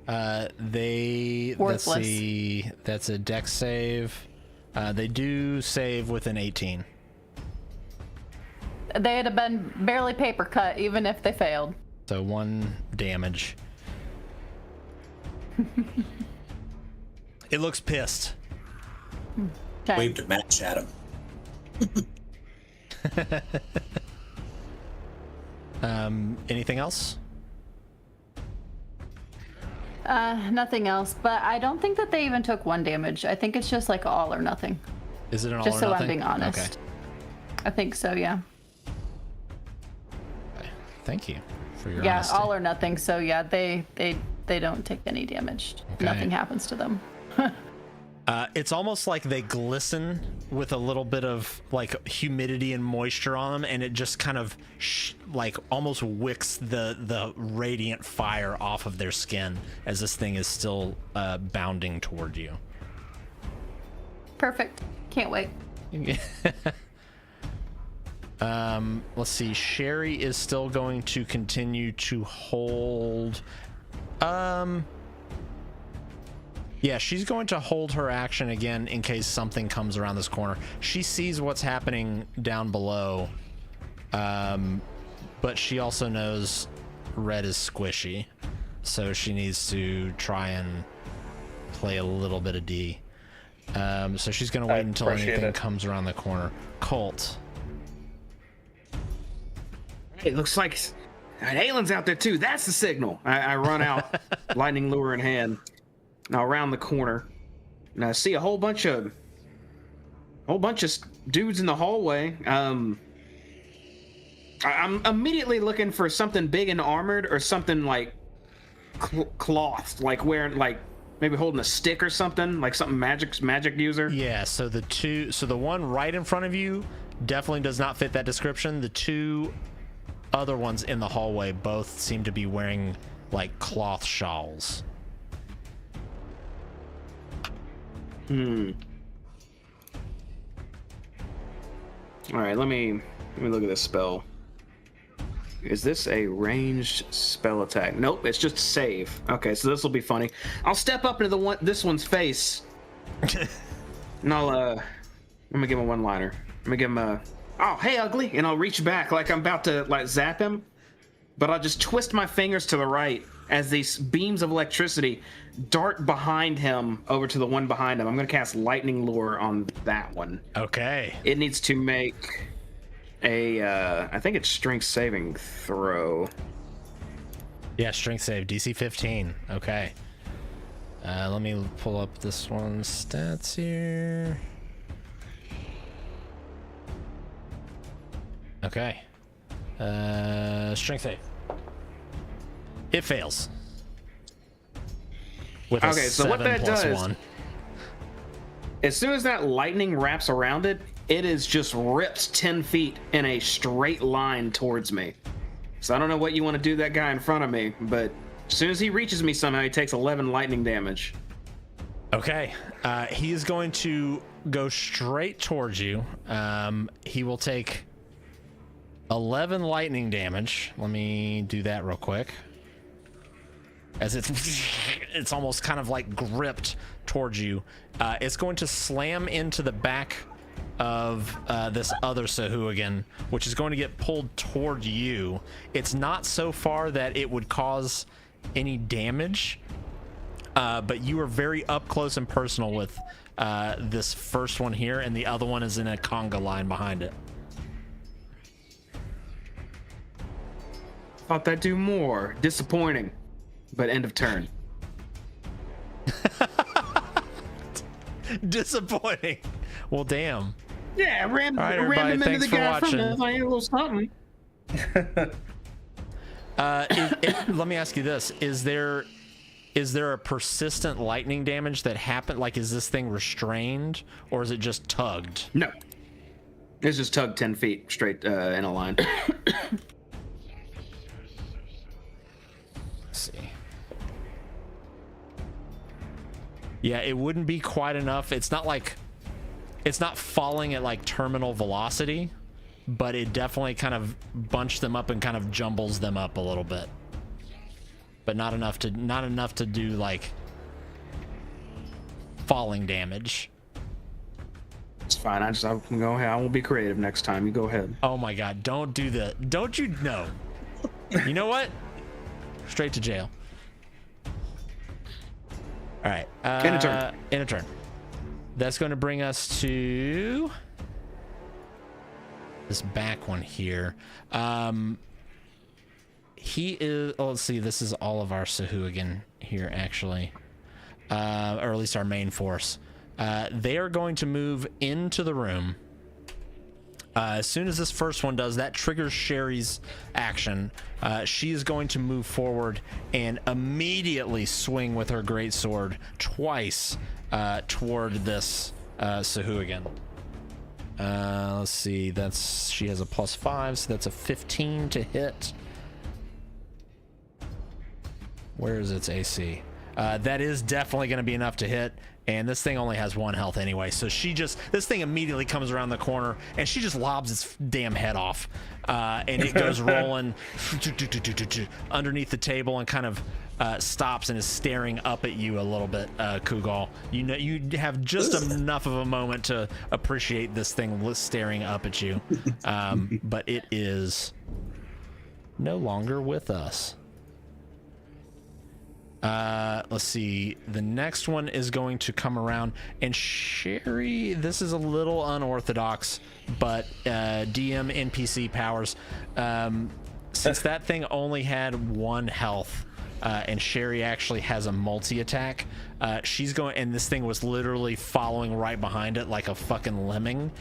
Let's Worthless. see. That's a dex save. They do save with an 18. They'd have been barely paper cut even if they failed. So 1 damage. It looks pissed. Okay. Waved a match at him. Anything else? Nothing else, but I don't think that they even took 1 damage. I think it's just like all or nothing. Is it an all Just or so nothing? I'm being honest. Okay. I think so, yeah. Okay. Thank you for your Yeah, honesty. all or nothing. So yeah, they don't take any damage. Okay. Nothing happens to them. It's almost like they glisten with a little bit of like humidity and moisture on them, and it just kind of like almost wicks the radiant fire off of their skin as this thing is still bounding toward you. Perfect. Can't wait. Let's see. Sherry is still going to continue to hold. Yeah, she's going to hold her action again in case something comes around this corner. She sees what's happening down below, but she also knows red is squishy, so she needs to try and play a little bit of D. So she's going to wait until anything comes around the corner. Colt. It looks like Aylin's out there too. That's the signal. I run out, lightning lure in hand. Now around the corner, and I see a whole bunch of dudes in the hallway. I'm immediately looking for something big and armored, or something like cloth, like wearing, like maybe holding a stick or something, like something magic user. Yeah. So the one right in front of you definitely does not fit that description. The 2 other ones in the hallway both seem to be wearing like cloth shawls. All right, let me look at this spell. Is this a ranged spell attack? Nope, it's just save. Okay, so this will be funny. I'll step up into this one's face, and I'm gonna give him a one-liner. I'm gonna give him a, "Oh, hey, ugly," and I'll reach back like I'm about to like zap him, but I'll just twist my fingers to the right as these beams of electricity dart behind him over to the one behind him. I'm gonna cast Lightning Lure on that one. Okay. It needs to make a, I think it's strength saving throw. Yeah, strength save, DC 15. Okay. Let me pull up this one's stats here. Okay. Strength save. It fails. With a Okay, so what 7 that plus does- 1. As soon as that lightning wraps around it, it is just ripped 10 feet in a straight line towards me. So I don't know what you want to do to that guy in front of me, but as soon as he reaches me somehow, he takes 11 lightning damage. Okay. He is going to go straight towards you. He will take 11 lightning damage. Let me do that real quick. As it's almost kind of like gripped towards you. It's going to slam into the back of this other Sahuagin, which is going to get pulled toward you. It's not so far that it would cause any damage, but you are very up close and personal with this first one here, and the other one is in a conga line behind it. Thought that'd do more. Disappointing. But end of turn. Disappointing. Well, damn. Yeah, All right, everybody, ran him into thanks the for guy watching. from a little something. Let me ask you this: Is there a persistent lightning damage that happened? Like, is this thing restrained, or is it just tugged? No. It's just tugged 10 feet straight in a line. Let's see. Yeah, it wouldn't be quite enough. It's not falling at like terminal velocity, but it definitely kind of bunched them up and kind of jumbles them up a little bit. But not enough to do like falling damage. It's fine. I can go ahead. I will be creative next time. You go ahead. Oh my god, don't do that. Don't you know? You know what? Straight to jail. All right. In a turn. In a turn. That's going to bring us to this back one here. He is. Oh, let's see. This is all of our Sahuagin here, actually, or at least our main force. They are going to move into the room. As soon as this first one does, that triggers Sherry's action. She is going to move forward and immediately swing with her greatsword twice toward this Sahuagin. Let's see. She has a +5, so that's a 15 to hit. Where is its AC? That is definitely going to be enough to hit. And this thing only has 1 health anyway. So this thing immediately comes around the corner and she just lobs its damn head off. And it goes rolling underneath the table and kind of stops and is staring up at you a little bit, Kugal. You know, you have just enough of a moment to appreciate this thing staring up at you. But it is no longer with us. Let's see. The next one is going to come around, and Sherry, this is a little unorthodox, but DM NPC powers. Since that thing only had 1 health, and Sherry actually has a multi-attack, she's going, and this thing was literally following right behind it like a fucking lemming.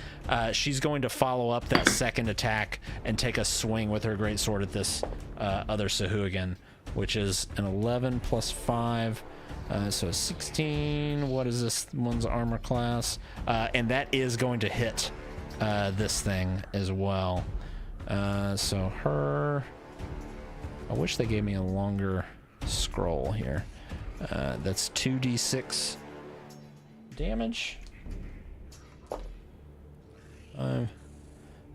She's going to follow up that second attack and take a swing with her greatsword at this other Sahuagin, which is an 11 plus 5, so 16. What is this one's armor class? And that is going to hit this thing as well. So her, I wish they gave me a longer scroll here. That's 2d6 damage. 5,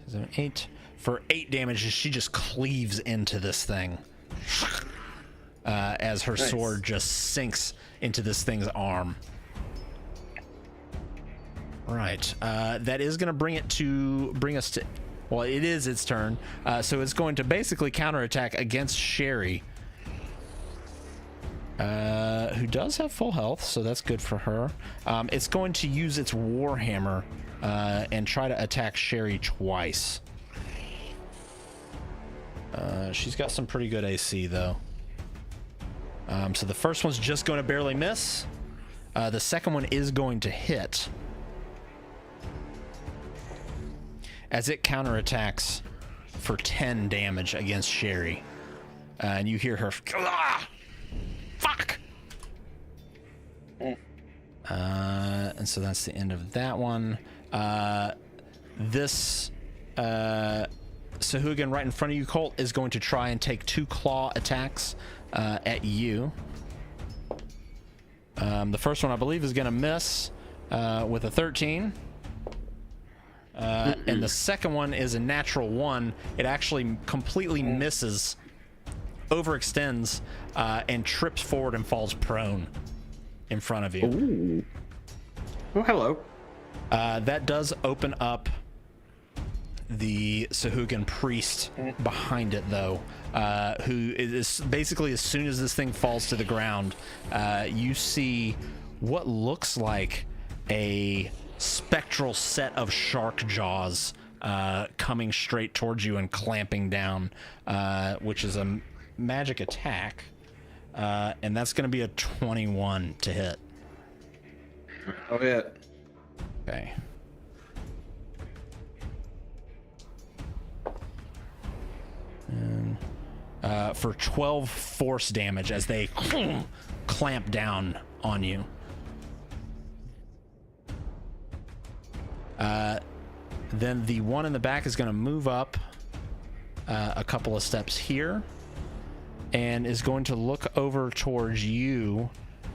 7, 8. For 8 damage, she just cleaves into this thing. As her sword just sinks into this thing's arm. Right. That is going to bring us to. Well, it is its turn. So it's going to basically counterattack against Sherry, who does have full health, so that's good for her. It's going to use its warhammer and try to attack Sherry twice. She's got some pretty good AC though. So the first one's just going to barely miss. The second one is going to hit, as it counterattacks for 10 damage against Sherry. And you hear her, "Ah, fuck!" And so that's the end of that one. This Sahuagin right in front of you, Colt, is going to try and take 2 claw attacks at you. The first one, I believe, is going to miss with a 13. And the second one is a natural 1. It actually completely misses, overextends, and trips forward and falls prone in front of you. Ooh. Oh, hello. That does open up the Sahuagin priest behind it, though, who is basically, as soon as this thing falls to the ground, you see what looks like a spectral set of shark jaws coming straight towards you and clamping down, which is a magic attack, and that's going to be a 21 to hit. Oh, yeah. Okay. And for 12 force damage as they clamp down on you. Then the one in the back is going to move up a couple of steps here and is going to look over towards you,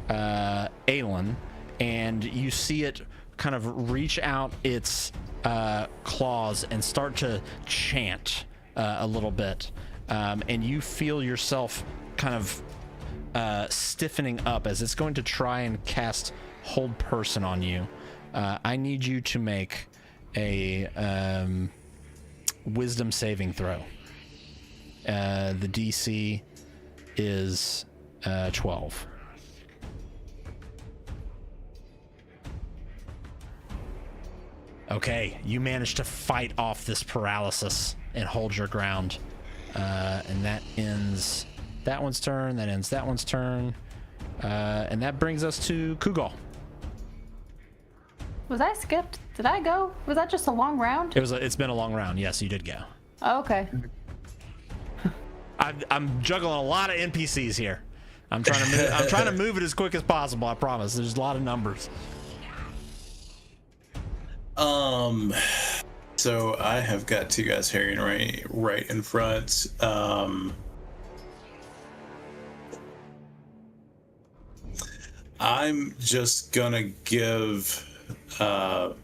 Aelin, and you see it kind of reach out its claws and start to chant a little bit. And you feel yourself kind of stiffening up as it's going to try and cast Hold Person on you. I need you to make a wisdom saving throw. The DC is 12. Okay, you managed to fight off this paralysis and hold your ground. And that ends that one's turn, that ends that one's turn. And that brings us to Kugal. Was I skipped? Did I go? Was that just a long round? It's been a long round. Yes, you did go. Oh, okay. I'm juggling a lot of NPCs here. I'm trying to move it as quick as possible. I promise. There's a lot of numbers. So I have got two guys harrying right in front. I'm just gonna give the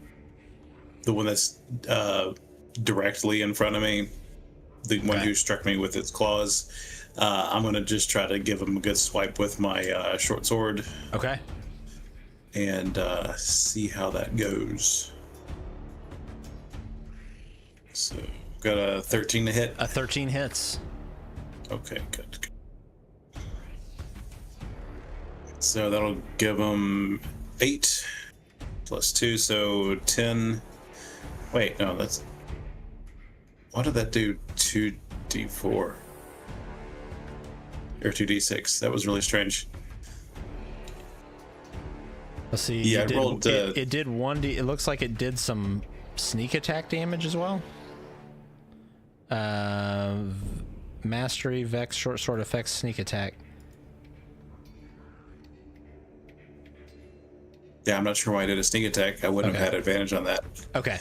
one that's directly in front of me, the one who struck me with its claws. I'm gonna just try to give him a good swipe with my short sword. Okay. And see how that goes. So got a 13 to hit. A 13 hits. Okay, good. So that'll give him 8 plus 2, so 10. Wait, no, that's... What did that do? 2d4 or 2d6? That was really strange. Let's see. Yeah, it rolled. Did, it did 1d. It looks like it did some sneak attack damage as well. Mastery, Vex, short sword effects, sneak attack. Yeah, I'm not sure why I did a sneak attack. I wouldn't have had advantage on that. Okay.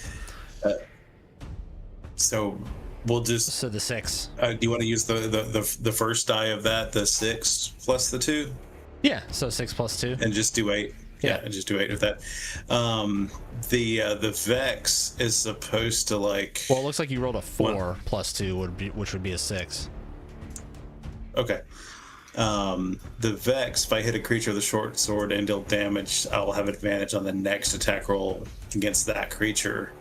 So we'll just. So the 6. Do you want to use the first die of that, the 6 plus the 2? Yeah. So 6 plus 2. And just do 8. Yeah, and just do 8 with that. The Vex is supposed to like. Well, it looks like you rolled a 4 plus 2 which would be a 6. Okay. The Vex, if I hit a creature with a short sword and deal damage, I'll have advantage on the next attack roll against that creature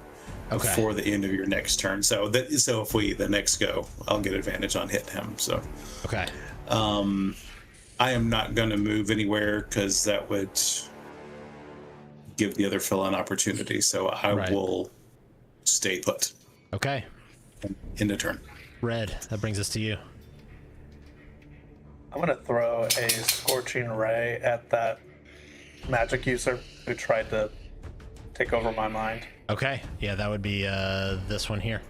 before the end of your next turn. So if the next go, I'll get advantage on hitting him. So okay. I am not going to move anywhere because that would give the other fellow an opportunity. So I will stay put. Okay. End of turn. Red, that brings us to you. I'm gonna throw a Scorching Ray at that magic user who tried to take over my mind. Okay, yeah, that would be this one here.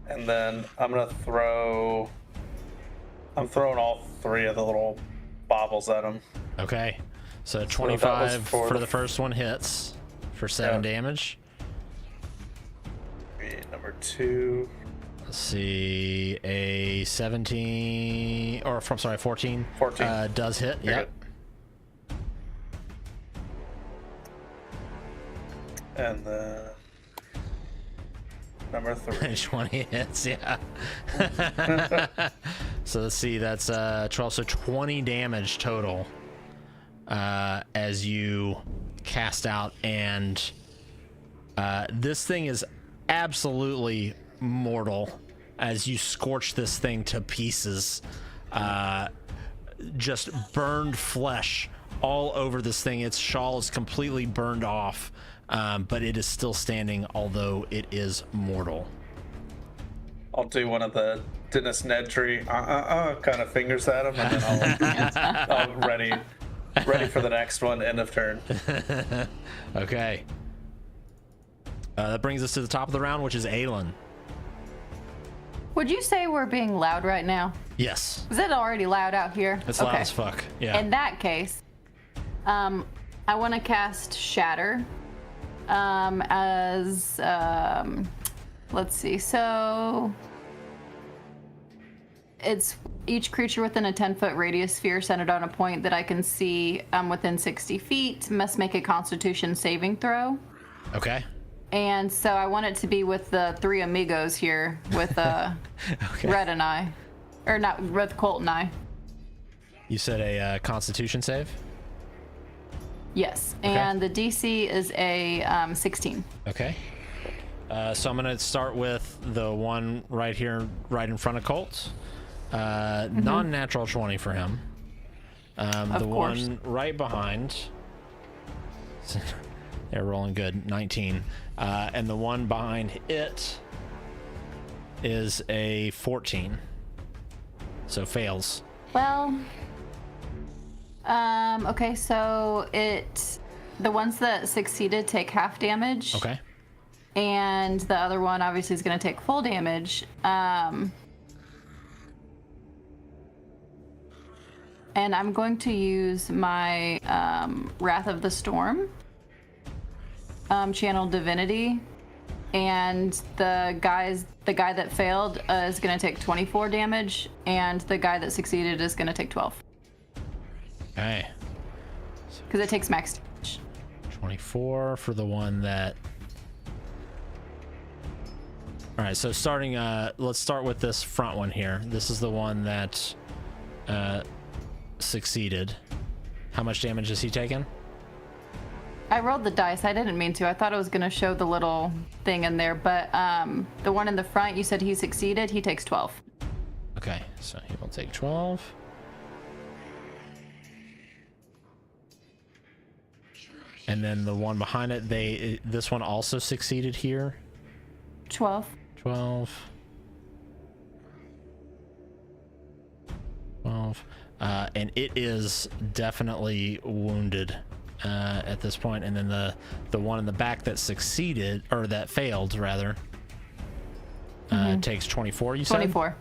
And then I'm throwing all 3 of the little baubles at him. Okay, so 25 so for the first one hits for 7 damage. Number 2. Let's see, a 17 or from 14 does hit. Yep. And then number 3. 20 hits, yeah. So let's see, that's 12, so 20 damage total as you cast out, and this thing is absolutely mortal as you scorch this thing to pieces. Just burned flesh all over this thing. Its shawl is completely burned off, but it is still standing, although it is mortal. I'll do one of the Dennis Nedry kind of fingers at him, and then I'll ready for the next one. End of turn. Okay. That brings us to the top of the round, which is Aelin. Would you say we're being loud right now? Yes. Is it already loud out here? It's loud as fuck. Yeah. In that case, I want to cast Shatter as, let's see. So it's each creature within a 10-foot radius sphere centered on a point that I can see within 60 feet must make a Constitution saving throw. Okay. And so I want it to be with the three amigos here, with Red and I. Or not, with Colt and I. You said a Constitution save? Yes. Okay. And the DC is a 16. Okay. So I'm going to start with the one right here, right in front of Colt. Non-natural 20 for him. The course. one right behind. They're rolling good. 19. And the one behind it is a 14. So fails. Well, okay, so the ones that succeeded take half damage. Okay. And the other one obviously is going to take full damage. And I'm going to use my Wrath of the Storm, Channel Divinity, and the guy that failed is going to take 24 damage, and the guy that succeeded is going to take 12. Okay. Because it takes max damage. 24 for the one that... All right, so starting, let's start with this front one here. This is the one that succeeded. How much damage is he taking? I rolled the dice. I didn't mean to. I thought it was going to show the little thing in there, but the one in the front, you said he succeeded. He takes 12. Okay, so he will take 12. And then the one behind it, this one also succeeded here. 12. 12. And it is definitely wounded at this point. And then the one in the back that succeeded, or that failed rather, takes 24. You said 24.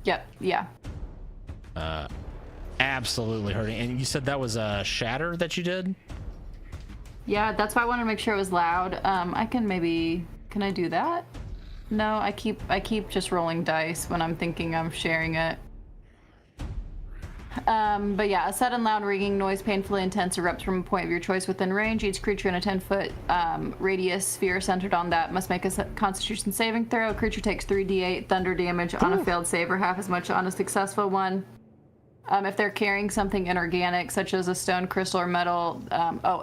Yep. Yeah. Absolutely hurting. And you said that was a shatter that you did. Yeah, that's why I wanted to make sure it was loud. Can I do that? No, I keep just rolling dice when I'm thinking I'm sharing it. But yeah, a sudden loud ringing noise, painfully intense, erupts from a point of your choice within range. Each creature in a 10-foot radius sphere centered on that must make a Constitution saving throw. A creature takes 3d8 thunder damage on a failed save, or half as much on a successful one. If they're carrying something inorganic, such as a stone, crystal, or metal,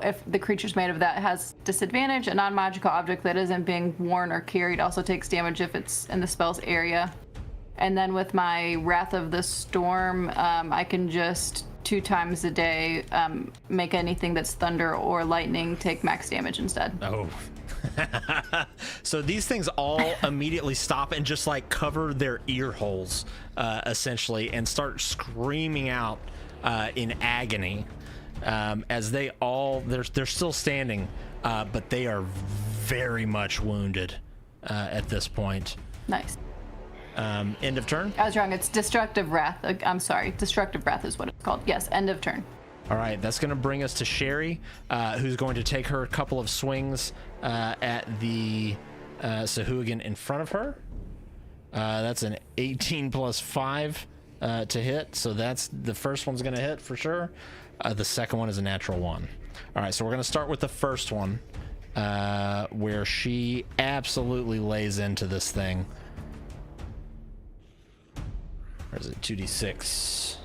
if the creature's made of that, has disadvantage. A non-magical object that isn't being worn or carried also takes damage if it's in the spell's area. And then with my Wrath of the Storm, I can just 2 times a day make anything that's thunder or lightning take max damage instead. Oh. So these things all immediately stop and just like cover their ear holes, essentially, and start screaming out in agony as they're still standing, but they are very much wounded at this point. Nice. End of turn? I was wrong. It's Destructive Wrath. I'm sorry. Destructive Wrath is what it's called. Yes, end of turn. All right, that's going to bring us to Sherry, who's going to take her a couple of swings at the Sahuagin in front of her. That's an 18 plus 5 to hit, so that's the first one's going to hit for sure. The second one is a natural 1. All right, so we're going to start with the first one, where she absolutely lays into this thing. Or is it 2d6?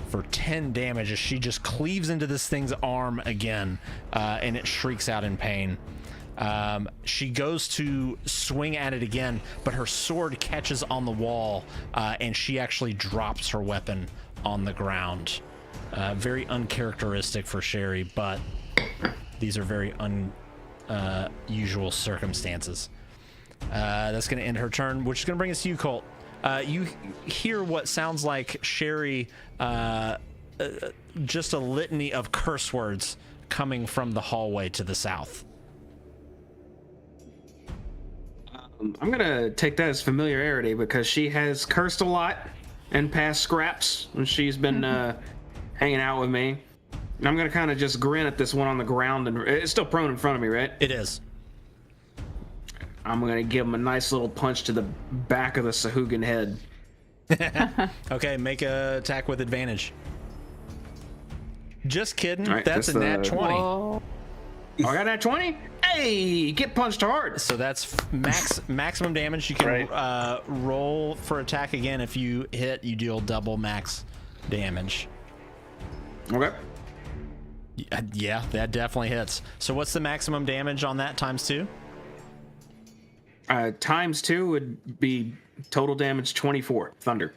For 10 damage as she just cleaves into this thing's arm again, and it shrieks out in pain. She goes to swing at it again, but her sword catches on the wall, and she actually drops her weapon on the ground. Very uncharacteristic for Sherry, but these are very unusual circumstances. That's going to end her turn, which is going to bring us to you, Colt. You hear what sounds like Sherry, just a litany of curse words coming from the hallway to the south. I'm gonna take that as familiarity because she has cursed a lot in past scraps when she's been hanging out with me. And I'm gonna kind of just grin at this one on the ground, and it's still prone in front of me, right? It is. I'm gonna give him a nice little punch to the back of the Sahuagin head. Okay, make a attack with advantage. Just kidding. Right, that's a nat 20. Whoa. Oh, I got that 20? Hey, get punched hard. So that's maximum damage. You can roll for attack again. If you hit, you deal double max damage. Okay. Yeah, that definitely hits. So what's the maximum damage on that times 2? Times 2 would be total damage 24. Thunder.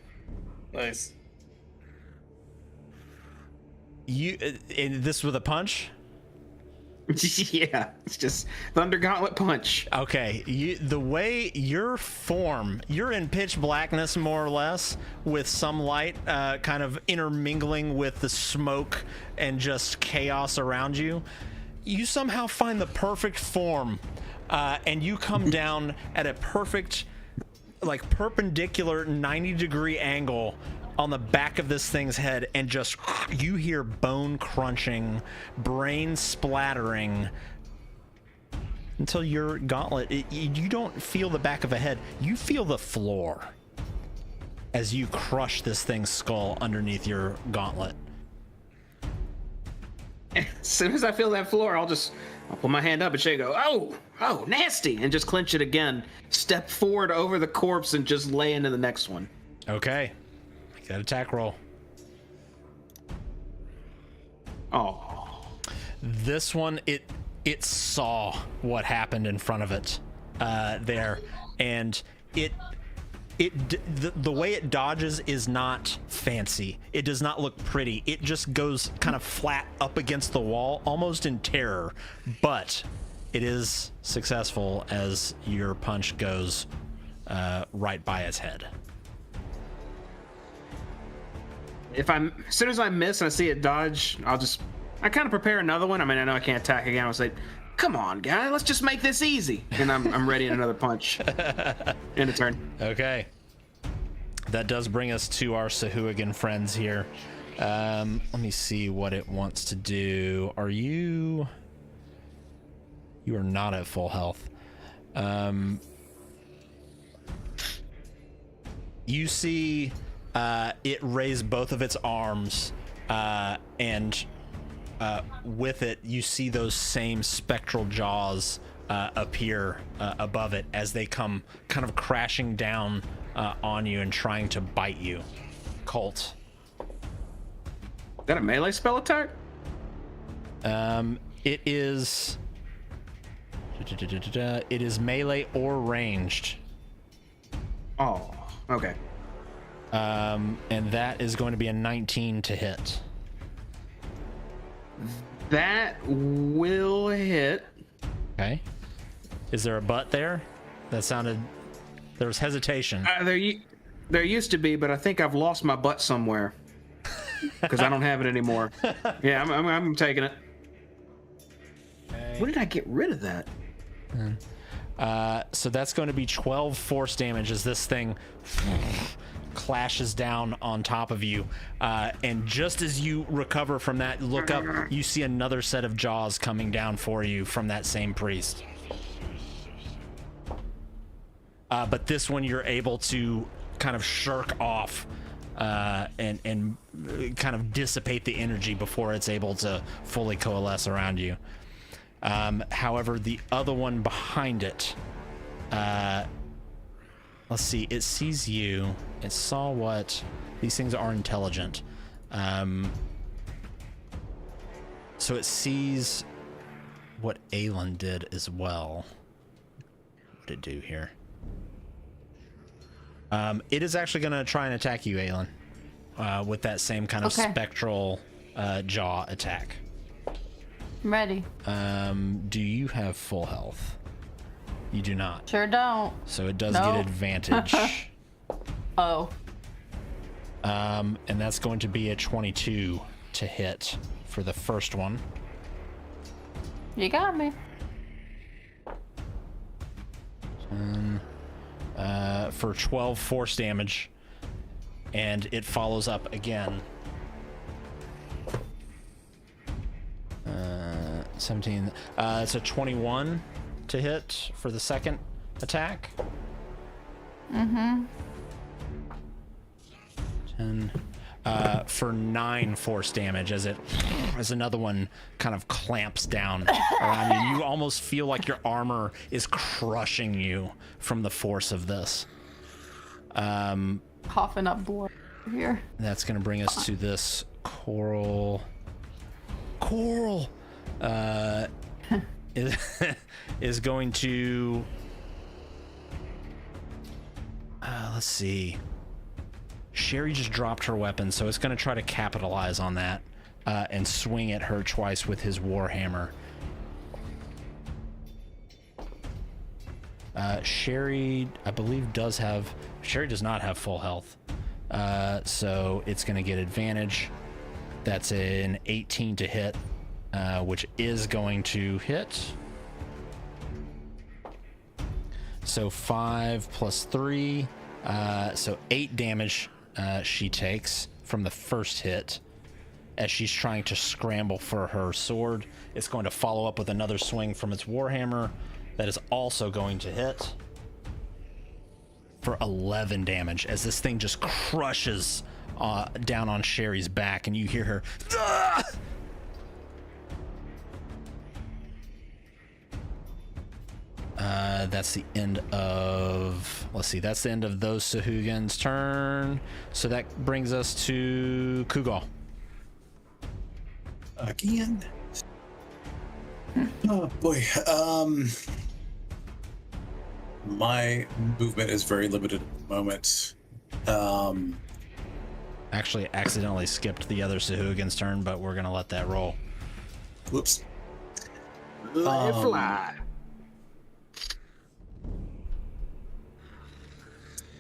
Nice. You and this with a punch? Yeah, it's just Thunder Gauntlet punch. Okay, the way your form, you're in pitch blackness more or less, with some light kind of intermingling with the smoke and just chaos around you. You somehow find the perfect form, and you come down at a perfect, like perpendicular 90-degree angle on the back of this thing's head, and just you hear bone crunching, brain splattering, until your gauntlet, you don't feel the back of a head, you feel the floor as you crush this thing's skull underneath your gauntlet. As soon as I feel that floor, I'll put my hand up and shake, go, oh, nasty, and just clench it again, step forward over the corpse, and just lay into the next one. Okay. That attack roll. Oh. This one, it saw what happened in front of it there, and the way it dodges is not fancy. It does not look pretty. It just goes kind of flat up against the wall, almost in terror, but it is successful as your punch goes right by its head. As soon as I miss and I see it dodge, I kind of prepare another one. I mean, I know I can't attack again. I'll say, come on, guy, let's just make this easy. And I'm ready in another punch. End of turn. Okay. That does bring us to our Sahuagin friends here. Let me see what it wants to do. You are not at full health. You see it raise both of its arms, and with it, you see those same spectral jaws appear above it as they come kind of crashing down on you and trying to bite you. Colt. Is that a melee spell attack? It is... It is melee or ranged. Oh, okay. And that is going to be a 19 to hit. That will hit. Okay. Is there a butt there? That sounded... There was hesitation. There used to be, but I think I've lost my butt somewhere. Because I don't have it anymore. Yeah, I'm taking it. Okay. Where did I get rid of that? So that's going to be 12 force damage as this thing clashes down on top of you. And just as you recover from that, look up, you see another set of jaws coming down for you from that same priest. But this one you're able to kind of shirk off and kind of dissipate the energy before it's able to fully coalesce around you. However, the other one behind it, let's see, it sees you. It saw what... These things are intelligent. So it sees what Aelin did as well. What did it do here? It is actually going to try and attack you, Aelin, with that same kind of spectral jaw attack. I'm ready. Do you have full health? You do not. Sure don't. So it does get advantage. Oh. And that's going to be a 22 to hit for the first one. You got me. for 12 force damage, and it follows up again. 17. It's a 21 to hit for the second attack. 10. For 9 force damage as another one kind of clamps down around you. You almost feel like your armor is crushing you from the force of this. Coughing up blood here. That's going to bring us to this coral. Is going to let's see. Sherry just dropped her weapon, so it's going to try to capitalize on that and swing at her twice with his warhammer. Sherry, I believe, Sherry does not have full health, so it's going to get advantage. That's an 18 to hit, which is going to hit. So 5 plus 3, so 8 damage she takes from the first hit as she's trying to scramble for her sword. It's going to follow up with another swing from its warhammer that is also going to hit for 11 damage as this thing just crushes down on Sherry's back, and you hear her. "Ah!" That's the end of. Let's see. That's the end of those Sahugin's turn. So that brings us to Kugal. Again. Oh boy. My movement is very limited at the moment. Actually, accidentally skipped the other Sahugin's turn, but we're gonna let that roll. Whoops. Let it fly.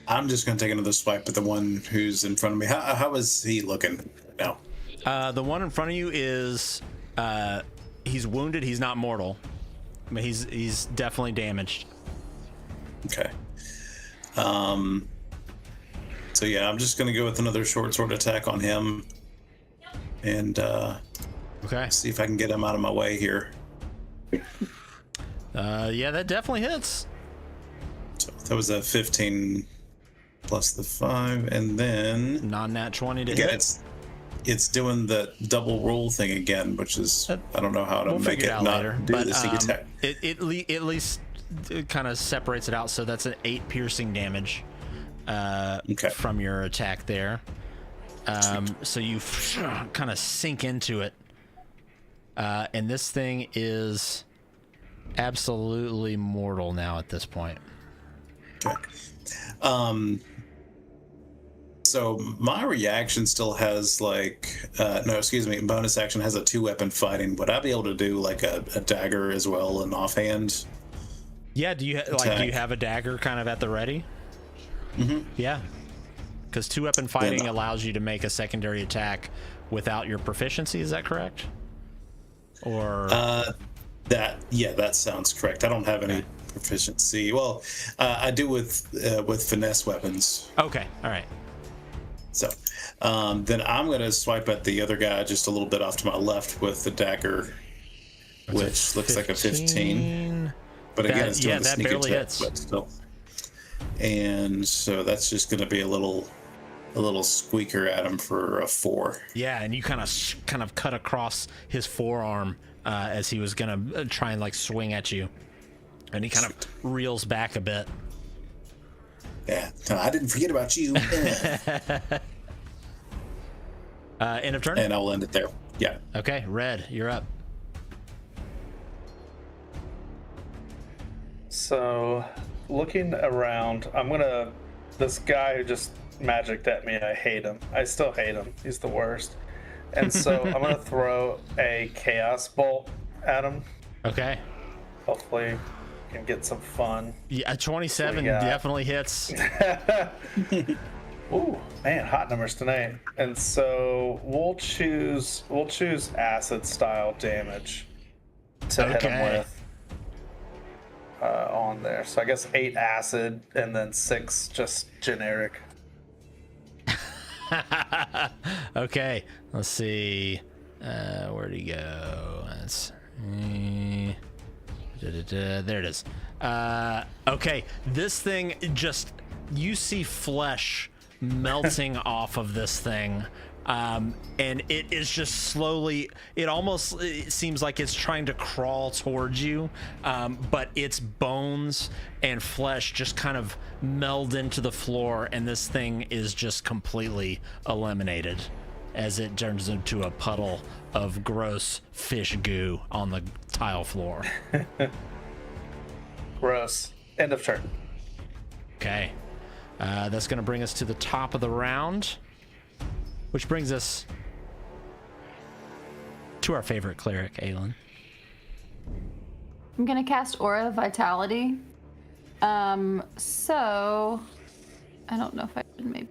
I'm just going to take another swipe at the one who's in front of me. How is he looking now? The one in front of you is he's wounded. He's not mortal, but he's definitely damaged. Okay. So yeah, I'm just going to go with another short sword attack on him, and okay, see if I can get him out of my way here. Yeah, that definitely hits. So that was a 15 plus the 5, and then Non-nat 20 to again, hit. it's doing the double roll thing again, which is I don't know how to We'll make figure it it out not later, do but the sneak attack. it at least kind of separates it out. So that's an 8 piercing damage Okay. from your attack there. So you kind of sink into it, and this thing is absolutely mortal now at this point. Okay. So my reaction still has bonus action has a 2-weapon fighting. Would I be able to do like a dagger as well, an offhand? Yeah, do you have a dagger kind of at the ready? Mm-hmm. Yeah, because 2-weapon fighting allows you to make a secondary attack without your proficiency. Is that correct? Or that sounds correct. I don't have any proficiency. Well, I do with finesse weapons. Okay, all right. So then I'm going to swipe at the other guy just a little bit off to my left with the dagger, which looks like a 15. But again, it's doing the sneak attack, hits. but still. And so that's just going to be a little squeaker at him for a 4. Yeah, and you kind of cut across his forearm as he was going to try and like swing at you, and he kind of reels back a bit. Yeah, no, I didn't forget about you. End of turn. And I'll end it there. Yeah. Okay, Red, you're up. So, looking around, this guy who just magicked at me, I hate him. I still hate him. He's the worst. And so I'm gonna throw a chaos bolt at him. Okay. Hopefully can get some fun. Yeah, 27 definitely hits. Ooh, man, hot numbers tonight. And so we'll choose acid style damage to hit him with. on there. So I guess 8 acid and then 6 just generic. Okay, let's see. Where'd he go? There it is. Okay, this thing just, you see flesh melting off of this thing. And it is just slowly, it seems like it's trying to crawl towards you, but its bones and flesh just kind of meld into the floor, and this thing is just completely eliminated as it turns into a puddle of gross fish goo on the tile floor. Gross. End of turn. Okay. That's going to bring us to the top of the round, which brings us to our favorite cleric, Aelin. I'm gonna cast Aura of Vitality. So I don't know if I should maybe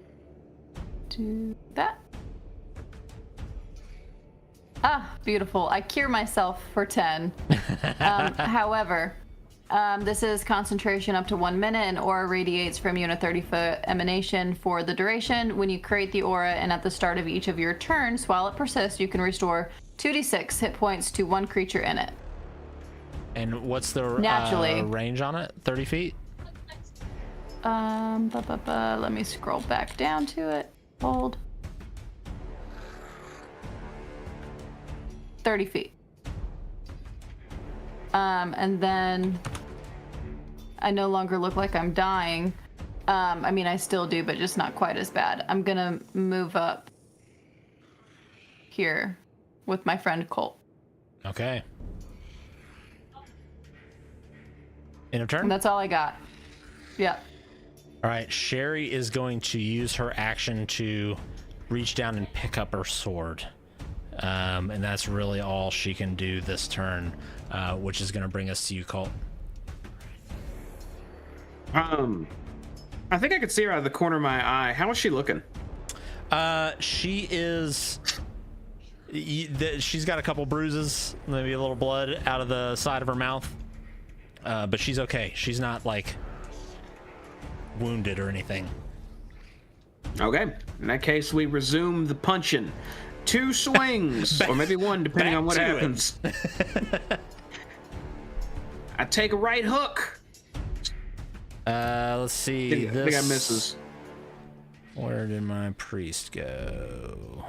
do that. Ah, beautiful. I cure myself for 10. However, this is concentration up to 1 minute, and aura radiates from you in a 30-foot emanation for the duration. When you create the aura and at the start of each of your turns, while it persists, you can restore 2d6 hit points to one creature in it. And what's the Naturally. Range on it? 30 feet? Let me scroll back down to it. Hold. 30 feet. And then I no longer look like I'm dying. I mean, I still do, but just not quite as bad. I'm gonna move up here with my friend Colt. Okay. End of turn? And that's all I got. Yep. All right, Sherry is going to use her action to reach down and pick up her sword. And that's really all she can do this turn, which is going to bring us to you, Colt. I think I could see her out of the corner of my eye. How is she looking? She is... She's got a couple bruises, maybe a little blood out of the side of her mouth. But she's okay. She's not, like, wounded or anything. Okay. In that case, we resume the punching. 2 swings, or maybe 1, depending on what happens. I take a right hook. Let's see. I think I misses. Where did my priest go?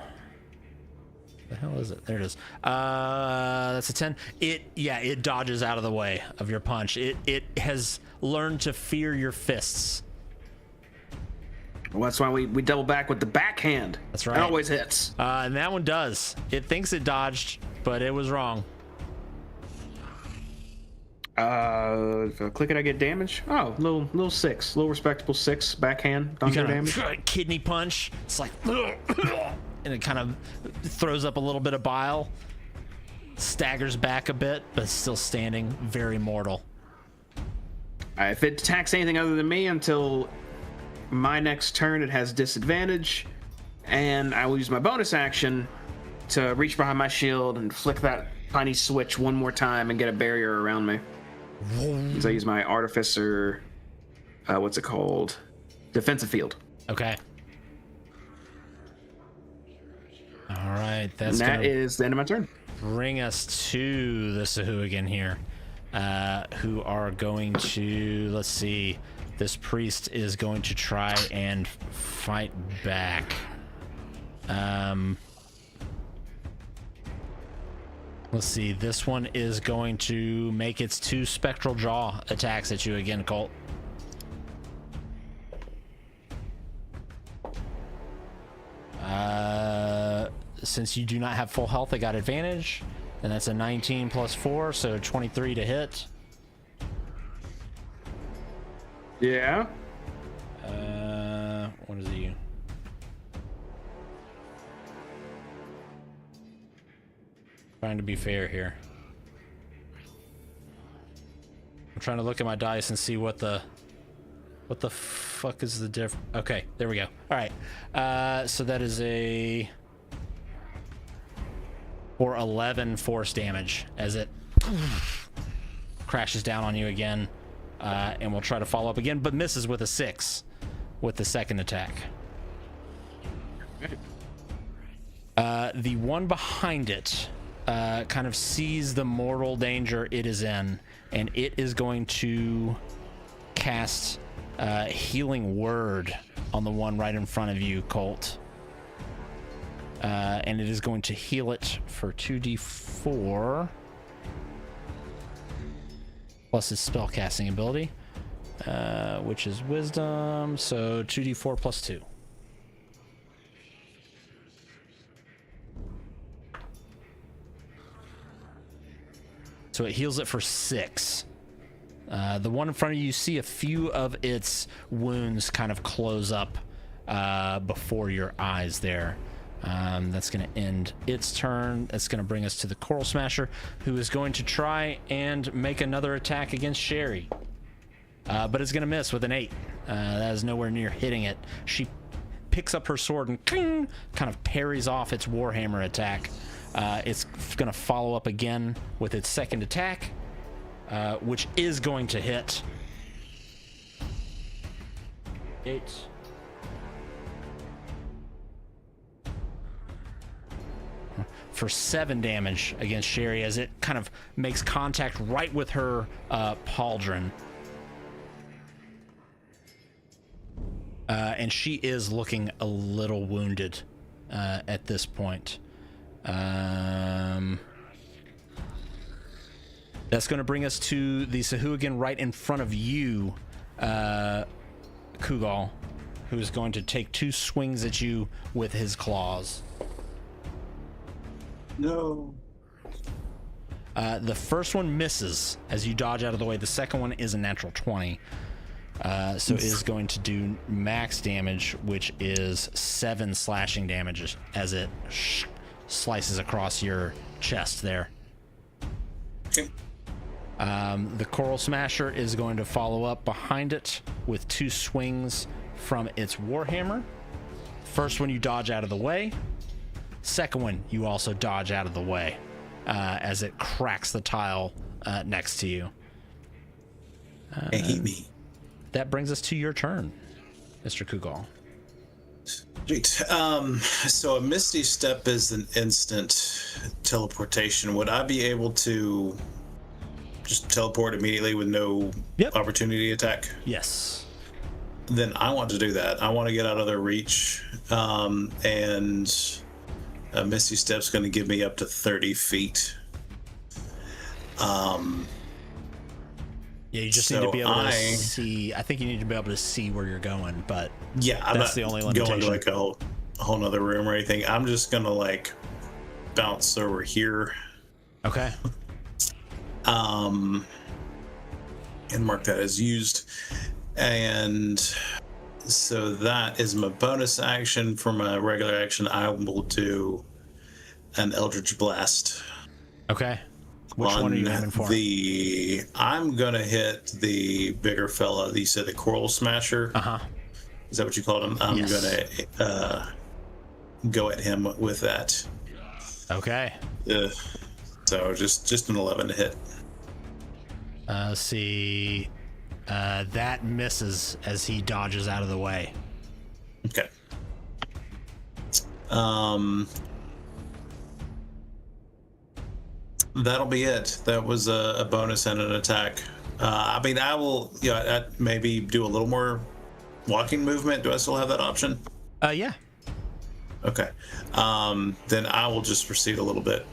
The hell is it? There it is. That's a 10. It dodges out of the way of your punch. It has learned to fear your fists. Well, that's why we double back with the backhand. That's right. It always hits. And that one does. It thinks it dodged, but it was wrong. If I click it, I get damage. Oh, little 6, little respectable 6 backhand thunder damage. Kidney punch. It's like, and it kind of throws up a little bit of bile, staggers back a bit, but still standing, very mortal. If it attacks anything other than me until my next turn, it has disadvantage, and I will use my bonus action to reach behind my shield and flick that tiny switch one more time and get a barrier around me. So I use my artificer, what's it called? Defensive field. Okay. All right, that is the end of my turn. Bring us to the Sahuagin here, who are going to, let's see, this priest is going to try and fight back. Let's see, this one is going to make its 2 spectral jaw attacks at you again, Colt. Since you do not have full health, I got advantage, and that's a 19 plus 4, so 23 to hit. Yeah. What is he? Trying to be fair here. I'm trying to look at my dice and see what the fuck is the diff. Okay, there we go. All right. So that is a for 11 force damage as it crashes down on you again. and will try to follow up again, but misses with a 6 with the second attack. The one behind it kind of sees the mortal danger it is in, and it is going to cast Healing Word on the one right in front of you, Colt. And it is going to heal it for 2d4 plus his spellcasting ability, which is Wisdom, so 2d4 plus 2. So it heals it for 6. The one in front of you see a few of its wounds kind of close up before your eyes there. That's going to end its turn. That's going to bring us to the Coral Smasher, who is going to try and make another attack against Sherry. But it's going to miss with an 8. That is nowhere near hitting it. She picks up her sword and kind of parries off its Warhammer attack. It's going to follow up again with its second attack, which is going to hit. 8. For 7 damage against Sherry as it kind of makes contact right with her pauldron. And she is looking a little wounded at this point. That's going to bring us to the Sahuagin right in front of you, Kugal, who is going to take 2 swings at you with his claws. No. The first one misses as you dodge out of the way. The second one is a natural 20. So it is going to do max damage, which is 7 slashing damage as it slices across your chest there. Okay. The Coral Smasher is going to follow up behind it with 2 swings from its Warhammer. First one you dodge out of the way. Second one you also dodge out of the way as it cracks the tile next to you. Hate me. That brings us to your turn, Mr. Kugal. Sweet. So a Misty Step is an instant teleportation. Would I be able to just teleport immediately with no opportunity attack? Yes. Then I want to do that. I want to get out of their reach. And a Misty Step's going to give me up to 30 feet. Yeah, you just need to be able to see. I think you need to be able to see where you're going, but I'm that's not the only limitation. going to like a whole nother room or anything. I'm just going to like bounce over here. Okay. And mark that as used. And so that is my bonus action. For my regular action, I will do an Eldritch Blast. Okay. Which one are you aiming for? I'm gonna hit the bigger fella. You said the Coral Smasher. Is that what you called him? I'm gonna go at him with that. Okay. So just an 11 to hit. Let's see. That misses as he dodges out of the way. Okay. That'll be it. That was a bonus and an attack. I mean, I will I'd maybe do a little more walking movement. Do I still have that option? Yeah. Okay. Then I will just proceed a little bit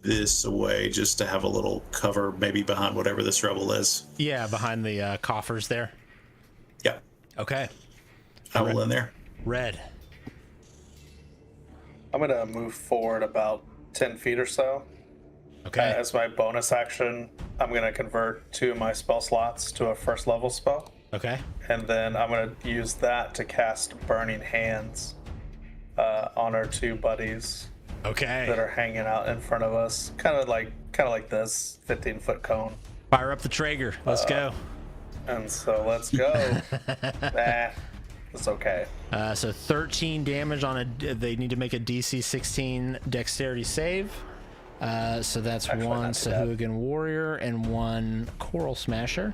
this way just to have a little cover maybe behind whatever this rebel is. Yeah, behind the coffers there. Yeah. Okay. I will in there. Red. I'm going to move forward about 10 feet or so. Okay. As my bonus action, I'm going to convert 2 of my spell slots to a first level spell. Okay. And then I'm going to use that to cast Burning Hands on our 2 buddies Okay. that are hanging out in front of us. Kind of like this 15-foot cone. Fire up the Traeger. Let's go. And so let's go. It's okay. So 13 damage on they need to make a DC 16 dexterity save. So that's Actually, one not too bad. Sahuagin warrior and one coral smasher.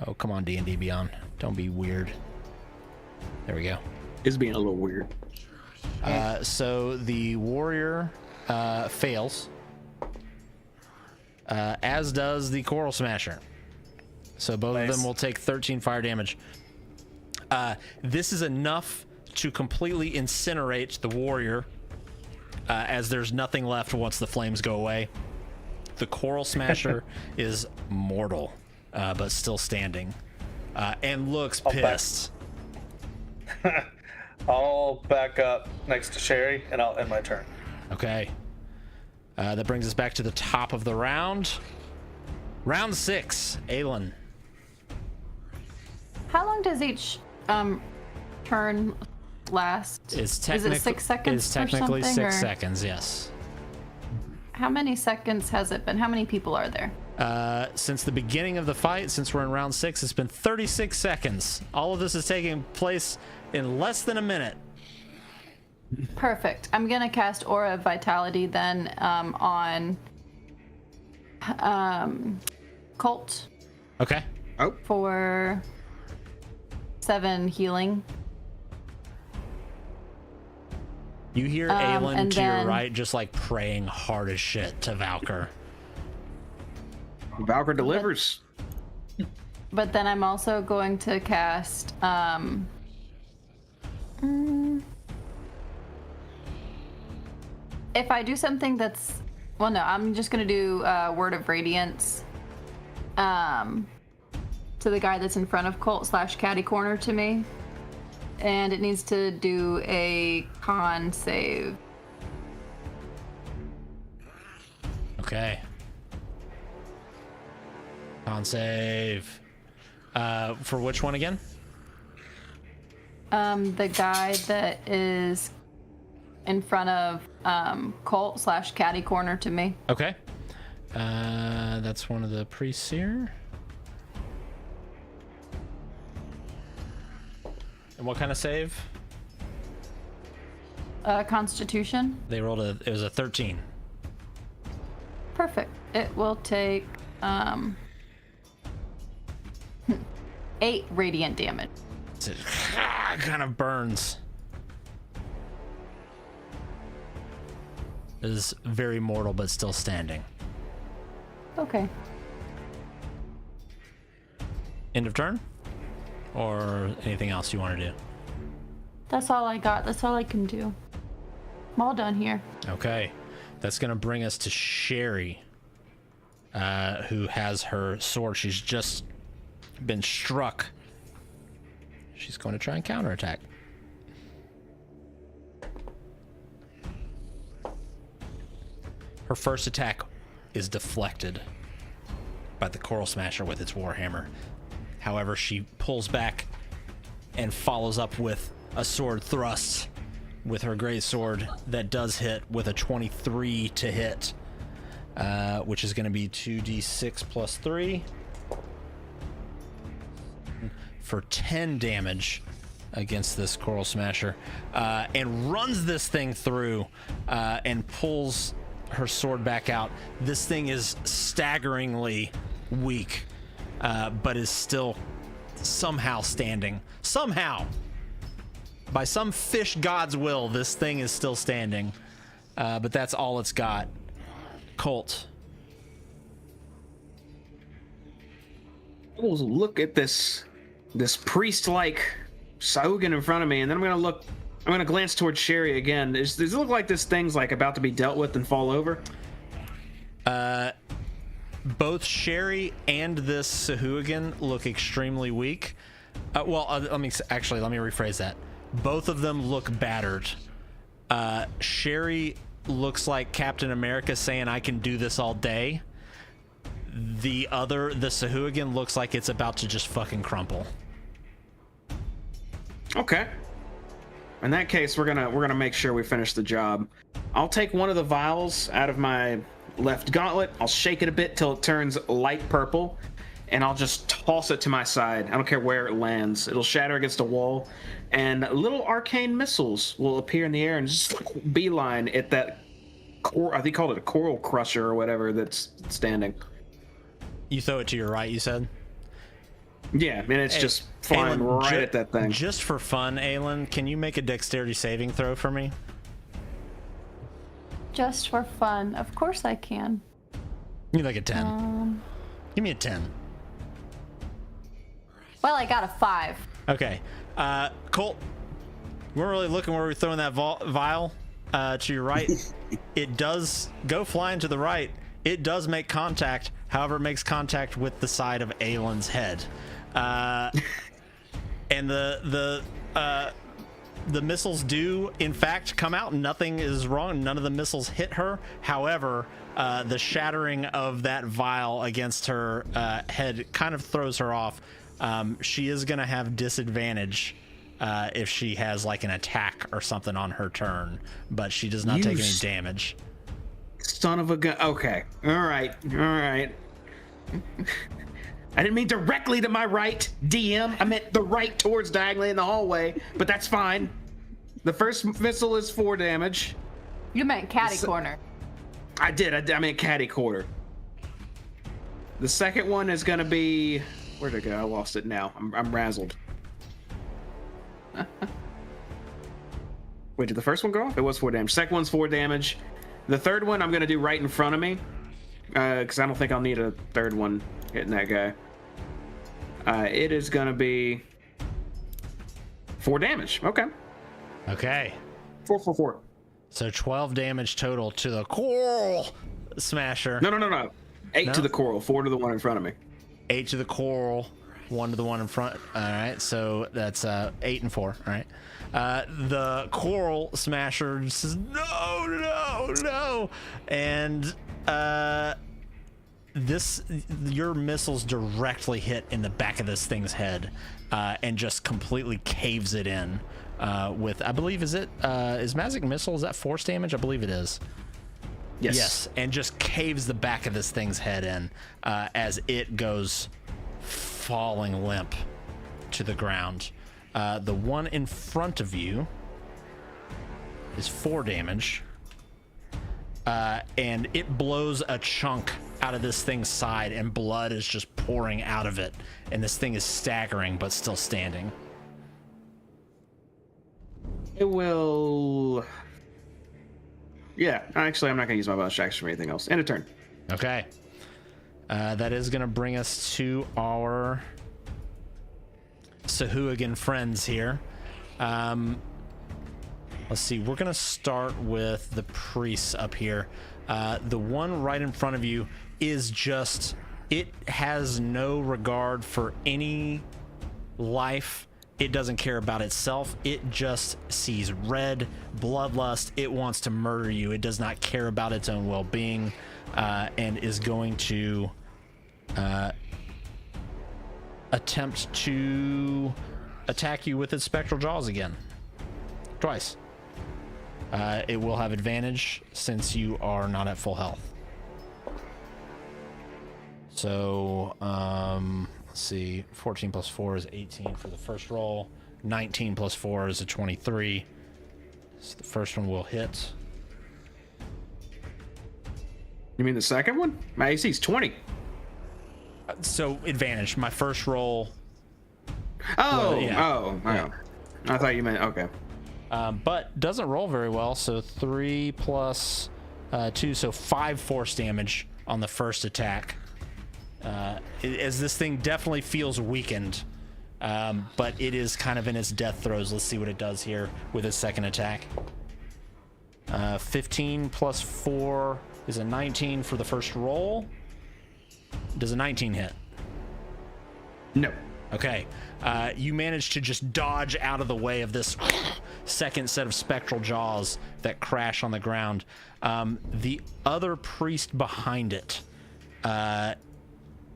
Oh, come on, D&D Beyond. Don't be weird. There we go. It's being a little weird. So the warrior fails, as does the coral smasher. So both of them will take 13 fire damage. This is enough to completely incinerate the warrior, as there's nothing left once the flames go away. The coral smasher is mortal, but still standing, and looks pissed. I'll back up next to Sherry, and I'll end my turn. Okay. That brings us back to the top of the round. Round 6, Aelin. How long does each turn last? Is it 6 seconds? It's technically or something, 6 or seconds, yes. How many seconds has it been? How many people are there? Since the beginning of the fight, since we're in round 6, it's been 36 seconds. All of this is taking place in less than a minute. Perfect. I'm gonna cast Aura of Vitality then on Colt Okay. for 7 healing. You hear Aelin and to your then- right, just like praying hard as shit to Valkyr. Valkyr delivers. But then I'm also going to cast if I do something that's, well, no, I'm just gonna do Word of Radiance to the guy that's in front of Colt / Catty Corner to me, and it needs to do a con save. Okay. Con save. For which one again? The guy that is in front of Colt / Catty Corner to me. Okay. That's one of the priests here. And what kind of save? Constitution. They rolled it was a 13. Perfect. It will take 8 radiant damage. It kind of burns. It is very mortal, but still standing. Okay. End of turn? Or anything else you want to do? That's all I got. That's all I can do. I'm all done here. Okay. That's going to bring us to Sherry, who has her sword. She's just been struck. She's going to try and counterattack. Her first attack is deflected by the Coral Smasher with its Warhammer. However, she pulls back and follows up with a sword thrust with her great sword that does hit with a 23 to hit, which is going to be 2d6 plus 3 for 10 damage against this Coral Smasher, and runs this thing through and pulls her sword back out. This thing is staggeringly weak, but is still somehow standing. Somehow, by some fish god's will, this thing is still standing, but that's all it's got. Colt. We'll look at this priest-like Sahuagin in front of me, and then I'm gonna glance towards Sherry again. Does it look like this thing's like about to be dealt with and fall over? Both Sherry and this Sahuagin look extremely weak. Let me rephrase that. Both of them look battered. Sherry looks like Captain America saying, "I can do this all day." The Sahuagin looks like it's about to just fucking crumple. Okay. In that case, we're gonna make sure we finish the job. I'll take one of the vials out of my left gauntlet. I'll shake it a bit till it turns light purple, and I'll just toss it to my side. I don't care where it lands. It'll shatter against a wall, and little arcane missiles will appear in the air and just beeline at that I think called it a coral crusher or whatever that's standing. You throw it to your right, you said? Yeah, and it's just flying Aelin, right at that thing. Just for fun, Aelin, can you make a dexterity saving throw for me? Just for fun. Of course I can. Give me like a 10. Give me a 10. Well, I got a 5. Okay. Colt, we weren't really looking where we were throwing that vial to your right. It does go flying to the right. It does make contact. However, it makes contact with the side of Aelin's head. And the missiles do, in fact, come out. Nothing is wrong. None of the missiles hit her. However, the shattering of that vial against her head kind of throws her off. She is going to have disadvantage if she has like an attack or something on her turn, but she does not take any damage. Son of a gun. Okay. All right. I didn't mean directly to my right, DM. I meant the right towards diagonally in the hallway, but that's fine. The first missile is 4 damage. You meant catty corner. I did. I meant catty corner. The second one is going to be... Where'd it go? I lost it now. I'm razzled. Wait, did the first one go off? It was 4 damage. Second one's 4 damage. The third one I'm going to do right in front of me, because I don't think I'll need a third one hitting that guy. It is going to be 4 damage. Okay. Okay. 4. So 12 damage total to the coral smasher. No. 8 to the coral, 4 to the one in front of me. 8 to the coral, 1 to the one in front. All right, so that's 8 and 4. All right. The coral smasher says no, and your missiles directly hit in the back of this thing's head, and just completely caves it in. With, I believe, is magic missile, is that force damage? I believe it is. Yes, and just caves the back of this thing's head in as it goes falling limp to the ground. The one in front of you is 4 damage, and it blows a chunk out of this thing's side, and blood is just pouring out of it, and this thing is staggering but still standing. It will... Yeah, actually, I'm not going to use my bonus action for anything else. End of turn. Okay. That is going to bring us to our Sahuagin friends here. Let's see. We're going to start with the priests up here. The one right in front of you is just... It has no regard for any life. It doesn't care about itself. It just sees red, bloodlust. It wants to murder you. It does not care about its own well-being, and is going to attempt to attack you with its spectral jaws again. Twice. It will have advantage since you are not at full health. So, let's see, 14 plus 4 is 18 for the first roll. 19 plus 4 is a 23. So the first one will hit. You mean the second one? My AC is 20. So advantage. My first roll. Oh, yeah. Yeah. I thought you meant, okay. But doesn't roll very well. So 3 plus 2, so 5 force damage on the first attack. As this thing definitely feels weakened, but it is kind of in its death throes. Let's see what it does here with its second attack. 15 plus 4 is a 19 for the first roll. Does a 19 hit? No. Okay. You manage to just dodge out of the way of this second set of spectral jaws that crash on the ground. The other priest behind it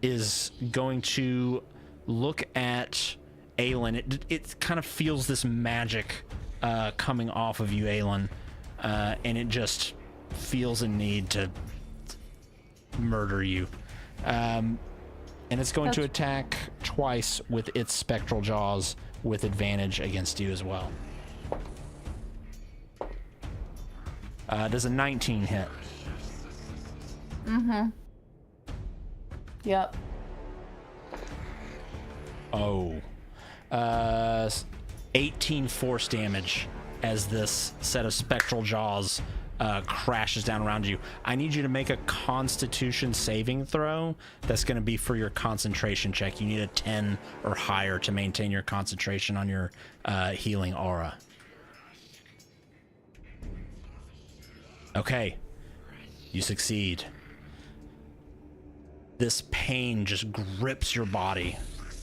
is going to look at Aelin. It kind of feels this magic coming off of you, Aelin, and it just feels a need to murder you. And it's going to attack twice with its spectral jaws with advantage against you as well. Does a 19 hit? Mm-hmm. Yep. Oh. 18 force damage as this set of spectral jaws crashes down around you. I need you to make a Constitution saving throw. That's going to be for your concentration check. You need a 10 or higher to maintain your concentration on your healing aura. Okay. You succeed. This pain just grips your body.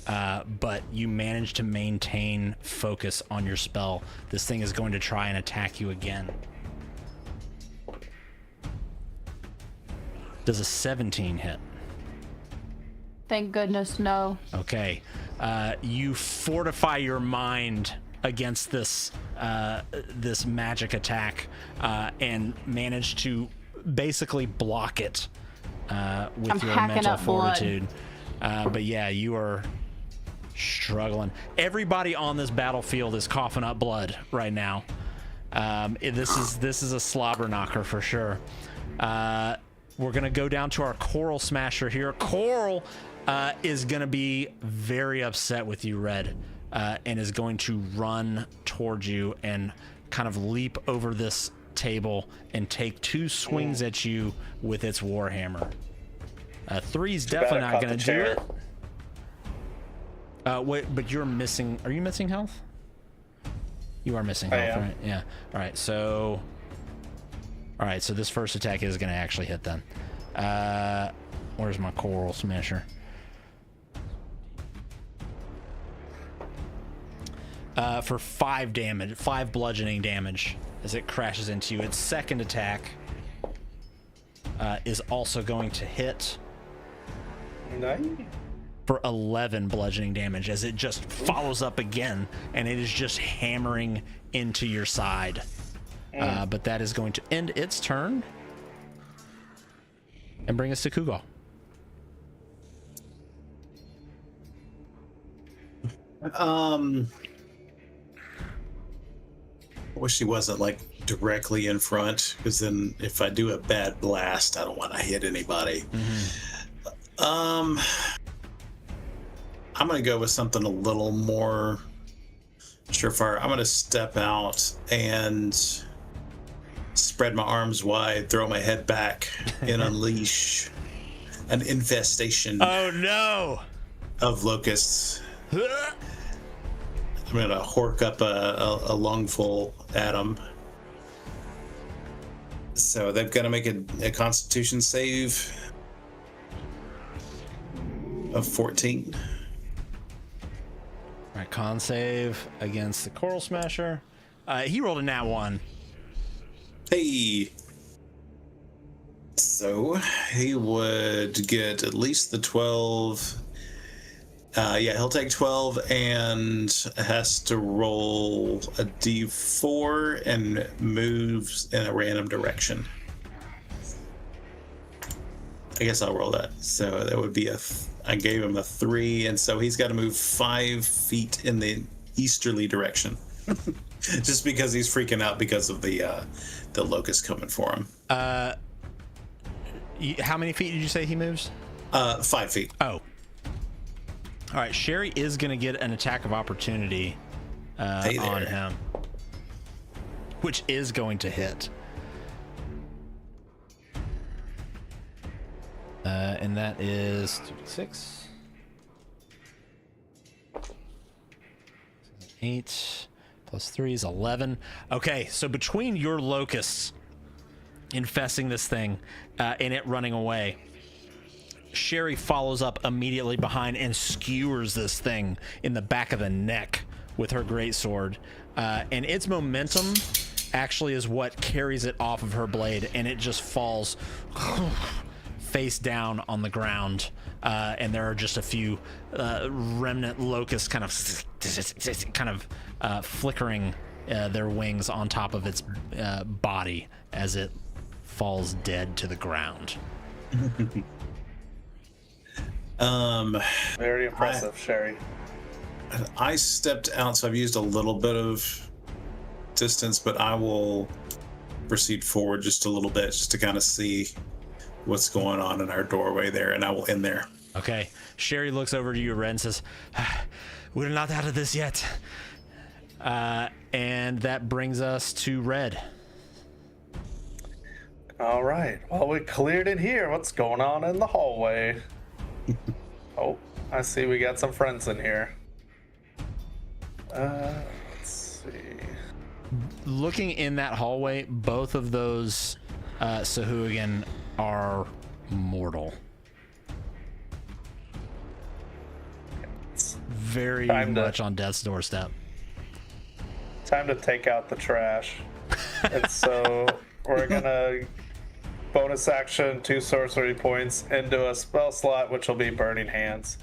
But you manage to maintain focus on your spell. This thing is going to try and attack you again. Does a 17 hit? Thank goodness, no. Okay. You fortify your mind against this this magic attack and manage to basically block it with your mental fortitude. But yeah, you are struggling. Everybody on this battlefield is coughing up blood right now. This is a slobber knocker for sure. We're gonna go down to our Coral Smasher here. Coral is gonna be very upset with you, Red, and is going to run towards you and kind of leap over this table and take 2 swings at you with its warhammer. 3's definitely not gonna do it. Wait, but you're missing. Are you missing health? You are missing health, right? Yeah. All right. So this first attack is going to actually hit then. Where's my Coral Smasher? For 5 damage, 5 bludgeoning damage as it crashes into you. Its second attack is also going to hit. Nice. For 11 bludgeoning damage as it just follows up again, and it is just hammering into your side. But that is going to end its turn and bring us to Kugal. I wish he wasn't like directly in front, because then if I do a bad blast, I don't want to hit anybody. I'm gonna go with something a little more surefire. I'm gonna step out and spread my arms wide, throw my head back, and unleash an infestation. Oh no! Of locusts. I'm gonna hork up a lungful at them. So they've got to make a Constitution save of 14. All right, con save against the Coral Smasher. He rolled a nat 1. Hey. So he would get at least the 12. Yeah, he'll take 12 and has to roll a d4 and moves in a random direction. I guess I'll roll that. So that would be I gave him a 3, and so he's got to move 5 feet in the easterly direction. Just because he's freaking out because of the locust coming for him. How many feet did you say he moves? 5 feet. Oh. All right, Sherry is going to get an attack of opportunity on him, which is going to hit. And that is 6. 8 plus 3 is 11. Okay, so between your locusts infesting this thing and it running away, Sherry follows up immediately behind and skewers this thing in the back of the neck with her greatsword. And its momentum actually is what carries it off of her blade, and it just falls face down on the ground. And there are just a few remnant locusts kind of flickering their wings on top of its body as it falls dead to the ground. Very impressive, Sherry. I stepped out, so I've used a little bit of distance, but I will proceed forward just a little bit just to kind of see what's going on in our doorway there, and I will end there. Okay. Sherry looks over to you, Red, and says, we're not out of this yet. And that brings us to Red. All right. Well, we cleared it here. What's going on in the hallway? Oh, I see we got some friends in here. Let's see. Looking in that hallway, both of those Sahuagin are mortal. Very much on death's doorstep. Time to take out the trash. And so we're gonna bonus action 2 sorcery points into a spell slot, which will be Burning Hands,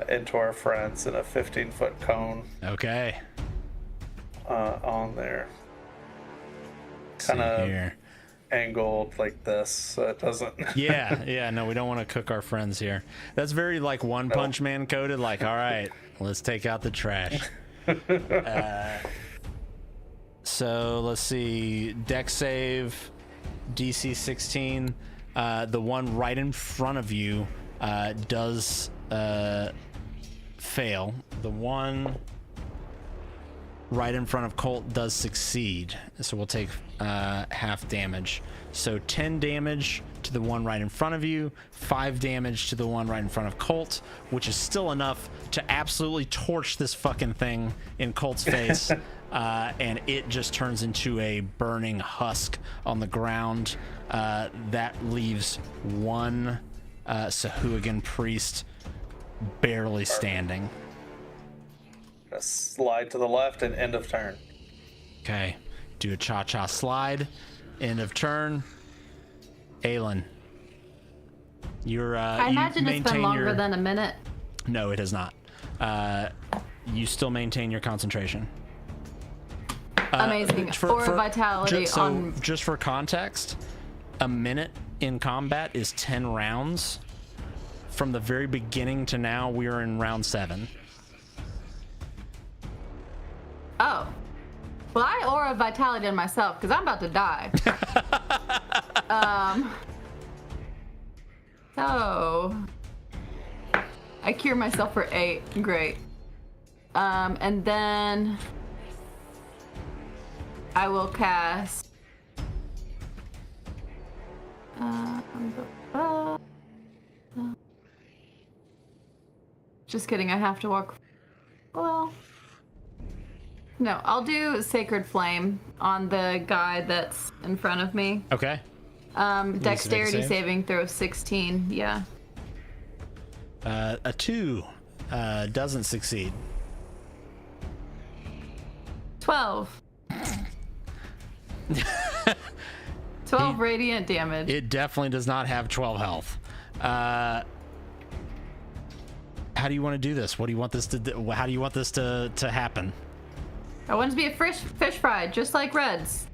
into our friends in a 15-foot cone. Okay. On there. Kind of angled like this, so it doesn't. yeah. No, we don't want to cook our friends here. That's very like One Punch Man coded. Like, all right, let's take out the trash. So let's see. Dex save, DC 16. The one right in front of you does fail. The one right in front of Colt does succeed, so we'll take half damage. So 10 damage to the one right in front of you, 5 damage to the one right in front of Colt, which is still enough to absolutely torch this fucking thing in Colt's face. And it just turns into a burning husk on the ground. That leaves one Sahuagin priest barely standing. Slide to the left and end of turn. Okay. Do a cha-cha slide. End of turn. Aelin. I imagine it's been longer than a minute. No, it has not. You still maintain your concentration. Amazing. For vitality just for context, a minute in combat is 10 rounds. From the very beginning to now, we are in round 7. Oh. Well, I aura vitality on myself because I'm about to die. So I cure myself for 8. Great. And then I will cast just kidding, I have to walk. Well, no, I'll do Sacred Flame on the guy that's in front of me. Okay. Dexterity saving throw 16, yeah. A 2 doesn't succeed. 12. 12 radiant damage. It definitely does not have 12 health. How do you want to do this? What do you want this to do? How do you want this to happen? I want it to be a fish fry, just like Red's.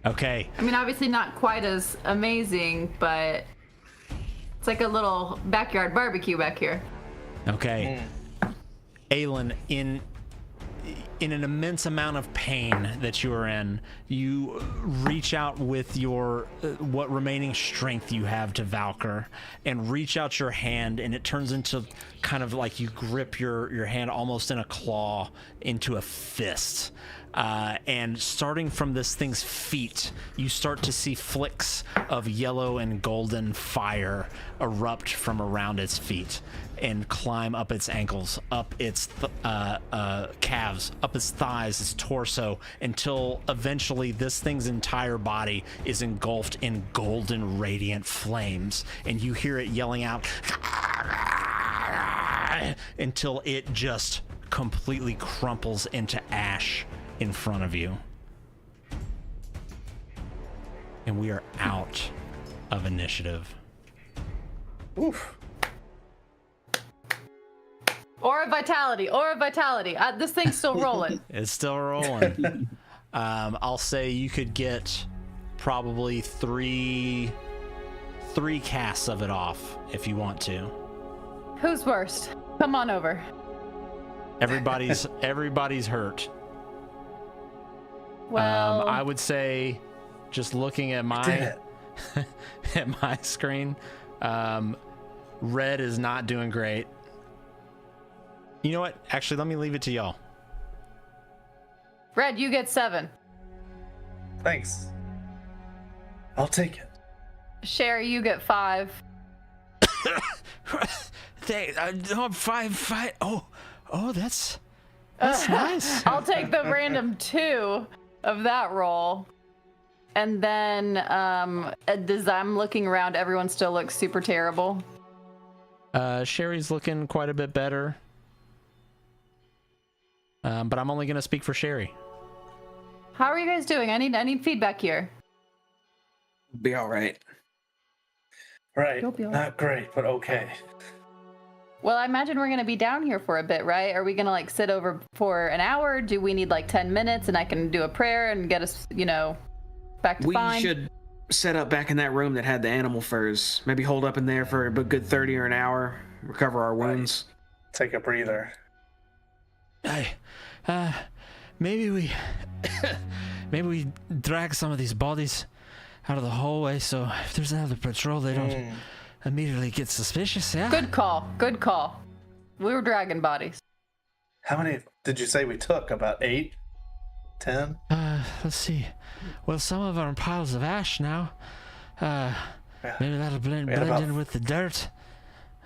Okay. I mean, obviously not quite as amazing, but it's like a little backyard barbecue back here. Okay. Aelin, in an immense amount of pain that you are in, you reach out with your what remaining strength you have to Valkyr and reach out your hand, and it turns into kind of like you grip your hand almost in a claw into a fist. And starting from this thing's feet, you start to see flicks of yellow and golden fire erupt from around its feet and climb up its ankles, up its calves, up its thighs, its torso, until eventually this thing's entire body is engulfed in golden radiant flames, and you hear it yelling out until it just completely crumples into ash in front of you. And we are out of initiative. Oof. Aura vitality. This thing's still rolling. It's still rolling. I'll say you could get probably three casts of it off if you want to. Who's worst? Come on over. Everybody's hurt. Well, I would say, just looking at my at my screen, Red is not doing great. You know what? Actually, let me leave it to y'all. Red, you get 7. Thanks. I'll take it. Sherry, you get 5. I'm 5. Oh, that's nice. I'll take the random 2 of that roll. And then, as I'm looking around, everyone still looks super terrible. Sherry's looking quite a bit better. But I'm only gonna speak for Sherry. How are you guys doing? I need feedback here. Be all right. Right. You'll be all Not great, but okay. Well, I imagine we're gonna be down here for a bit, right? Are we gonna like sit over for an hour? Do we need like 10 minutes and I can do a prayer and get us, back to We fine? should set up back in that room that had the animal furs. Maybe hold up in there for a good 30 or an hour. Recover our wounds. Take a breather. Maybe we drag some of these bodies out of the hallway, so if there's another patrol, they don't immediately get suspicious. Yeah. Good call. We were dragging bodies. How many did you say we took? About 8? 10? Let's see. Well, some of them are in piles of ash now. Maybe that'll blend in with the dirt.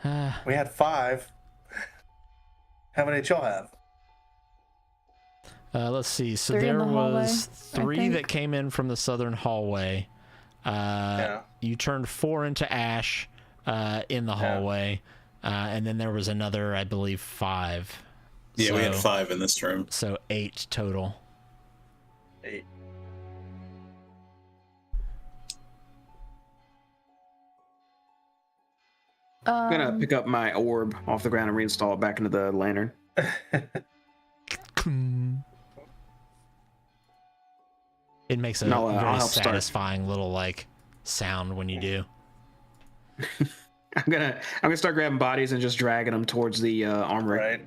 We had 5. How many did y'all have? Let's see. So 3 in there the hallway, was 3 that came in from the southern hallway. You turned 4 into ash in the hallway, and then there was another, I believe, 5. Yeah, we had 5 in this room. So 8 total. 8. I'm gonna pick up my orb off the ground and reinstall it back into the lantern. It makes a I'll very help start. satisfying little like sound when you do. I'm gonna start grabbing bodies and just dragging them towards the armory. Right.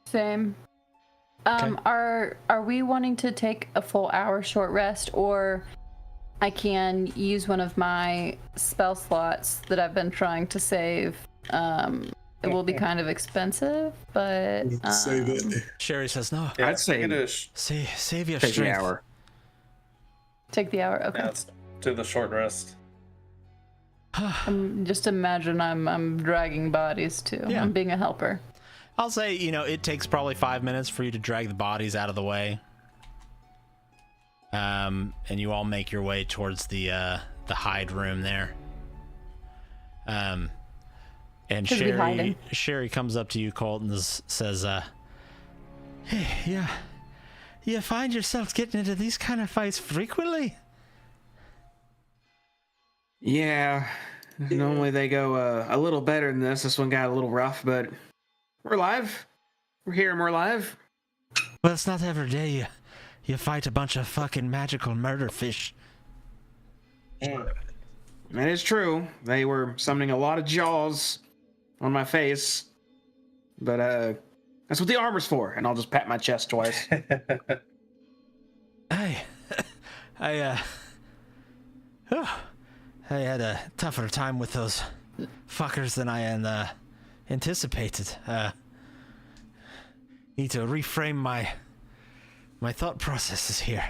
Same. Okay. Are we wanting to take a full hour short rest, or I can use one of my spell slots that I've been trying to save? It will be kind of expensive, but Save it. Sherry says no. Yeah, I'd say Save your take strength. the hour. take the hour. Okay. Yeah, let's do the short rest. Just imagine I'm dragging bodies too. Yeah. I'm being a helper. I'll say, it takes probably 5 minutes for you to drag the bodies out of the way. And you all make your way towards the hide room there. And Should we hide him? Sherry comes up to you, Colt, and says, hey, you find yourself getting into these kind of fights frequently? Yeah. Normally they go a little better than this. This one got a little rough, but we're alive. We're here and we're alive. Well, it's not every day you fight a bunch of fucking magical murder fish. That is true. They were summoning a lot of jaws on my face. But that's what the armor's for. And I'll just pat my chest twice. I had a tougher time with those fuckers than I anticipated. Need to reframe my thought processes here.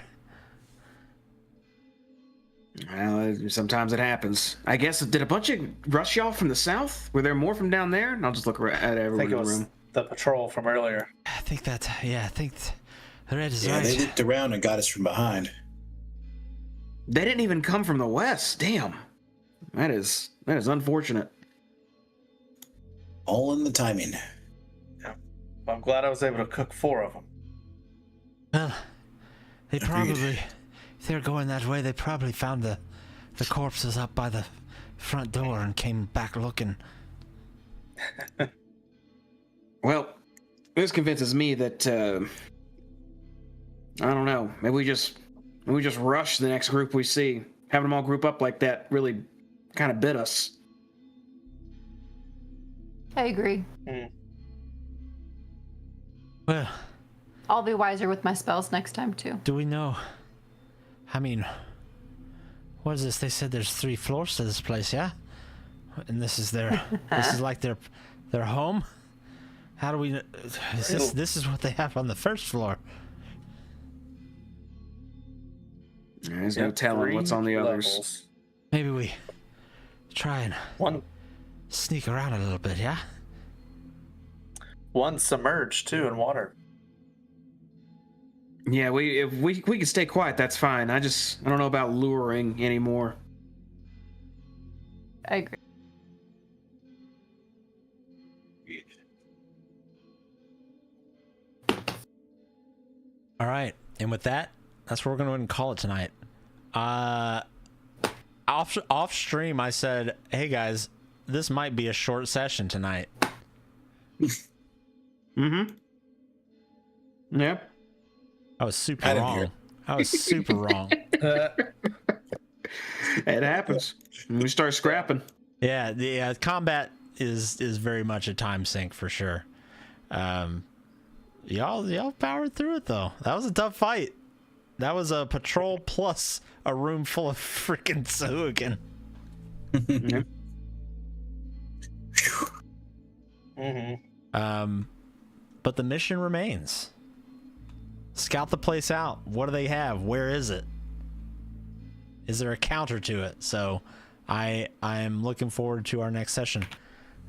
Well, sometimes it happens. I guess, did a bunch of rush y'all from the south? Were there more from down there? And I'll just look at I everyone think in it the was room. the patrol from earlier. I think the Red is Yeah, right. they looked around and got us from behind. They didn't even come from the west. Damn. That is unfortunate. All in the timing. Yeah. I'm glad I was able to cook 4 of them. Well, they Agreed. probably, if they're going that way, they probably found the corpses up by the front door and came back looking. Well, this convinces me that I don't know. Maybe we just rush the next group we see. Having them all group up like that really kind of bit us. I agree. Well, I'll be wiser with my spells next time too. do we know? I mean, what is this? They said there's 3 floors to this place, yeah? And this is this is like their home? How do we this is what they have on the first floor. There's no telling what's on the others. Maybe we try and One sneak around a little bit, yeah? submerged too in water. Yeah, if we can stay quiet, that's fine. I don't know about luring anymore. I agree. All right. And with that, that's what we're going to go ahead and call it tonight. Off stream, I said, hey guys, this might be a short session tonight. Mm-hmm. Yep. I was super wrong. I was super wrong. It happens when we start scrapping. Yeah, the combat is very much a time sink for sure. Y'all powered through it though. That was a tough fight. That was a patrol plus a room full of freaking Sahuagin. Yep. But the mission remains. Scout the place out. What do they have? Where is it? Is there a counter to it? So I am looking forward to our next session,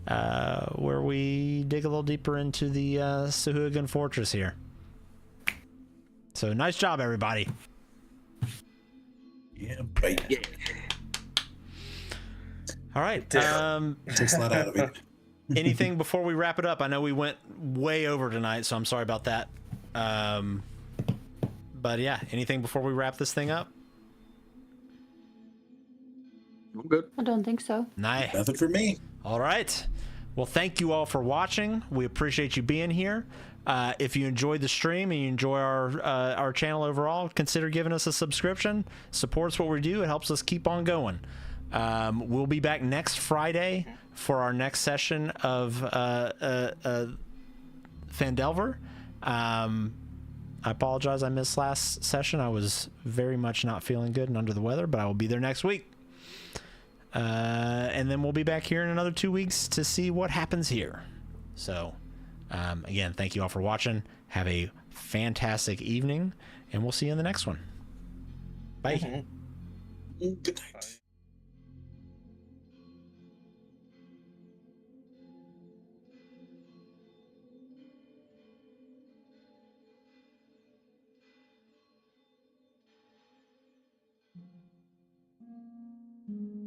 where we dig a little deeper into the Sahuagin fortress here. So nice job, everybody. Yeah, right. Yeah. All right. Takes a lot out of it. Anything before we wrap it up? I know we went way over tonight, so I'm sorry about that. But yeah, anything before we wrap this thing up? I'm good. I don't think so. Nice. Nothing for me. All right. Well, thank you all for watching. We appreciate you being here. If you enjoyed the stream and you enjoy our channel overall, consider giving us a subscription. Supports what we do. It helps us keep on going. We'll be back next Friday for our next session of Phandelver. I apologize I missed last session. I was very much not feeling good and under the weather, but I will be there next week. And then we'll be back here in another 2 weeks to see what happens here. So, again, thank you all for watching. Have a fantastic evening, and we'll see you in the next one. Bye. Good night. Mm.